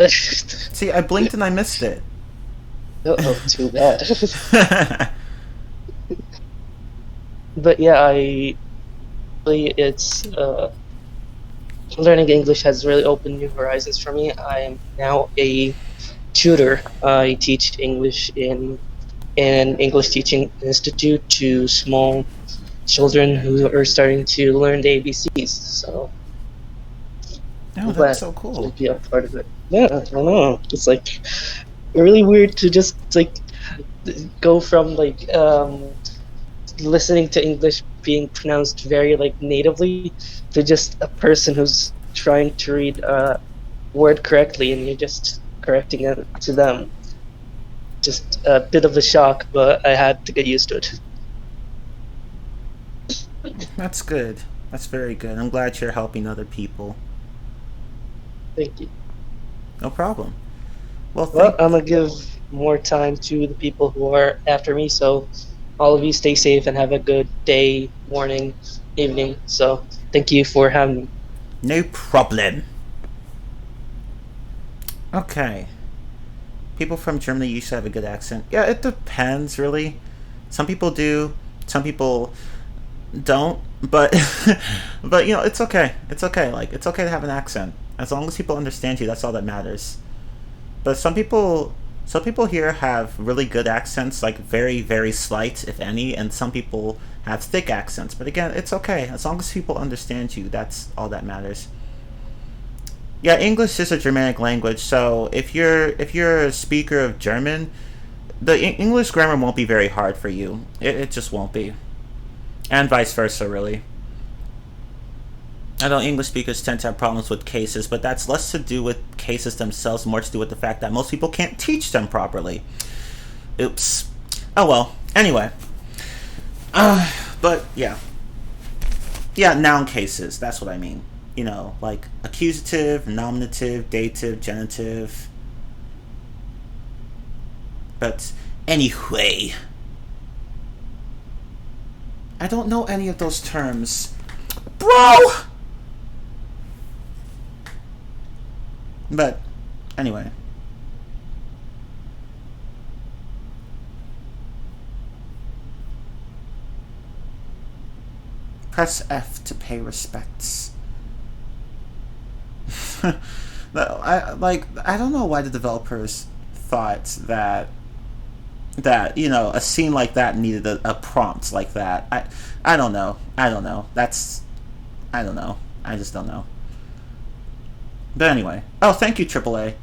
Speaker 1: see, I blinked and I missed it.
Speaker 18: Oh, too bad. But yeah, it's learning English has really opened new horizons for me. I am now a tutor. I teach English in an English teaching institute to small children who are starting to learn the ABCs. So,
Speaker 1: oh, that's so cool.
Speaker 18: To be a part of it. Yeah, I don't know. It's really weird to just go from listening to English being pronounced very natively to just a person who's trying to read a word correctly and you're just correcting it to them. Just a bit of a shock, but I had to get used to it.
Speaker 1: That's good. That's very good. I'm glad you're helping other people.
Speaker 18: Thank you.
Speaker 1: No problem. Well,
Speaker 18: I'm gonna give more time to the people who are after me, so all of you stay safe and have a good day, morning, evening. So thank you for having me.
Speaker 1: No problem. Okay. People from Germany used to have a good accent. Yeah, it depends, really. Some people do. Some people don't. But, but it's okay. It's okay. It's okay to have an accent. As long as people understand you, that's all that matters. But some people here have really good accents, very, very slight, if any, and some people have thick accents. But again, it's okay. As long as people understand you, that's all that matters. Yeah, English is a Germanic language, so if you're a speaker of German, the English grammar won't be very hard for you. It just won't be. And vice versa, really. I know English speakers tend to have problems with cases, but that's less to do with cases themselves, more to do with the fact that most people can't teach them properly. Oops. Oh well. Anyway. But yeah. Yeah, noun cases, that's what I mean. Accusative, nominative, dative, genitive. But anyway. I don't know any of those terms. Bro! But, anyway. Press F to pay respects. I don't know why the developers thought that a scene like that needed a prompt like that. I don't know. I don't know. I don't know. I just don't know. But anyway. Oh, thank you, AAA.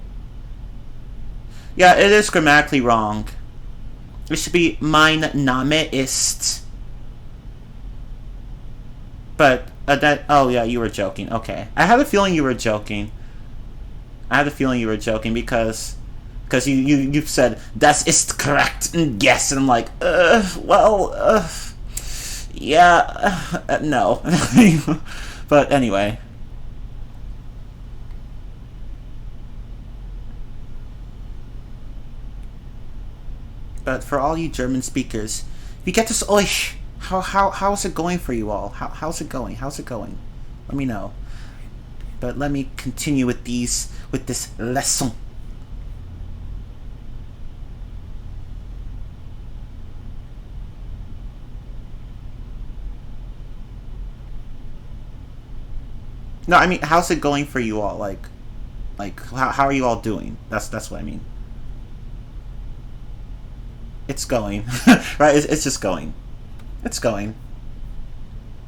Speaker 1: Yeah, it is grammatically wrong. It should be mein Name ist. But that. Oh yeah, you were joking. Okay, I had a feeling you were joking. Because you've said das ist korrekt. Yes, and I'm like, yeah, no. But anyway. But for all you German speakers, wie geht es euch? How's it going for you all? How's it going? Let me know. But let me continue with this lesson. No, I mean, how's it going for you all? Like how are you all doing? That's what I mean. It's going. Right? It's just going. It's going.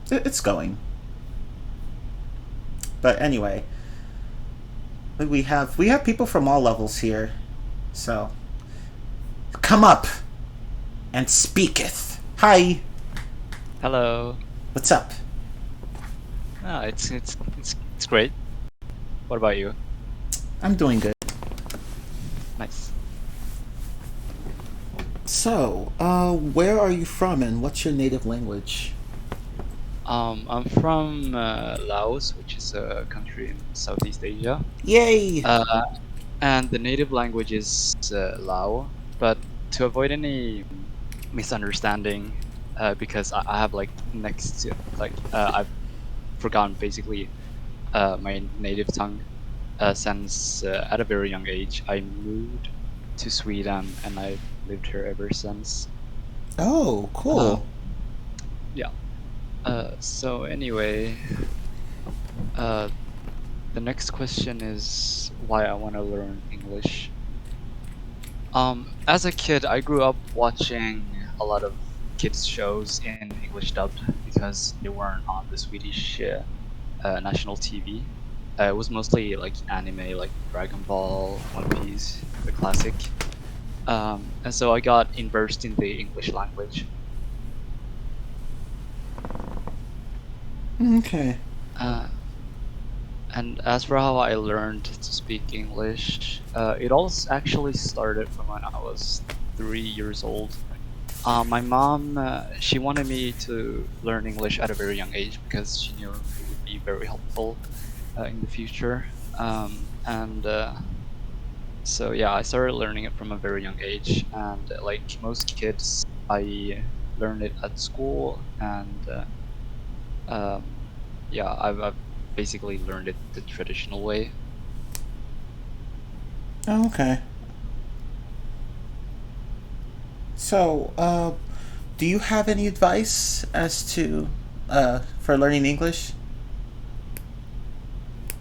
Speaker 1: It's going. But anyway, we have people from all levels here. So come up and speaketh. Hi.
Speaker 19: Hello.
Speaker 1: What's up?
Speaker 19: Ah, it's great. What about you?
Speaker 1: I'm doing good.
Speaker 19: Nice.
Speaker 1: So, where are you from and what's your native language?
Speaker 19: I'm from Laos, which is a country in Southeast Asia.
Speaker 1: Yay!
Speaker 19: And the native language is Lao, but to avoid any misunderstanding, because I have I've forgotten basically my native tongue since at a very young age. I moved to Sweden and I've lived here ever since.
Speaker 1: Oh, cool.
Speaker 19: Yeah. So anyway, the next question is why I want to learn English. As a kid, I grew up watching a lot of kids shows in English dubbed because they weren't on the Swedish national TV. It was mostly like anime, like Dragon Ball, One Piece, the classic. And so I got immersed in the English language.
Speaker 1: Okay.
Speaker 19: And as for how I learned to speak English, it all actually started from when I was 3 years old. My mom, she wanted me to learn English at a very young age because she knew it would be very helpful in the future. So yeah, I started learning it from a very young age, and like most kids, I learned it at school, and yeah, I've basically learned it the traditional way.
Speaker 1: Oh, okay. So, do you have any advice as to for learning English?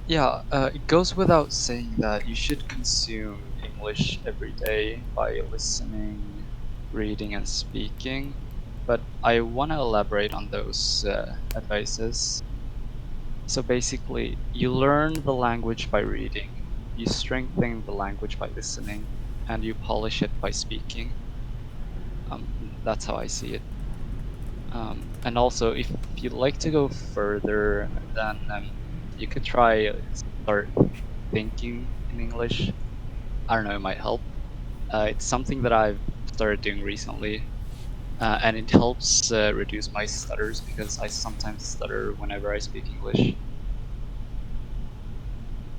Speaker 19: Yeah, it goes without saying that you should consume English every day by listening, reading, and speaking. But I want to elaborate on those advices. So basically, you learn the language by reading, you strengthen the language by listening, and you polish it by speaking. That's how I see it. And also, if you'd like to go further, then you could try start thinking in English. I don't know, it might help. It's something that I've started doing recently, and it helps reduce my stutters because I sometimes stutter whenever I speak English.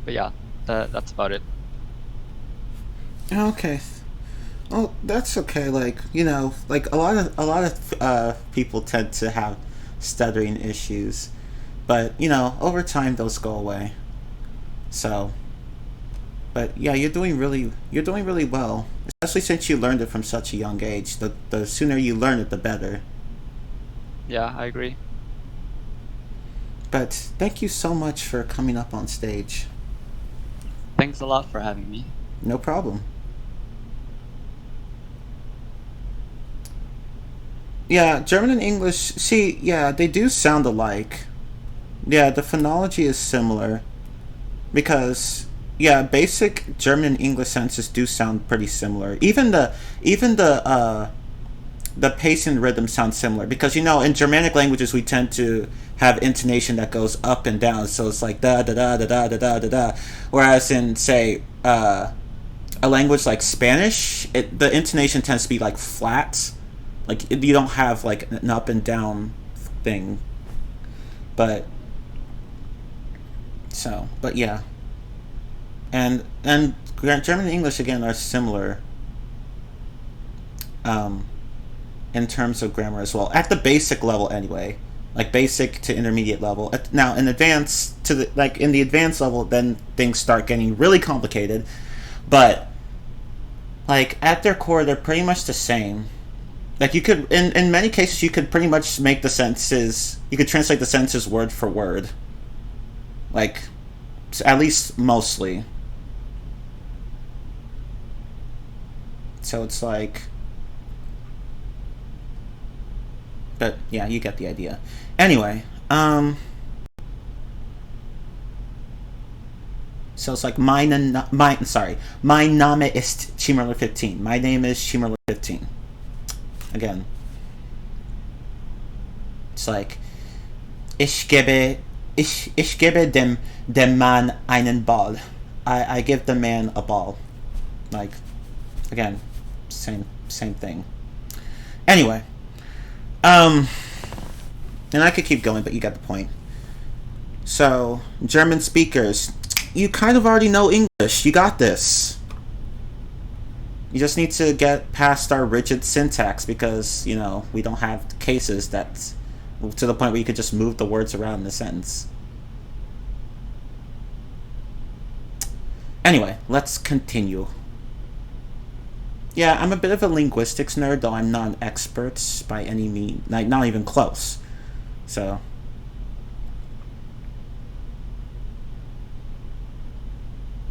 Speaker 19: But yeah, that's about it.
Speaker 1: Okay. Well, that's okay. Like, you know, like a lot of people tend to have stuttering issues, but you know, over time those go away. So, but yeah, you're doing really well, especially since you learned it from such a young age. The sooner you learn it, the better.
Speaker 19: Yeah, I agree.
Speaker 1: But thank you so much for coming up on stage.
Speaker 19: Thanks a lot for having me.
Speaker 1: No problem. Yeah, German and English, see, yeah, they do sound alike. Yeah, the phonology is similar. Because, yeah, basic German and English sentences do sound pretty similar. Even the the pace and rhythm sound similar, because in Germanic languages we tend to have intonation that goes up and down, so it's like da da da da da da da da da. Whereas in, say, a language like Spanish, the intonation tends to be like flat, like you don't have like an up and down thing. But yeah, and German and English again are similar. In terms of grammar as well, at the basic level anyway, like basic to intermediate level. Now in advance to in the advanced level, then things start getting really complicated. But like at their core, they're pretty much the same. Like you could, in many cases, you could pretty much make the sentences. You could translate the sentences word for word. Like, at least mostly. So it's like. But yeah, you get the idea. Anyway, so it's like my Name ist Chimerler 15. My name is Chimerler 15. Again, it's like ich gebe dem Mann einen Ball. I give the man a ball. Like, again, same thing. Anyway. And I could keep going, but you got the point. So, German speakers, you kind of already know English. You got this. You just need to get past our rigid syntax because, we don't have cases that's to the point where you could just move the words around in a sentence. Anyway, let's continue. Yeah, I'm a bit of a linguistics nerd, though I'm not an expert by any means, not even close. So,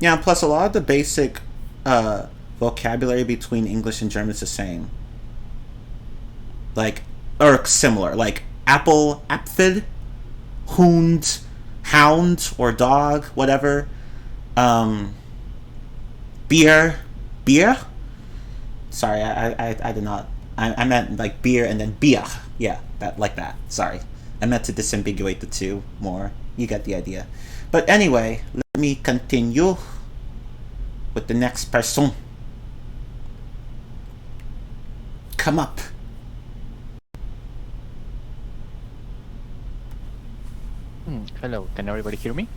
Speaker 1: yeah, plus a lot of the basic vocabulary between English and German is the same. Like, or similar, like apple, Apfel, Hund, hound, or dog, whatever. Beer. Sorry, I did not. I meant like beer and then Bier. Yeah, that. Sorry. I meant to disambiguate the two more. You get the idea. But anyway, let me continue with the next person. Come up.
Speaker 20: Hello, can everybody hear me?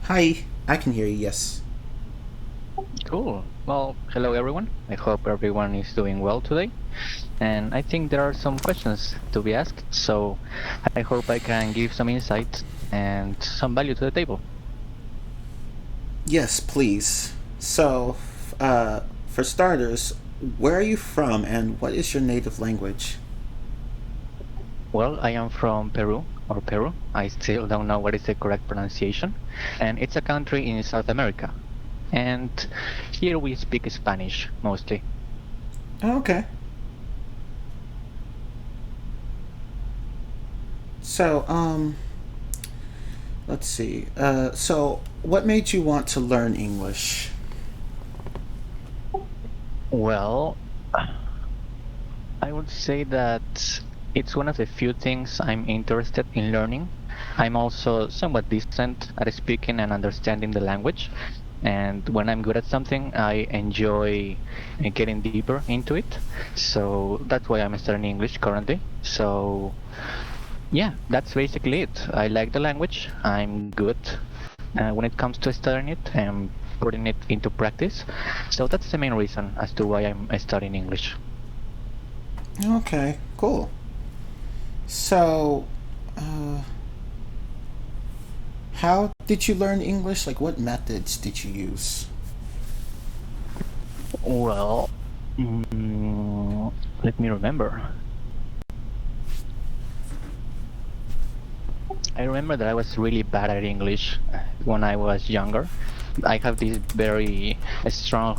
Speaker 1: Hi, I can hear you, yes.
Speaker 20: Cool. Well, hello everyone. I hope everyone is doing well today. And I think there are some questions to be asked, so I hope I can give some insight and some value to the table.
Speaker 1: Yes, please. So, for starters, where are you from and what is your native language?
Speaker 20: Well, I am from Peru. I still don't know what is the correct pronunciation. And it's a country in South America. And here we speak Spanish mostly.
Speaker 1: Oh, okay. So, let's see. So, what made you want to learn English?
Speaker 20: Well, I would say that it's one of the few things I'm interested in learning. I'm also somewhat decent at speaking and understanding the language. And when I'm good at something, I enjoy getting deeper into it. So that's why I'm studying English currently. So yeah, that's basically it. I like the language. I'm good when it comes to studying it and putting it into practice. So that's the main reason as to why I'm studying English.
Speaker 1: Okay, cool. So, how did you learn English? Like, what methods did you use?
Speaker 20: Well, let me remember. I remember that I was really bad at English when I was younger. I have this very strong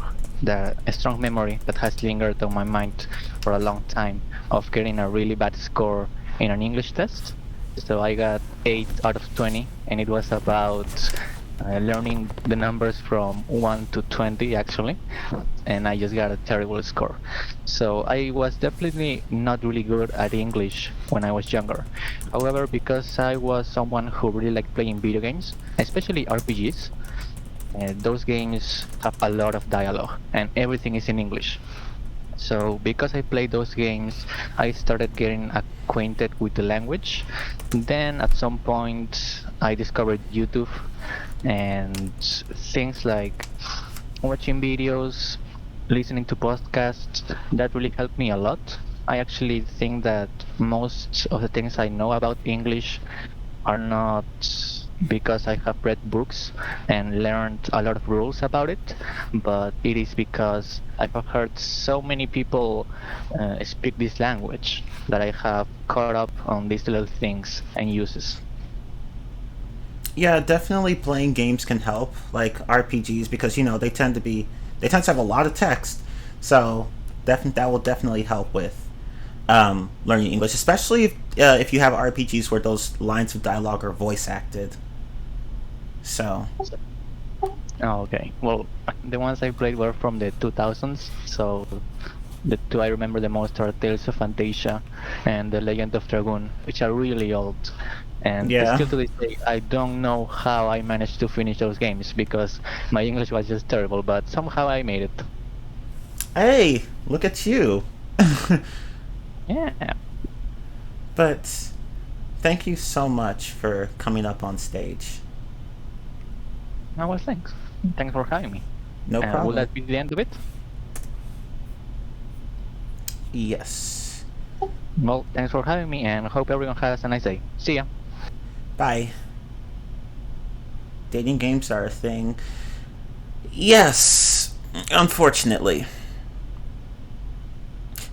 Speaker 20: memory that has lingered on my mind for a long time of getting a really bad score in an English test. So I got 8 out of 20, and it was about learning the numbers from 1 to 20 actually, and I just got a terrible score. So I was definitely not really good at English when I was younger. However, because I was someone who really liked playing video games, especially RPGs, those games have a lot of dialogue and everything is in English. So because I played those games, I started getting acquainted with the language. Then at some point I discovered YouTube and things like watching videos, listening to podcasts, that really helped me a lot. I actually think that most of the things I know about English are not because I have read books and learned a lot of rules about it, but it is because I have heard so many people speak this language that I have caught up on these little things and uses.
Speaker 1: Yeah, definitely playing games can help, like RPGs, because they tend to have a lot of text, so that will definitely help with learning English, especially if you have RPGs where those lines of dialogue are voice acted. So.
Speaker 20: Oh, okay. Well, the ones I played were from the 2000s, so the two I remember the most are Tales of Fantasia and The Legend of Dragoon, which are really old. And still to this day, I don't know how I managed to finish those games because my English was just terrible, but somehow I made it.
Speaker 1: Hey, look at you.
Speaker 20: Yeah.
Speaker 1: But thank you so much for coming up on stage.
Speaker 20: Oh, well, thanks. Thanks for having me.
Speaker 1: No problem.
Speaker 20: Will that be the end of it?
Speaker 1: Yes.
Speaker 20: Well, thanks for having me and hope everyone has a nice day. See ya.
Speaker 1: Bye. Dating games are a thing. Yes, unfortunately.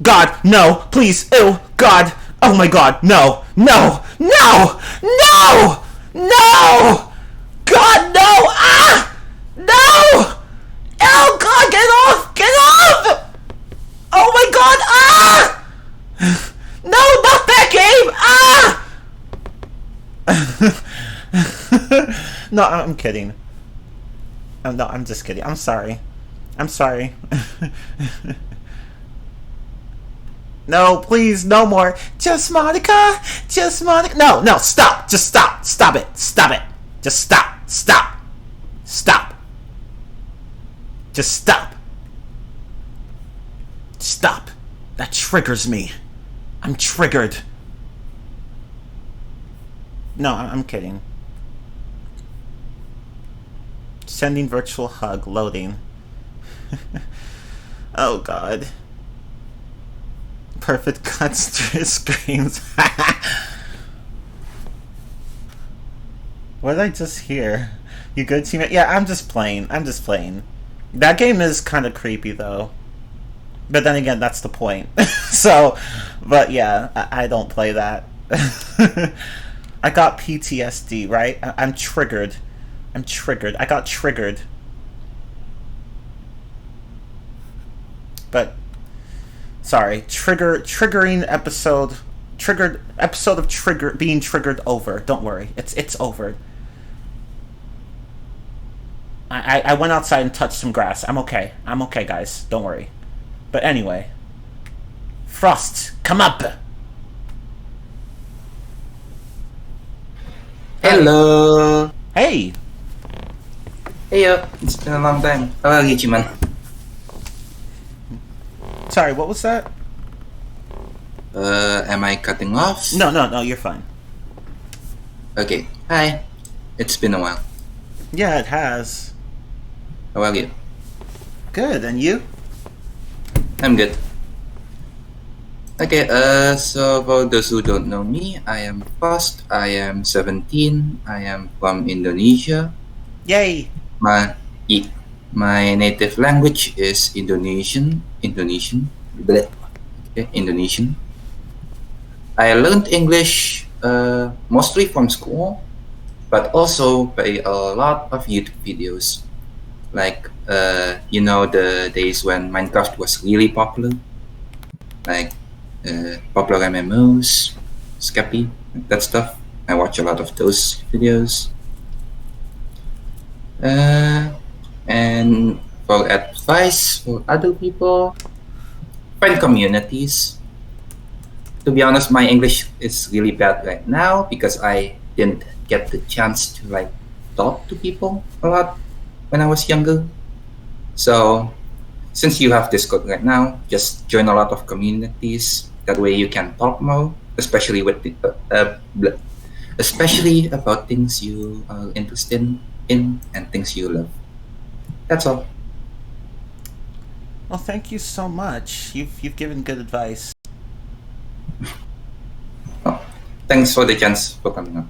Speaker 1: God, no, please, ew, God, oh my God, no, no, no, no, no, God, no, ah, no, oh God, get off, oh my God, ah, no, not that game, ah. No, I'm kidding. No, I'm just kidding. I'm sorry. No, please, no more. Just Monica. No, stop. Just stop. Stop it. Just stop. Just stop. Stop. That triggers me. I'm triggered. No, I'm kidding. Sending virtual hug, loading. Oh God. Perfect cuts through screams. What did I just hear? You good, teammate? Yeah, I'm just playing. That game is kind of creepy though. But then again, that's the point. So, but yeah, I don't play that. I got PTSD, right? I'm triggered. I got triggered. But sorry, triggered episode of being triggered over. Don't worry. It's over. I went outside and touched some grass. I'm okay, guys. Don't worry. But anyway. Frost, come up.
Speaker 21: Hello.
Speaker 1: Hey.
Speaker 21: Hey, it's been a long time. How are you, Jiman?
Speaker 1: Sorry, what was that?
Speaker 21: Am I cutting off?
Speaker 1: No, you're fine.
Speaker 21: Okay. Hi. It's been a while.
Speaker 1: Yeah, it has.
Speaker 21: How are you?
Speaker 1: Good, and you?
Speaker 21: I'm good. Okay, so for those who don't know me, I am Fast. I am 17. I am from Indonesia.
Speaker 1: Yay!
Speaker 21: My native language is Indonesian. Bleh. Okay, Indonesian. I learned English mostly from school, but also by a lot of YouTube videos. Like, the days when Minecraft was really popular. Like, popular MMOs, Scappy, that stuff. I watch a lot of those videos. And for advice for other people, find communities. To be honest, my English is really bad right now because I didn't get the chance to like talk to people a lot when I was younger. So since you have Discord right now, just join a lot of communities. That way you can talk more, especially with especially about things you are interested in and things you love. That's all.
Speaker 1: Well, thank you so much. You've given good advice.
Speaker 21: Thanks for the chance for coming up.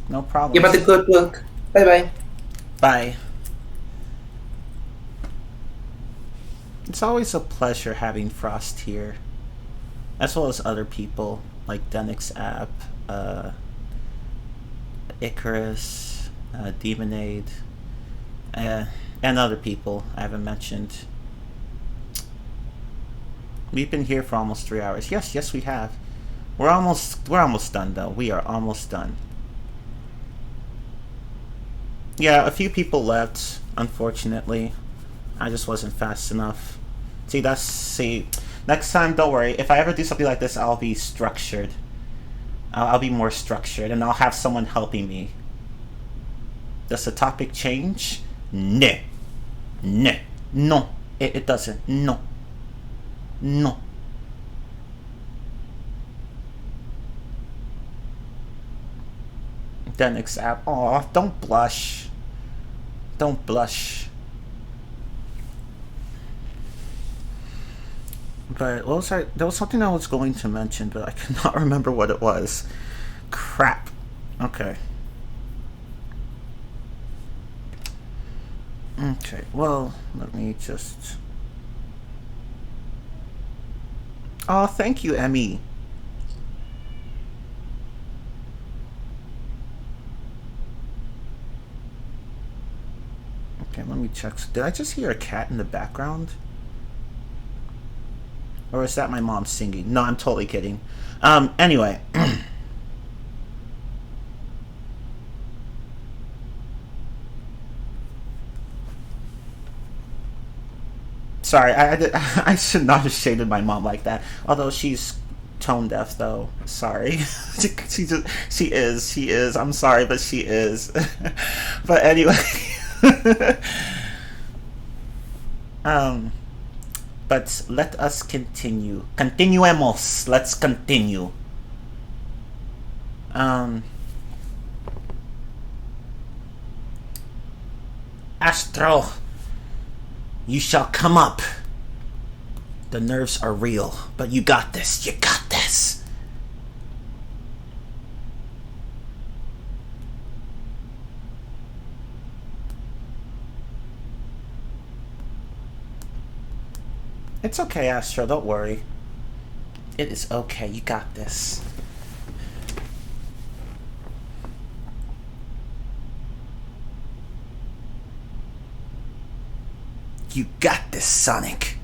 Speaker 1: No problem.
Speaker 21: Keep up the good work. Bye-bye.
Speaker 1: Bye. It's always a pleasure having Frost here, as well as other people like Denix App, Icarus, Demonade, and other people I haven't mentioned. We've been here for almost 3 hours. Yes, we have. We're almost done though. We are almost done. Yeah, a few people left, unfortunately. I just wasn't fast enough. See, next time, don't worry. If I ever do something like this, I'll be structured. I'll be more structured, and I'll have someone helping me. Does the topic change? No. It doesn't. No. Denix App. Aw, don't blush. Don't blush. But what was there was something I was going to mention, but I cannot remember what it was. Crap. Okay. Okay, well, let me just... Oh, thank you, Emmy. Okay, let me check. Did I just hear a cat in the background? Or is that my mom singing? No, I'm totally kidding. Anyway. Sorry, I should not have shaded my mom like that. Although she's tone deaf, though. Sorry. she is. I'm sorry, but she is. But anyway. But let us continue. Continuemos. Let's continue. Astro, you shall come up. The nerves are real, but you got this. You got this. It's okay, Astro. Don't worry. It is okay. You got this. You got this, Sonic.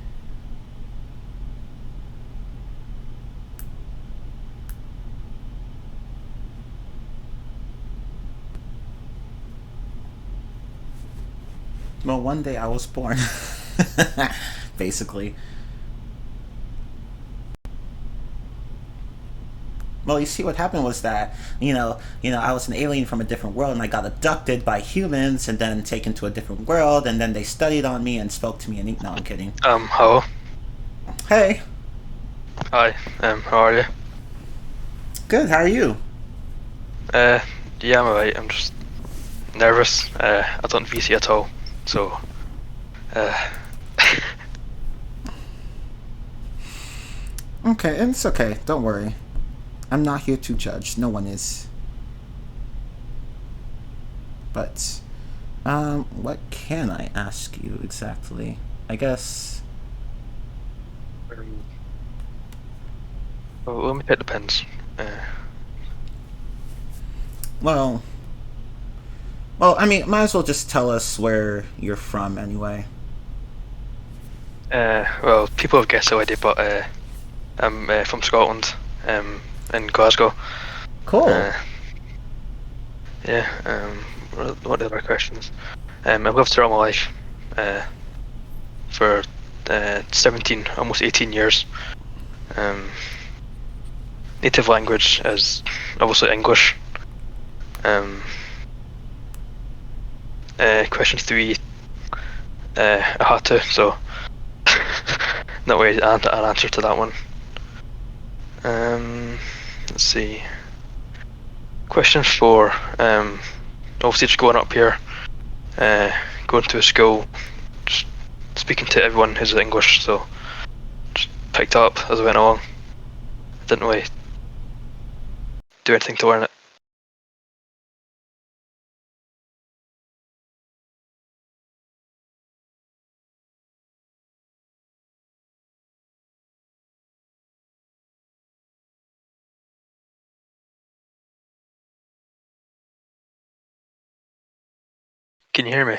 Speaker 1: Well, one day I was born. Basically. Well, you see, what happened was that, you know, I was an alien from a different world, and I got abducted by humans, and then taken to a different world, and then they studied on me and spoke to me. And no, I'm kidding.
Speaker 2: Hello.
Speaker 1: Hey.
Speaker 2: Hi. How are you?
Speaker 1: Good. How are you?
Speaker 2: Yeah, I'm alright. I'm just nervous. I don't VC at all, so.
Speaker 1: Okay, it's okay. Don't worry. I'm not here to judge. No one is. But, what can I ask you exactly? I guess...
Speaker 2: Well, let me take the pens.
Speaker 1: Well, I mean, might as well just tell us where you're from anyway.
Speaker 2: Well, people have guessed already, but I'm from Scotland, in Glasgow.
Speaker 1: Cool.
Speaker 2: Yeah, what are the other questions? I've lived throughout my life for 17, almost 18 years. Native language is obviously English. Question 3, I had to, so not really an answer to that one. Let's see. Question 4. Obviously, just going up here, going to a school, just speaking to everyone who's English, so just picked up as I went along. Didn't really do anything to learn it. Can you hear me?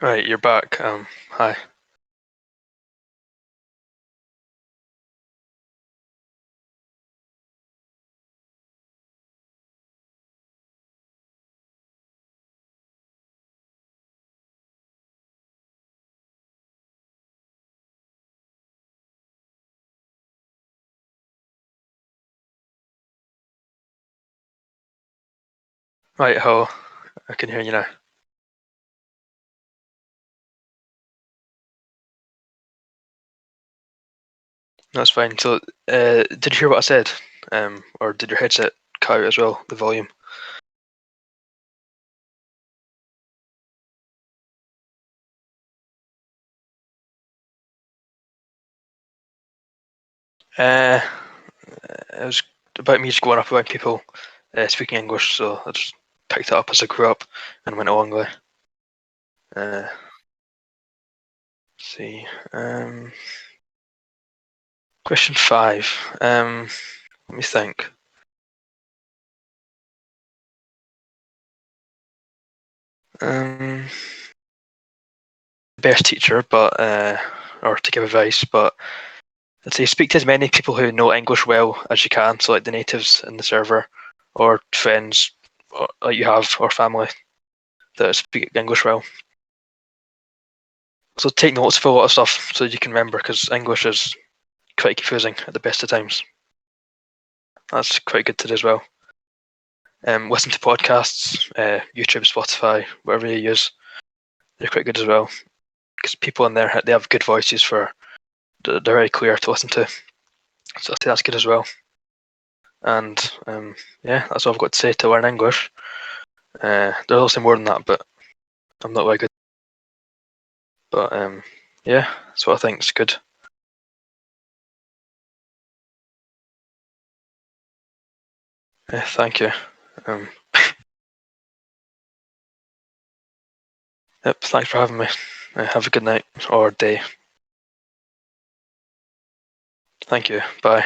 Speaker 2: Right, you're back. Hi. Right, hello. I can hear you now. That's fine. So, did you hear what I said? Or did your headset cut out as well, the volume? It was about me just going up about people speaking English, so I just picked it up as I grew up and went along with it. Let's see. Question 5. Let me think. Best teacher, but or to give advice, but I'd say speak to as many people who know English well as you can, so like the natives in the server, or friends like you have, or family that speak English well. So take notes for a lot of stuff so you can remember, because English is quite confusing at the best of times. That's quite good to do as well. Listen to podcasts, YouTube, Spotify, whatever you use. They're quite good as well, because people in there, they have good voices they're very clear to listen to. So I think that's good as well. And yeah, that's all I've got to say to learn English. There's also more than that, but I'm not very good. But yeah, that's what I think is good. Thank you. Yep, thanks for having me. Have a good night or day. Thank you. Bye.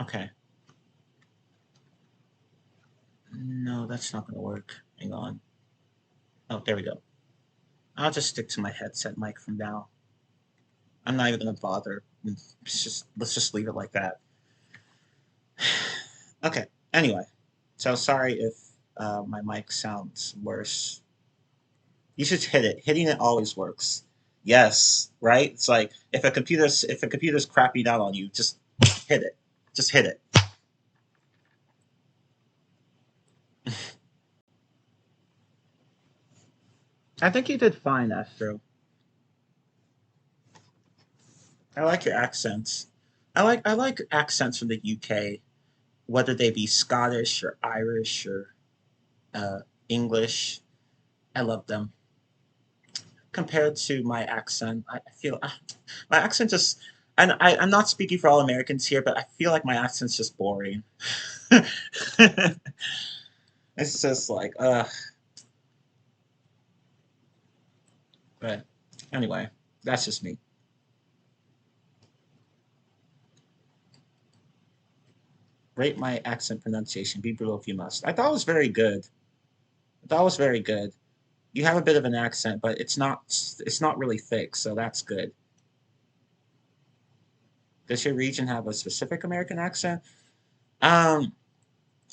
Speaker 1: Okay. No, that's not gonna work. Hang on. Oh, there we go. I'll just stick to my headset mic from now. I'm not even gonna bother. Let's just leave it like that. Okay. Anyway, so sorry if my mic sounds worse. You should hit it. Hitting it always works. Yes, right? It's like if a computer's crapping out on you, just hit it. Just hit it. I think you did fine, Astro. I like your accents. I like accents from the UK, whether they be Scottish or Irish or uh, English. I love them. Compared to my accent, I feel my accent just. And I'm not speaking for all Americans here, but I feel like my accent's just boring. It's just like, but anyway, that's just me. Rate my accent pronunciation. Be brutal if you must. I thought it was very good. I thought it was very good. You have a bit of an accent, but it's not really thick, so that's good. Does your region have a specific American accent? Um,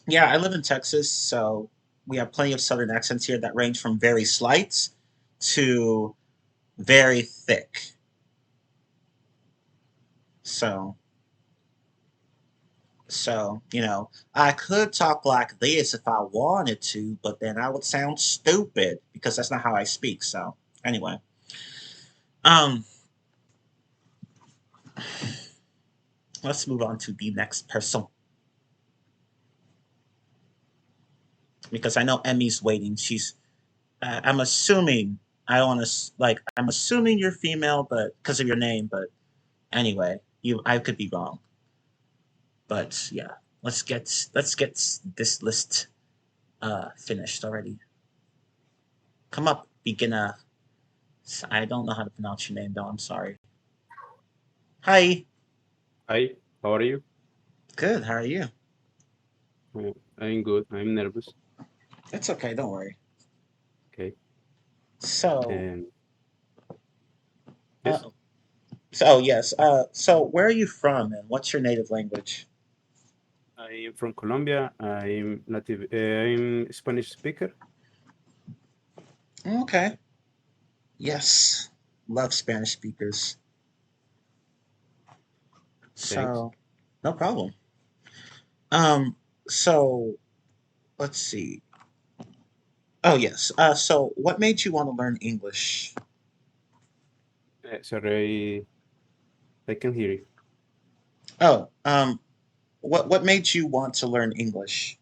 Speaker 1: yeah, I live in Texas, so we have plenty of Southern accents here that range from very slight to very thick. So, so I could talk like this if I wanted to, but then I would sound stupid because that's not how I speak. So, anyway, um, let's move on to the next person because I know Emmy's waiting. I'm assuming I want to like. I'm assuming you're female, but because of your name. But anyway, I could be wrong. But yeah, let's get this list finished already. Come up, beginner. I don't know how to pronounce your name though. I'm sorry. Hi.
Speaker 3: Hi, how are you?
Speaker 1: Good. How are you?
Speaker 3: I'm good. I'm nervous.
Speaker 1: It's okay. Don't worry.
Speaker 3: Okay.
Speaker 1: So,
Speaker 3: And
Speaker 1: uh,
Speaker 3: yes,
Speaker 1: so yes. So where are you from, and what's your native language?
Speaker 3: I'm from Colombia. I'm native. I'm Spanish speaker.
Speaker 1: Okay. Yes. Love Spanish speakers.
Speaker 3: Thanks.
Speaker 1: So, no problem. Um. So let's see. Oh yes. So what made you want to learn English?
Speaker 3: Sorry, I can hear you.
Speaker 1: Oh. What made you want to learn English?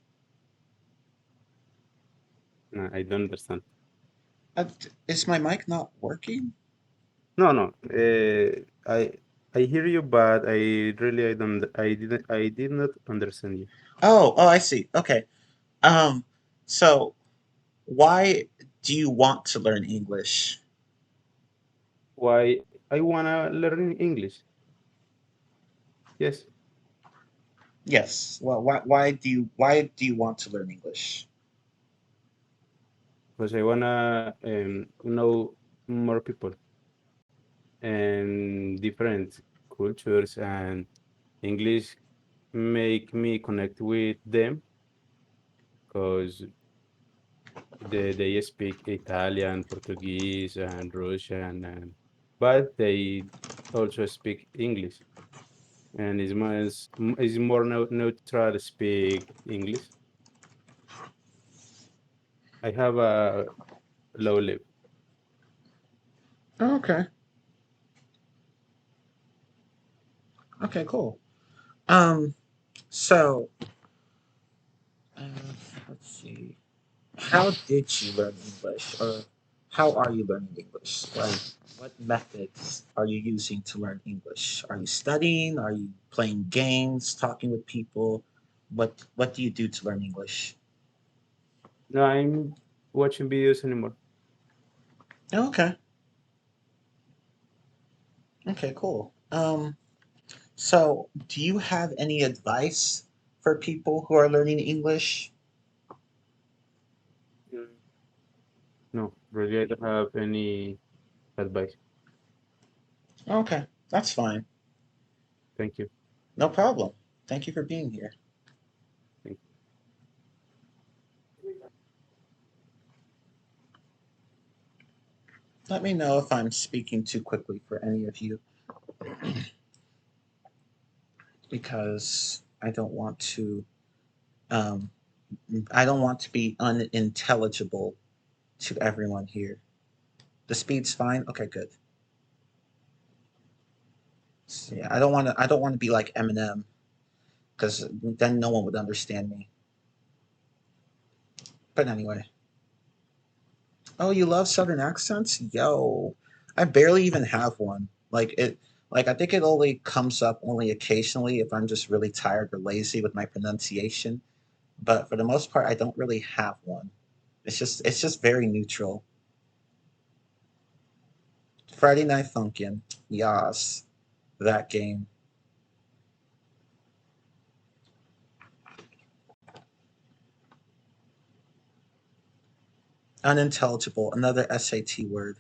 Speaker 3: No, I don't understand.
Speaker 1: Is my mic not working?
Speaker 3: No, no. I hear you, but I did not understand you.
Speaker 1: Oh, I see. Okay. Um, so why do you want to learn English?
Speaker 3: Why I wanna learn English? Yes,
Speaker 1: Yes. Well, why do you want to learn English?
Speaker 3: because I wanna know more people and different cultures, and English make me connect with them because they speak Italian, Portuguese, and Russian, and but they also speak English, and it's more neutral to speak English. I have a low level.
Speaker 1: Oh, okay. Okay, cool. Um, so uh, let's see. How did you learn English, or how are you learning English? Like, what methods are you using to learn English? Are you studying? Are you playing games? Talking with people? What do you do to learn English?
Speaker 3: No, I'm watching videos anymore.
Speaker 1: Oh, okay. Okay, cool. So, do you have any advice for people who are learning English?
Speaker 3: No, really, I don't have any advice.
Speaker 1: Okay, that's fine.
Speaker 3: Thank you.
Speaker 1: No problem. Thank you for being here. Let me know if I'm speaking too quickly for any of you, because um, I don't want to be unintelligible to everyone here. The speed's fine. Okay, good. So, yeah, I don't want to. I don't want to be like Eminem, because then no one would understand me. But anyway. Oh, you love Southern accents? Yo, I barely even have one. Like I think it only comes up only occasionally if I'm just really tired or lazy with my pronunciation. But for the most part, I don't really have one. It's just very neutral. Friday Night Funkin', yas, that game. Unintelligible, another SAT word.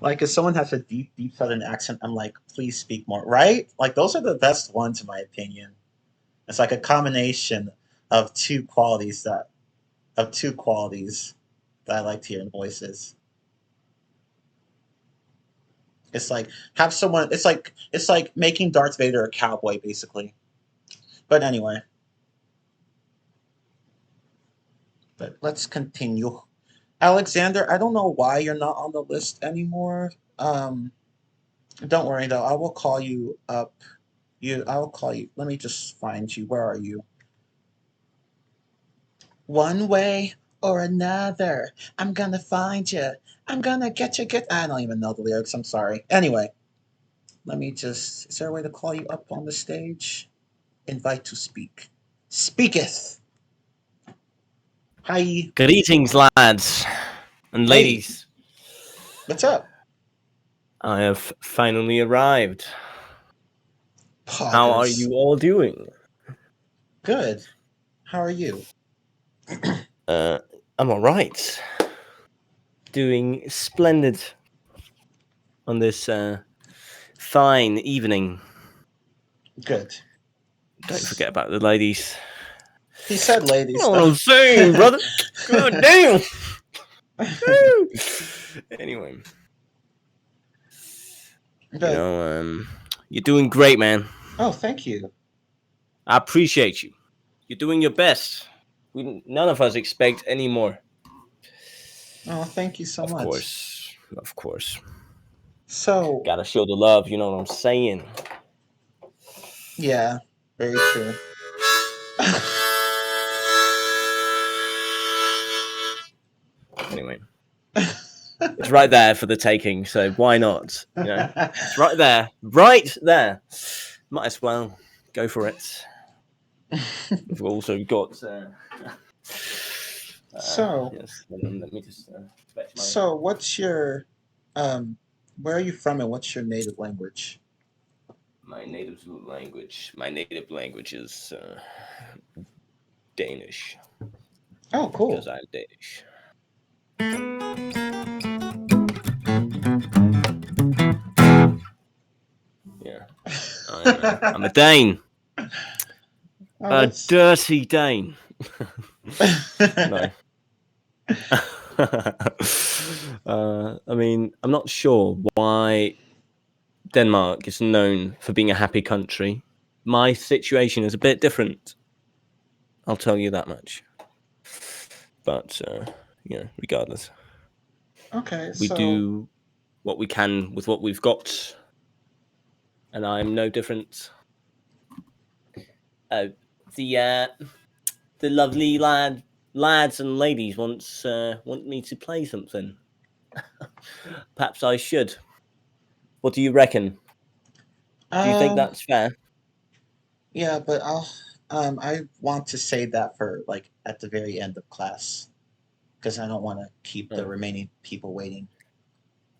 Speaker 1: Like if someone has a deep, deep Southern accent, I'm like, please speak more, right? Like those are the best ones in my opinion. It's like a combination of two qualities that I like to hear in voices. It's like have someone. It's like making Darth Vader a cowboy, basically. But anyway, but let's continue. Alexander, I don't know why you're not on the list anymore. Don't worry though. I will call you up. I will call you. Let me just find you. Where are you? One way or another, I'm gonna find you. I'm gonna get you. I don't even know the lyrics. I'm sorry. Anyway, let me just. Is there a way to call you up on the stage? Invite to speak. Speaketh. Hi.
Speaker 5: Greetings, lads and
Speaker 1: Hey.
Speaker 5: ladies.
Speaker 1: What's up?
Speaker 5: I have finally arrived. How are
Speaker 1: Poggers.
Speaker 5: you all doing?
Speaker 1: Good. How are you?
Speaker 5: I'm all right. Doing splendid on this fine evening.
Speaker 1: Good.
Speaker 5: Don't forget about the ladies.
Speaker 1: He said ladies.
Speaker 5: You know what I'm saying, brother? God damn. Anyway.
Speaker 1: Good.
Speaker 5: You're doing great, man.
Speaker 1: Oh, thank you.
Speaker 5: I appreciate you. You're doing your best. None of us expect any more.
Speaker 1: Oh, thank you so much.
Speaker 5: Of course.
Speaker 1: So
Speaker 5: gotta show the love. You know what I'm saying?
Speaker 1: Yeah, very true.
Speaker 5: Anyway, it's right there for the taking. So why not? You know, it's right there, right there. Might as well go for it. We've also got.
Speaker 1: So,
Speaker 5: yes, let me just.
Speaker 1: So, what's your, where are you from, and what's your native language?
Speaker 5: My native language is Danish.
Speaker 1: Oh, cool.
Speaker 5: Because I'm Danish. Yeah, I'm a Dane. A dirty Dane. No. I mean, I'm not sure why Denmark is known for being a happy country. My situation is a bit different. I'll tell you that much. But, regardless.
Speaker 1: Okay,
Speaker 5: we do what we can with what we've got. And I'm no different. The lovely lads and ladies want me to play something. Perhaps I should. What do you reckon? Do you think that's fair?
Speaker 1: Yeah, but I want to save that for like at the very end of class, because I don't want to keep the remaining people waiting.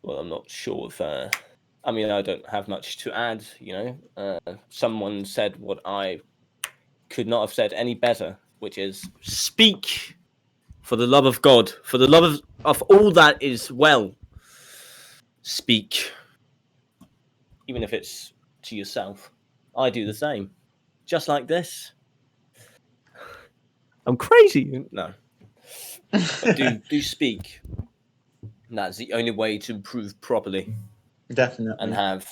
Speaker 5: Well, I'm not sure if I mean, I don't have much to add. Someone said what I could not have said any better, which is speak for the love of God, for the love of all that is well. Speak, even if it's to yourself. I do the same, just like this. I'm crazy. No, but do speak. That's the only way to improve properly.
Speaker 1: Definitely.
Speaker 5: And have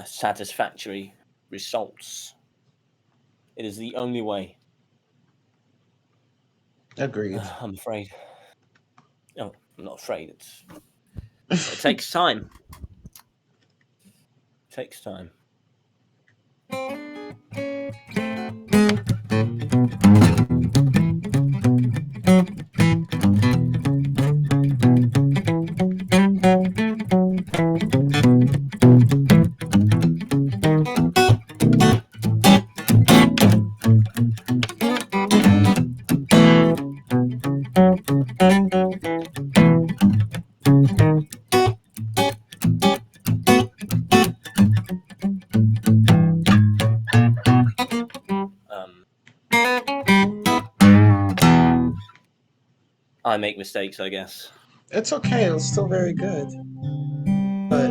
Speaker 5: satisfactory results. It is the only way.
Speaker 1: Agreed.
Speaker 5: I'm afraid. No, I'm not afraid. It takes time. It takes time. I make mistakes, I guess.
Speaker 1: It's okay. It was still very good. But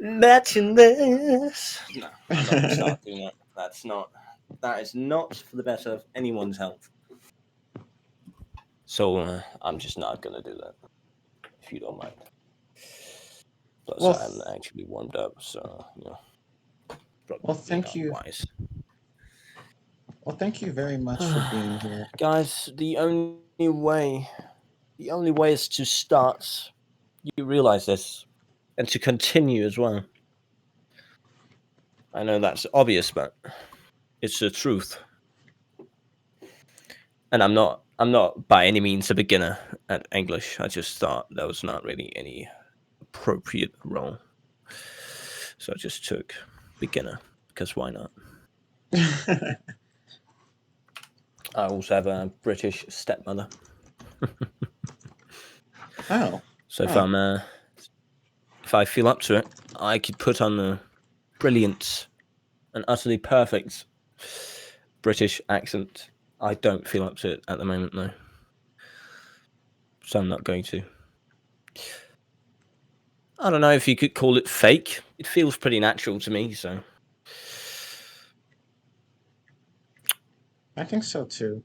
Speaker 5: Matching this. No, I'm not going to start doing that. That is not for the better of anyone's health. So I'm just not going to do that, if you don't mind. Plus,
Speaker 1: Well,
Speaker 5: I haven't actually warmed up, so
Speaker 1: well, thank you.
Speaker 5: Wise.
Speaker 1: Well, thank you very much for being here,
Speaker 5: guys. The only way is to start. You realize this, and to continue as well. I know that's obvious, but it's the truth. And I'm not by any means a beginner at English. I just thought that was not really any appropriate role. So I just took beginner, because why not? I also have a British stepmother.
Speaker 1: Oh.
Speaker 5: So if I feel up to it, I could put on the brilliant and utterly perfect British accent. I don't feel up to it at the moment, though. So I'm not going to. I don't know if you could call it fake. It feels pretty natural to me, so.
Speaker 1: I think so, too.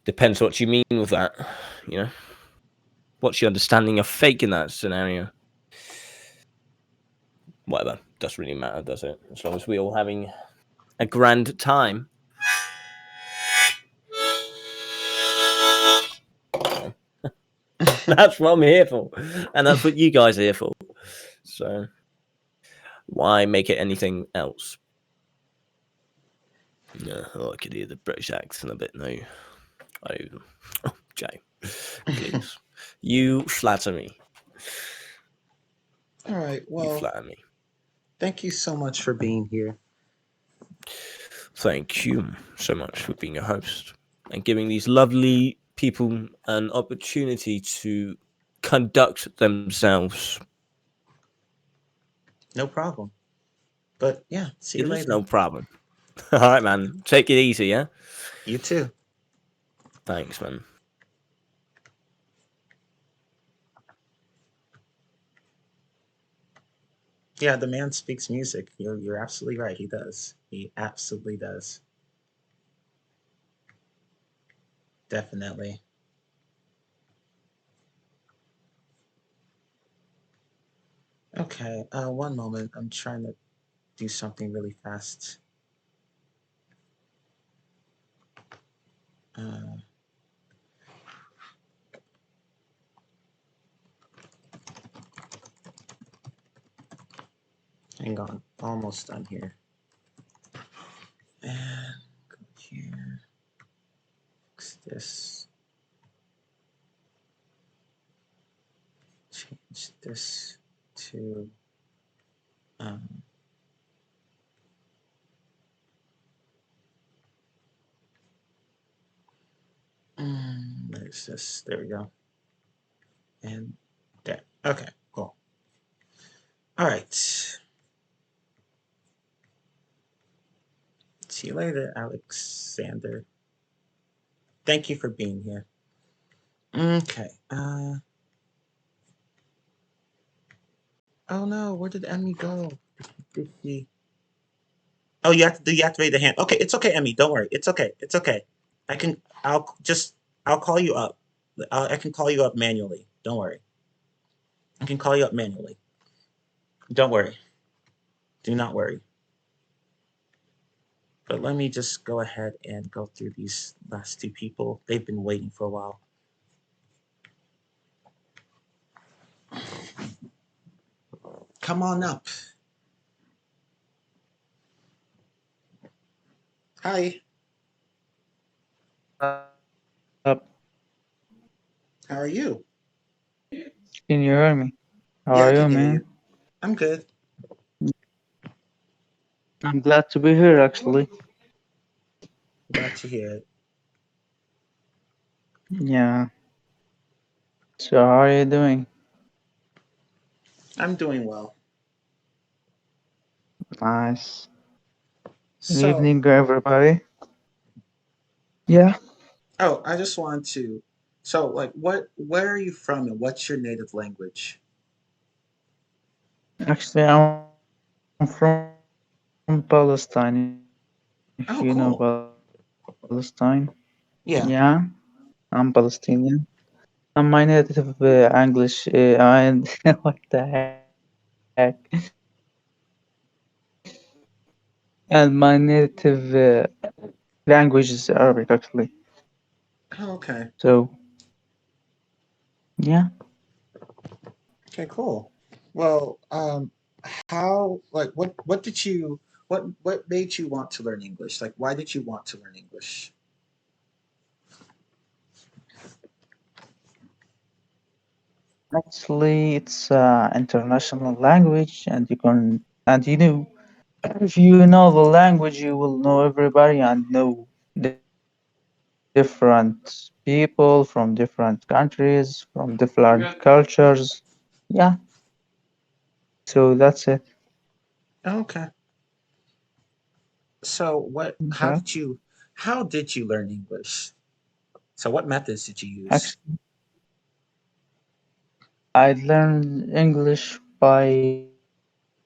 Speaker 5: Depends what you mean with that, What's your understanding of fake in that scenario? Whatever. Doesn't really matter, does it? As long as we're all having a grand time. That's what I'm here for. And that's what you guys are here for. So why make it anything else? Yeah, I could hear the British accent a bit now. Oh, Jay, please. You flatter me.
Speaker 1: All right, well,
Speaker 5: you flatter me.
Speaker 1: Thank you so much for being here.
Speaker 5: Thank you so much for being a host and giving these lovely people an opportunity to conduct themselves.
Speaker 1: No problem. But yeah, see you
Speaker 5: It
Speaker 1: later.
Speaker 5: is no problem. All right, man. Take it easy, yeah?
Speaker 1: You too.
Speaker 5: Thanks, man.
Speaker 1: Yeah, the man speaks music. You're absolutely right. He does. He absolutely does. Definitely. Okay, one moment. I'm trying to do something really fast. Hang on. Almost done here. And go here. Fix this. change this to um, there's this. There we go. And there. Okay, cool. All right. See you later, Alexander. Thank you for being here. Okay. Oh no, where did Emmy go? Did she? Oh, you have to. Do you have to raise the hand? Okay, it's okay, Emmy. Don't worry. It's okay. It's okay. I can. I'll just. I'll call you up. I can call you up manually. Don't worry. I can call you up manually. Don't worry. Do not worry. But let me just go ahead and go through these last two people. They've been waiting for a while. Come on up. Hi.
Speaker 4: Up.
Speaker 1: How are you?
Speaker 4: Can you hear me? How
Speaker 1: Yeah, I
Speaker 4: are
Speaker 1: can
Speaker 4: you,
Speaker 1: hear
Speaker 4: man?
Speaker 1: you. I'm good.
Speaker 4: I'm glad to be here, actually.
Speaker 1: Glad to hear it.
Speaker 4: Yeah. So, how are you doing?
Speaker 1: I'm doing well.
Speaker 4: Nice. Good
Speaker 1: So,
Speaker 4: evening, everybody. Yeah.
Speaker 1: oh, I just want to. So, like, where are you from, and what's your native language?
Speaker 4: Actually, I'm from Palestine, if
Speaker 1: Oh,
Speaker 4: you know
Speaker 1: cool.
Speaker 4: Palestine.
Speaker 1: Yeah.
Speaker 4: Yeah. I'm Palestinian. And my native English, and what the heck? And my native language is Arabic, actually.
Speaker 1: Oh, okay.
Speaker 4: So, yeah.
Speaker 1: Okay, cool. Well, how like what did you what made you want to learn English? Like, why did you want to learn English?
Speaker 4: Actually, it's international language, and you know, if you know the language, you will know everybody and know different people from different countries, from different cultures. Yeah, so that's it.
Speaker 1: Okay. So,
Speaker 4: Okay.
Speaker 1: how did you learn English? So, what methods did you use?
Speaker 4: Actually, I learned English by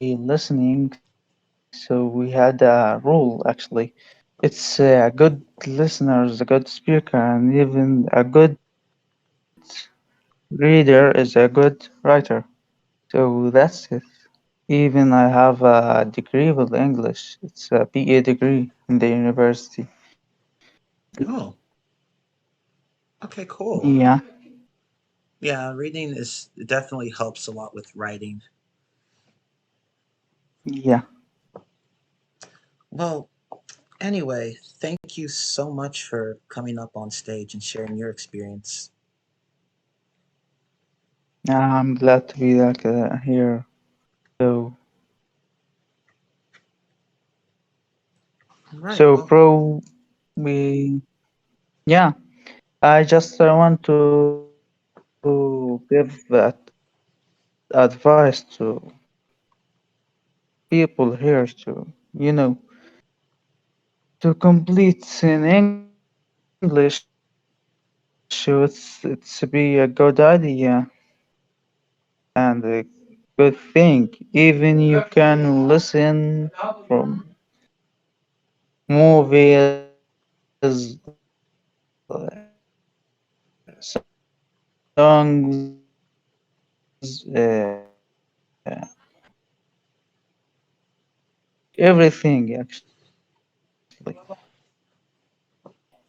Speaker 4: listening, so we had a rule actually. It's a good listener is a good speaker, and even a good reader is a good writer. So that's it. Even I have a degree with English. It's a BA degree in the university.
Speaker 1: Oh, okay, cool.
Speaker 4: Yeah,
Speaker 1: Yeah, reading is definitely helps a lot with writing.
Speaker 4: yeah.
Speaker 1: Well, anyway, thank you so much for coming up on stage and sharing your experience.
Speaker 4: I'm glad to be like here. So,
Speaker 1: All right.
Speaker 4: so
Speaker 1: Well,
Speaker 4: bro, we yeah. I just want to give advice to people here to to complete in English. So it's be a good idea and a good thing. Even you can listen from movies, songs, everything actually.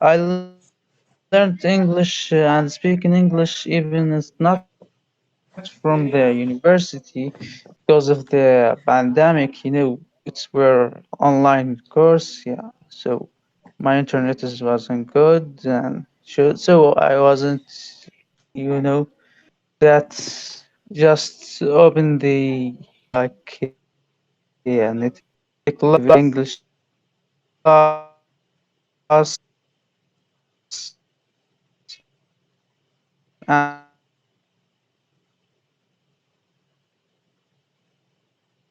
Speaker 4: I learned English and speaking English even it's not from the university because of the pandemic, it's were online course, yeah. So my internet is wasn't good and so I wasn't, you know, that just open the like and it English class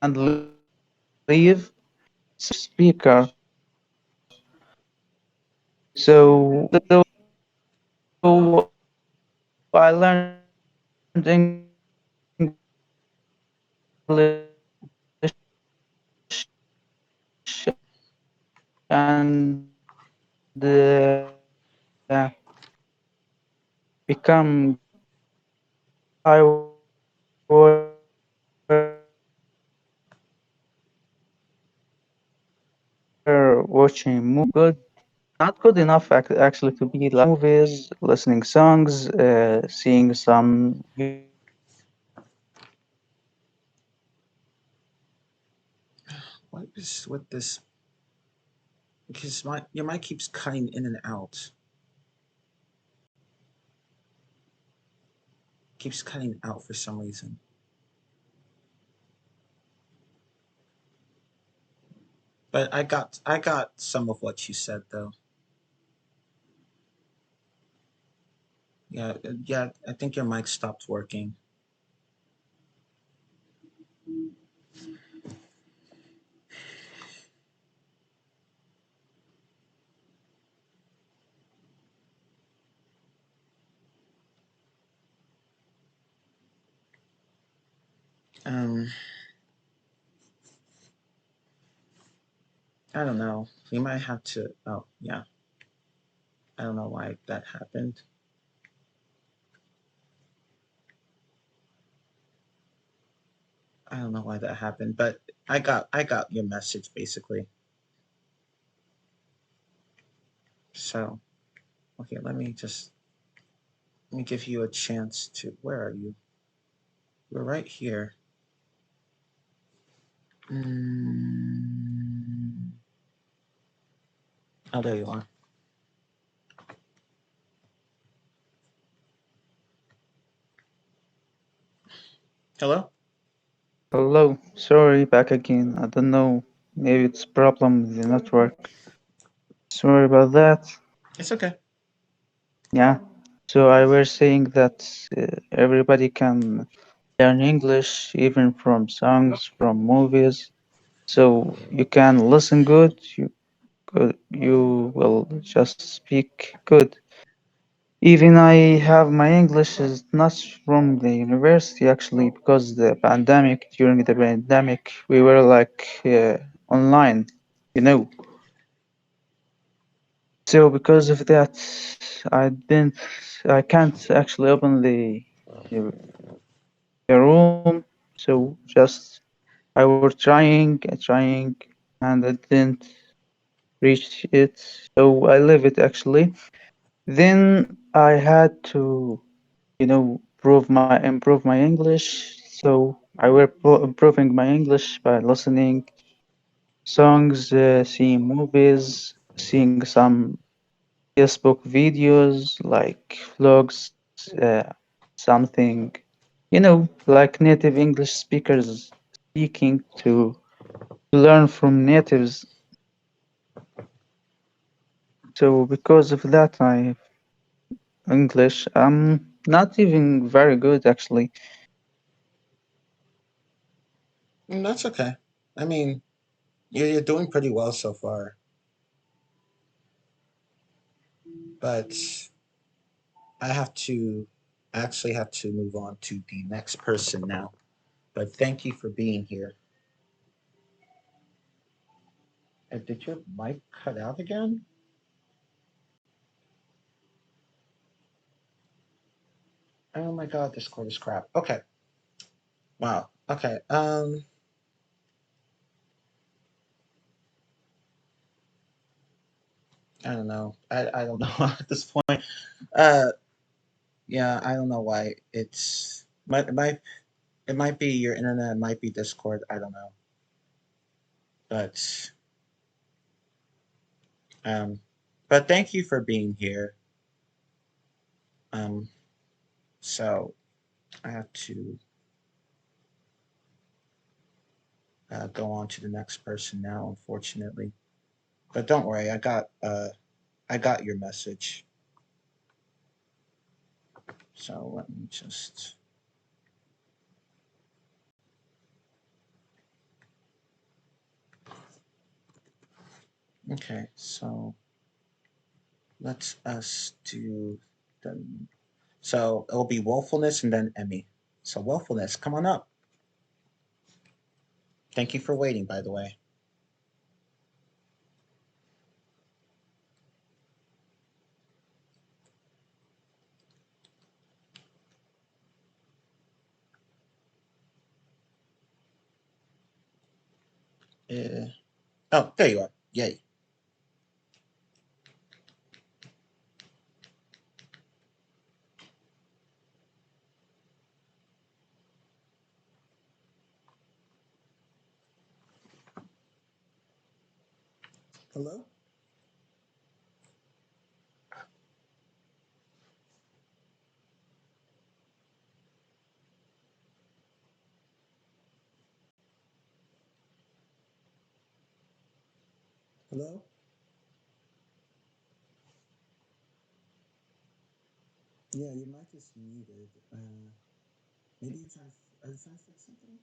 Speaker 4: and leave speaker. So I learned English and become I were watching good, not good enough actually to be like movies, listening songs, seeing some
Speaker 1: What is with this? Because your mic keeps cutting in and out. Keeps cutting out for some reason. But I got some of what you said though. Yeah, I think your mic stopped working. Um, I don't know. We might have to. Oh, yeah. I don't know why that happened. I don't know why that happened, but I got your message basically. So, okay, let me give you a chance to. Where are you? We're right here. Oh, there you are. Hello?
Speaker 4: Hello, sorry, back again. I don't know. Maybe it's problem with the network. Sorry about that.
Speaker 1: It's okay.
Speaker 4: Yeah. So I was saying that everybody can learn English even from songs, from movies. So you can listen good. You will just speak good. Even I have my English is not from the university actually because during the pandemic we were like online, you know. So because of that, I can't actually open the room. So just I was trying, and I didn't reach it. So I leave it actually. Then I had to, improve my English. So I were improving my English by listening songs, seeing movies, seeing some Facebook videos like vlogs, something, like native English speakers speaking to learn from natives. So because of that, I English. I'm not even very good actually.
Speaker 1: That's okay. I mean, you're doing pretty well so far. But I have to actually have to move on to the next person now. But thank you for being here. Did your mic cut out again? Oh my god, Discord is crap. Okay. Wow. Okay. I don't know. I don't know at this point. Uh yeah, I don't know why it might be your internet, it might be Discord, I don't know. But um but thank you for being here. Um so I have to go on to the next person now, unfortunately. But don't worry, I got your message. So let me just. Okay, so let's us do the. So it'll be Willfulness and then Emmy. So Willfulness, come on up. Thank you for waiting, by the way. Oh, there you are. Yay. Hello? Hello? Yeah, your mic is muted. Maybe are you trying to fix something?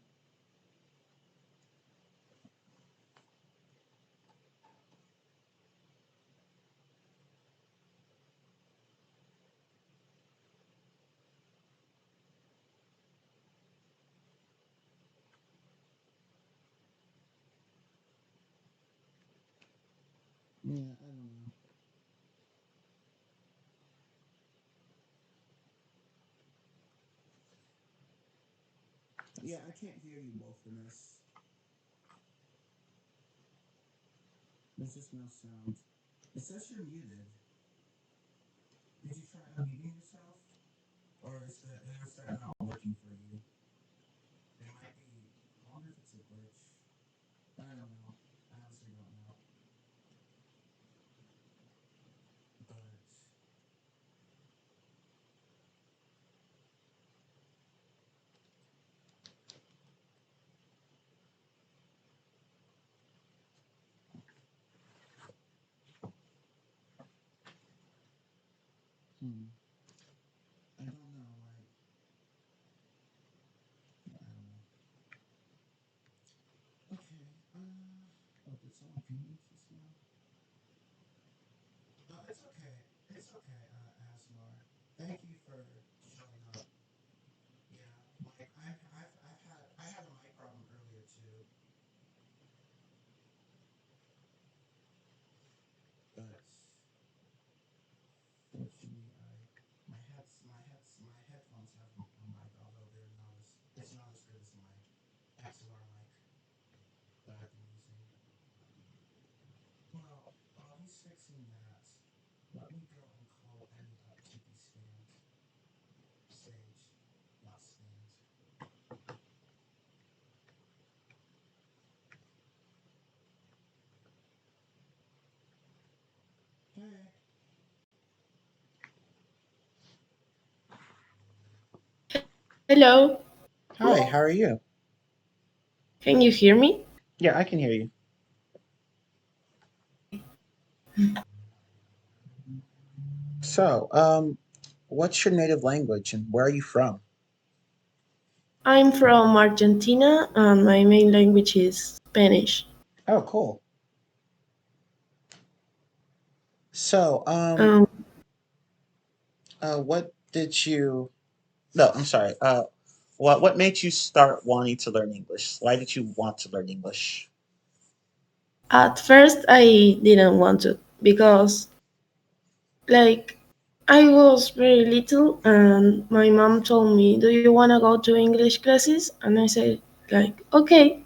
Speaker 1: Yeah, I don't know. Yeah, I can't hear you, Willfulness. There's just no sound. It says you're muted. Did you try unmuting yourself? Or is that not working for you? It might be, I wonder if it's a glitch. I don't know. I honestly don't know. But, I don't know. I don't know. Okay. Oh, did someone ping me just now? Oh, it's okay. It's okay, Asmar. Thank you for showing up. Yeah, like I had a mic problem earlier too, but fortunately my headphones have a mic, although it's not as good as my XLR mic that I've been using. Well, while he's fixing that, let me go and call Emmy up to the stage, not stand. Hey.
Speaker 6: Hello.
Speaker 1: Hi, how are you?
Speaker 6: Can you hear me?
Speaker 1: Yeah, I can hear you. So, what's your native language and where are you from?
Speaker 6: I'm from Argentina and my main language is Spanish.
Speaker 1: Oh, cool. So, what did you? No, I'm sorry. What made you start wanting to learn English? Why did you want to learn English?
Speaker 6: At first, I didn't want to because, like, I was very little and my mom told me, "Do you want to go to English classes?" And I said, like, okay.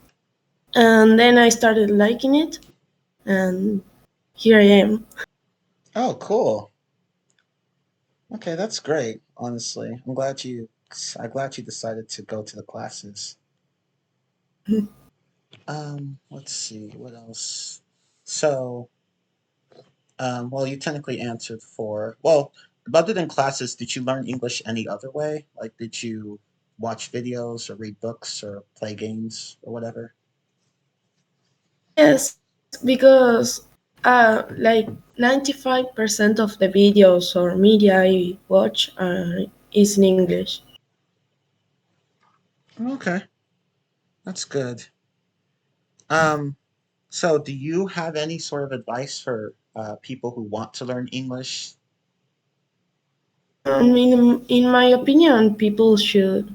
Speaker 6: And then I started liking it, and here I am.
Speaker 1: Oh, cool. Okay, that's great. Honestly, I'm glad you decided to go to the classes. Let's see what else. So, well, you technically answered for well, other than classes, did you learn English any other way? Like, did you watch videos or read books or play games or whatever?
Speaker 6: Yes, because like 95% of the videos or media I watch is in English.
Speaker 1: Okay, that's good. Um, so do you have any sort of advice for people who want to learn English?
Speaker 6: In my opinion, people should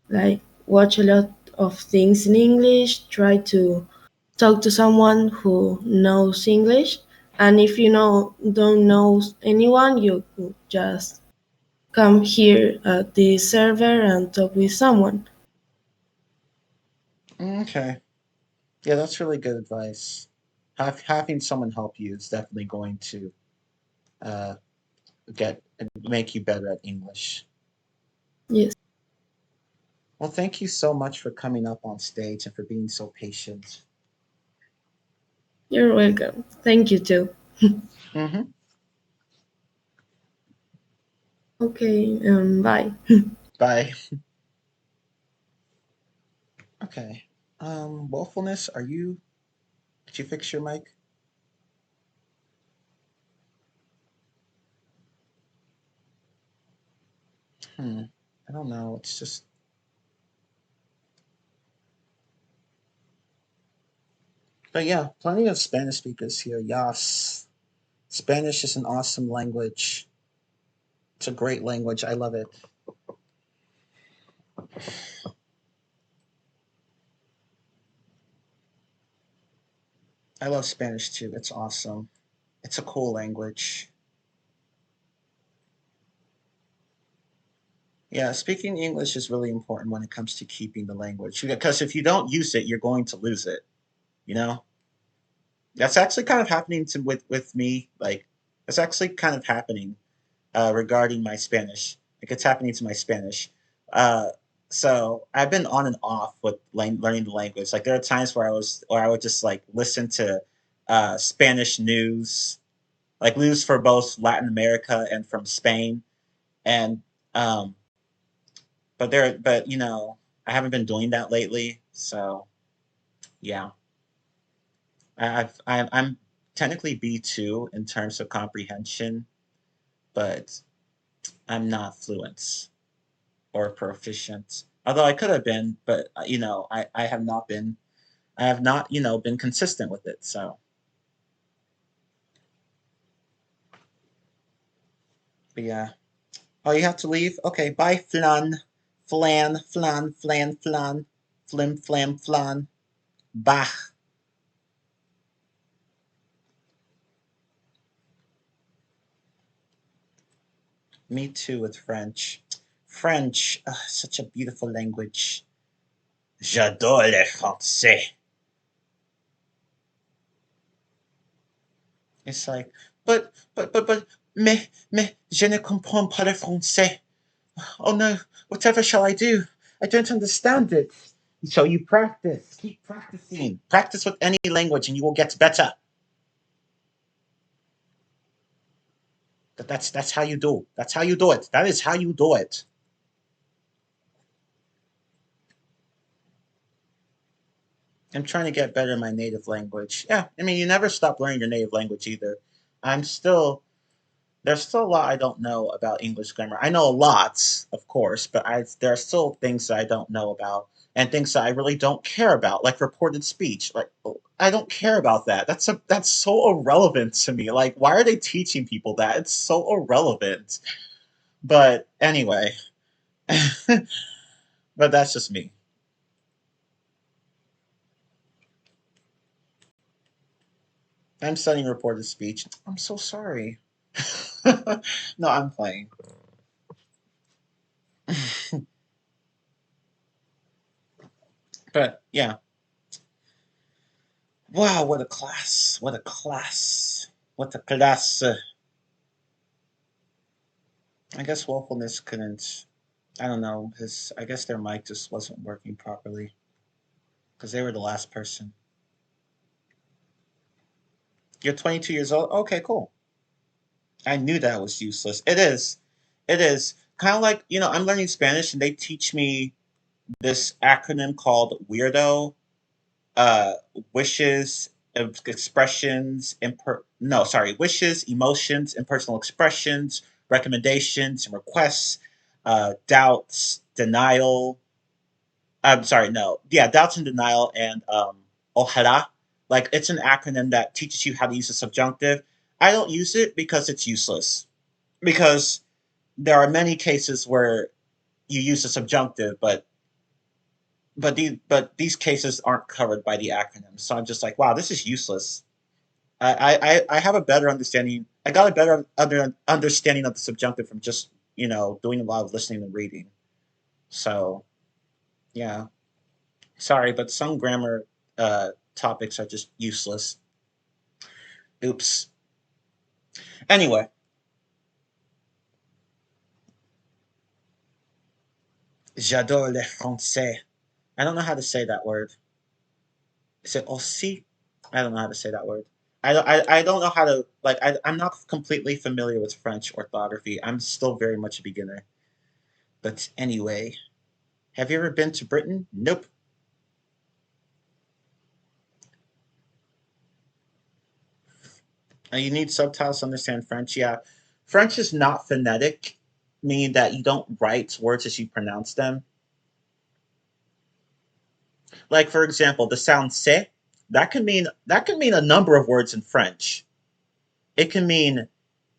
Speaker 6: like watch a lot of things in English, try to talk to someone who knows English, and if you don't know anyone, you could just come here at the server and talk with someone.
Speaker 1: Okay, yeah, that's really good advice. Having someone help you is definitely going to uh, get make you better at English.
Speaker 6: Yes,
Speaker 1: Well, thank you so much for coming up on stage and for being so patient.
Speaker 6: you're welcome. Thank you too.
Speaker 1: Mm-hmm.
Speaker 6: Okay, bye.
Speaker 1: Bye. Okay. Woefulness, did you fix your mic? I don't know. It's just. But yeah, plenty of Spanish speakers here. Yes. Spanish is an awesome language. It's a great language. I love it. I love Spanish too. It's awesome. It's a cool language. Yeah, speaking English is really important when it comes to keeping the language. Because if you don't use it, you're going to lose it. You know? That's actually kind of happening with me. Like, it's actually kind of happening regarding my Spanish. Like, it's happening to my Spanish. Uh, so I've been on and off with learning the language. Like, there are times where I would just like listen to Spanish news, like news for both Latin America and from Spain. And um, but I haven't been doing that lately. So yeah, I'm technically B2 in terms of comprehension, but I'm not fluent or proficient. Although I could have been, but I have not been. I have not been consistent with it. So, but yeah. Oh, you have to leave. Okay, bye, flan, flan, flan, flan, flan, flim, flam, flan. Bah. Me too with French. French, such a beautiful language. J'adore le français. It's like, but, mais, je ne comprends pas le français. Oh no, whatever shall I do? I don't understand it. So you practice, keep practicing. Practice with any language and you will get better. That's how you do. That's how you do it. That is how you do it. I'm trying to get better in my native language. Yeah, I mean, you never stop learning your native language either. I'm still there's still a lot I don't know about English grammar. I know a lot, of course, but there are still things that I don't know about and things that I really don't care about, like reported speech. Like I don't care about that. That's so irrelevant to me. Like why are they teaching people that? It's so irrelevant. But anyway, but that's just me. I'm studying reported speech. I'm so sorry. No, I'm playing. But yeah. Wow, what a class. What a class. What a class. I guess Woefulness couldn't. I don't know. I guess their mic just wasn't working properly. Because they were the last person. You're 22 years old? Okay, cool. I knew that was useless. It is. It is. Kind of like, I'm learning Spanish and they teach me this acronym called WEIRDO, uh, wishes, expressions, wishes, emotions, impersonal expressions, recommendations, and requests, doubts, denial. I'm sorry, no, yeah, doubts and denial, and ojalá. Like it's an acronym that teaches you how to use the subjunctive. I don't use it because it's useless. Because there are many cases where you use the subjunctive, but these cases aren't covered by the acronym. So I'm just like, wow, this is useless. I have a better understanding. I got a better understanding of the subjunctive from just doing a lot of listening and reading. So yeah, sorry, but some grammar topics are just useless. Oops. Anyway, j'adore le français. I don't know how to say that word. Is it aussi? I don't know how to say that word. I don't know how to I'm not completely familiar with French orthography. I'm still very much a beginner. But anyway, have you ever been to Britain? Nope. And you need subtitles to understand French. Yeah, French is not phonetic, meaning that you don't write words as you pronounce them. Like for example, the sound "c'est" that can mean a number of words in French. It can mean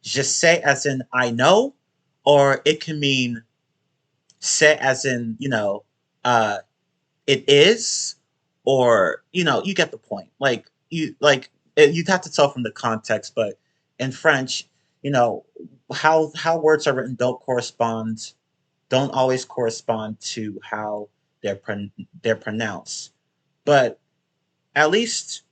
Speaker 1: "je sais" as in I know, or it can mean "c'est" as in uh, it is, or you get the point. You'd have to tell from the context, but in French, how words are written don't always correspond to how they're pronounced. But at least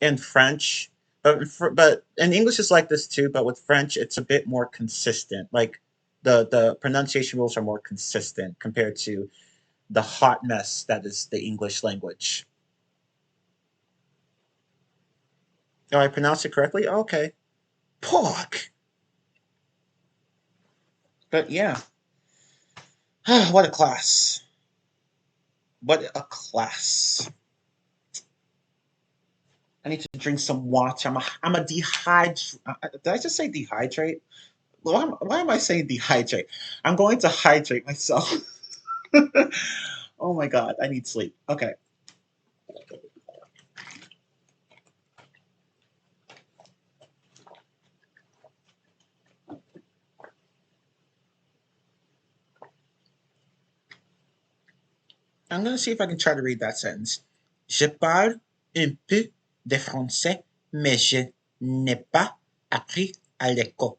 Speaker 1: in French, but in English is like this too. But with French, it's a bit more consistent. Like the pronunciation rules are more consistent compared to the hot mess that is the English language. Oh, I pronounced it correctly? Oh, okay. Pork! But yeah. What a class. What a class. I need to drink some water. I'm a dehydrate. Did I just say dehydrate? Why am I saying dehydrate? I'm going to hydrate myself. Oh my god, I need sleep. Okay. I'm going to see if I can try to read that sentence. Je parle un peu de français, mais je n'ai pas appris à l'école.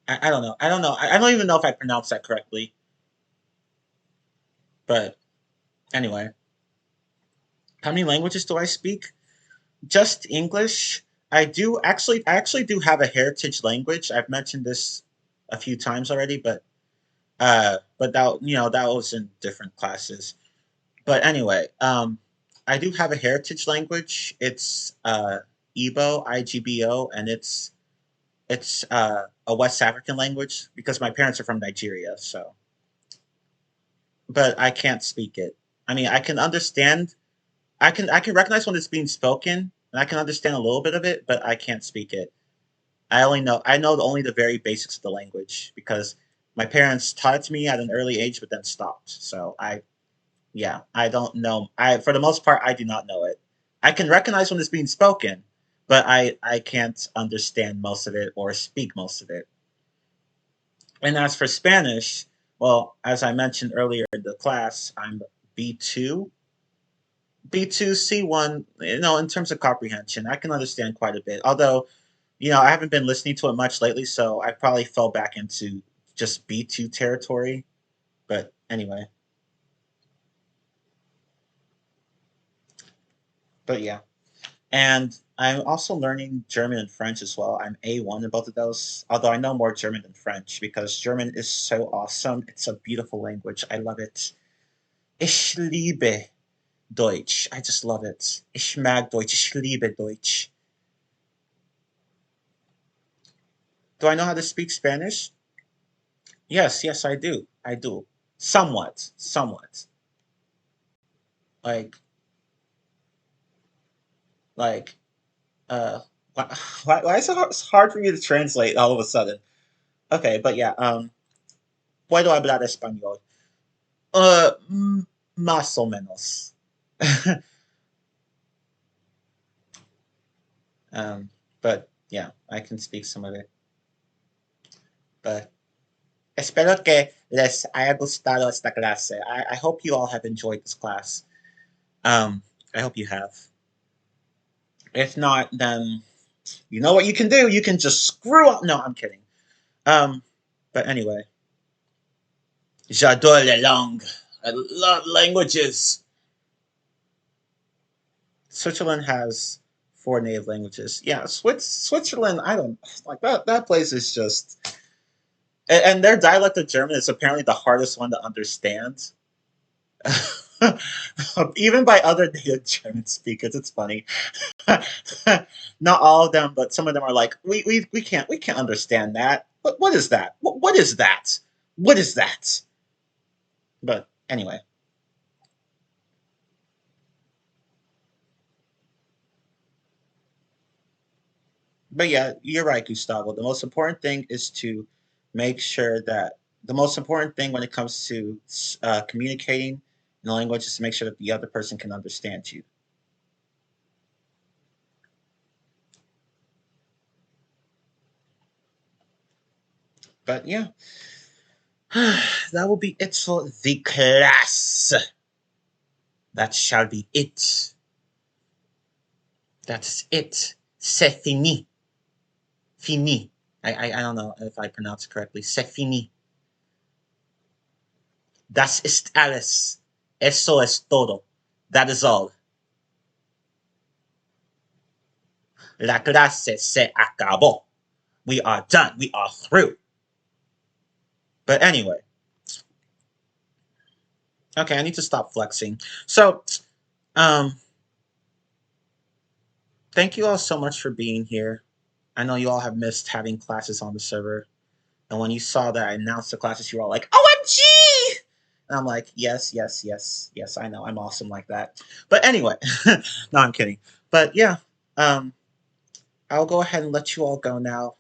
Speaker 1: I don't know. I don't know. I don't even know if I pronounced that correctly. But anyway. How many languages do I speak? Just English. I actually do have a heritage language. I've mentioned this a few times already, but that was in different classes. But anyway, I do have a heritage language. It's Igbo, and it's a West African language because my parents are from Nigeria. So, but I can't speak it. I mean, I can understand. I can recognize when it's being spoken, and I can understand a little bit of it, but I can't speak it. I know only the very basics of the language because my parents taught it to me at an early age, but then stopped. So I don't know. For the most part, I do not know it. I can recognize when it's being spoken, but I can't understand most of it or speak most of it. And as for Spanish, well, as I mentioned earlier in the class, I'm B2, B2, C1. In terms of comprehension, I can understand quite a bit. Although, I haven't been listening to it much lately, so I probably fell back into just B2 territory. But anyway. But yeah. And I'm also learning German and French as well. I'm A1 in both of those, although I know more German than French because German is so awesome. It's a beautiful language. I love it. Ich liebe Deutsch. I just love it. Ich mag Deutsch. Ich liebe Deutsch. Do I know how to speak Spanish? Yes, I do. I do. Somewhat. Somewhat. Like, Why is it hard for me to translate all of a sudden? Okay, but yeah, puedo hablar español. Más o menos. But yeah, I can speak some of it. But espero que les haya gustado esta clase. I hope you all have enjoyed this class. I hope you have. If not, then you know what you can do. You can just screw up. No, I'm kidding. But anyway, j'adore les langues. I love languages. Switzerland has 4 native languages. Yeah, Switzerland. I don't like that. That place is just, and their dialect of German is apparently the hardest one to understand. Even by other native German speakers, it's funny. Not all of them, but some of them are like, we can't understand that. What is that? What is that? What is that? But anyway. But yeah, you're right, Gustavo. The most important thing is to make sure that the most important thing when it comes to communicating in a language is to make sure that the other person can understand you. But yeah, that will be it for the class. That shall be it. That's it. C'est fini. Fini. I don't know if I pronounce it correctly. C'est fini. Das ist alles. Eso es todo. That is all. La clase se acabó. We are done. We are through. But anyway. Okay, I need to stop flexing. So, thank you all so much for being here. I know you all have missed having classes on the server. And when you saw that I announced the classes, you were all like, OMG! And I'm like, yes, I know. I'm awesome like that. But anyway, no, I'm kidding. But yeah, I'll go ahead and let you all go now.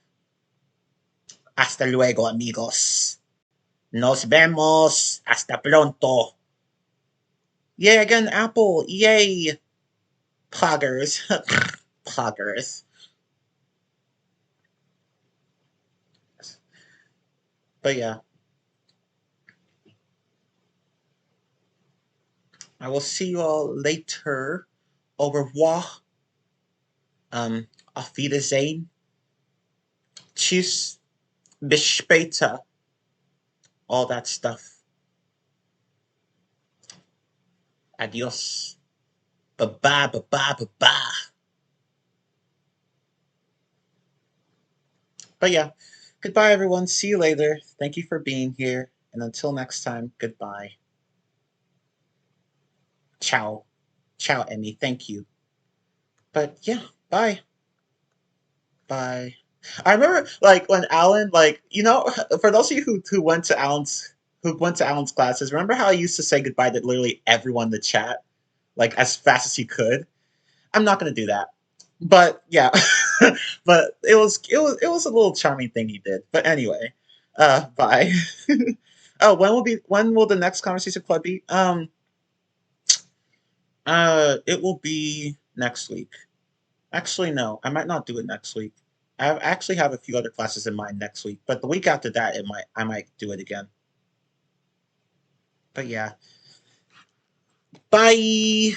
Speaker 1: Hasta luego, amigos. Nos vemos. Hasta pronto. Yay, again, Apple. Yay. Poggers. Poggers. But yeah. I will see you all later. Au revoir. Auf Wiedersehen. Tschüss. Bis später. All that stuff. Adios. Bye-bye, bye-bye, bye-bye. But yeah, goodbye, everyone. See you later. Thank you for being here. And until next time, goodbye. Ciao. Ciao, Emmy. Thank you. But yeah, bye. Bye. I remember, like, when Alan, like, you know, for those of you who went to Alan's classes, remember how I used to say goodbye to literally everyone in the chat, like, as fast as he could? I'm not gonna do that. But yeah, but it was a little charming thing he did. But anyway, bye. Oh, when will the next conversation club be? It will be next week. Actually, no, I might not do it next week. I actually have a few other classes in mind next week, but the week after that, I might do it again. But yeah, bye.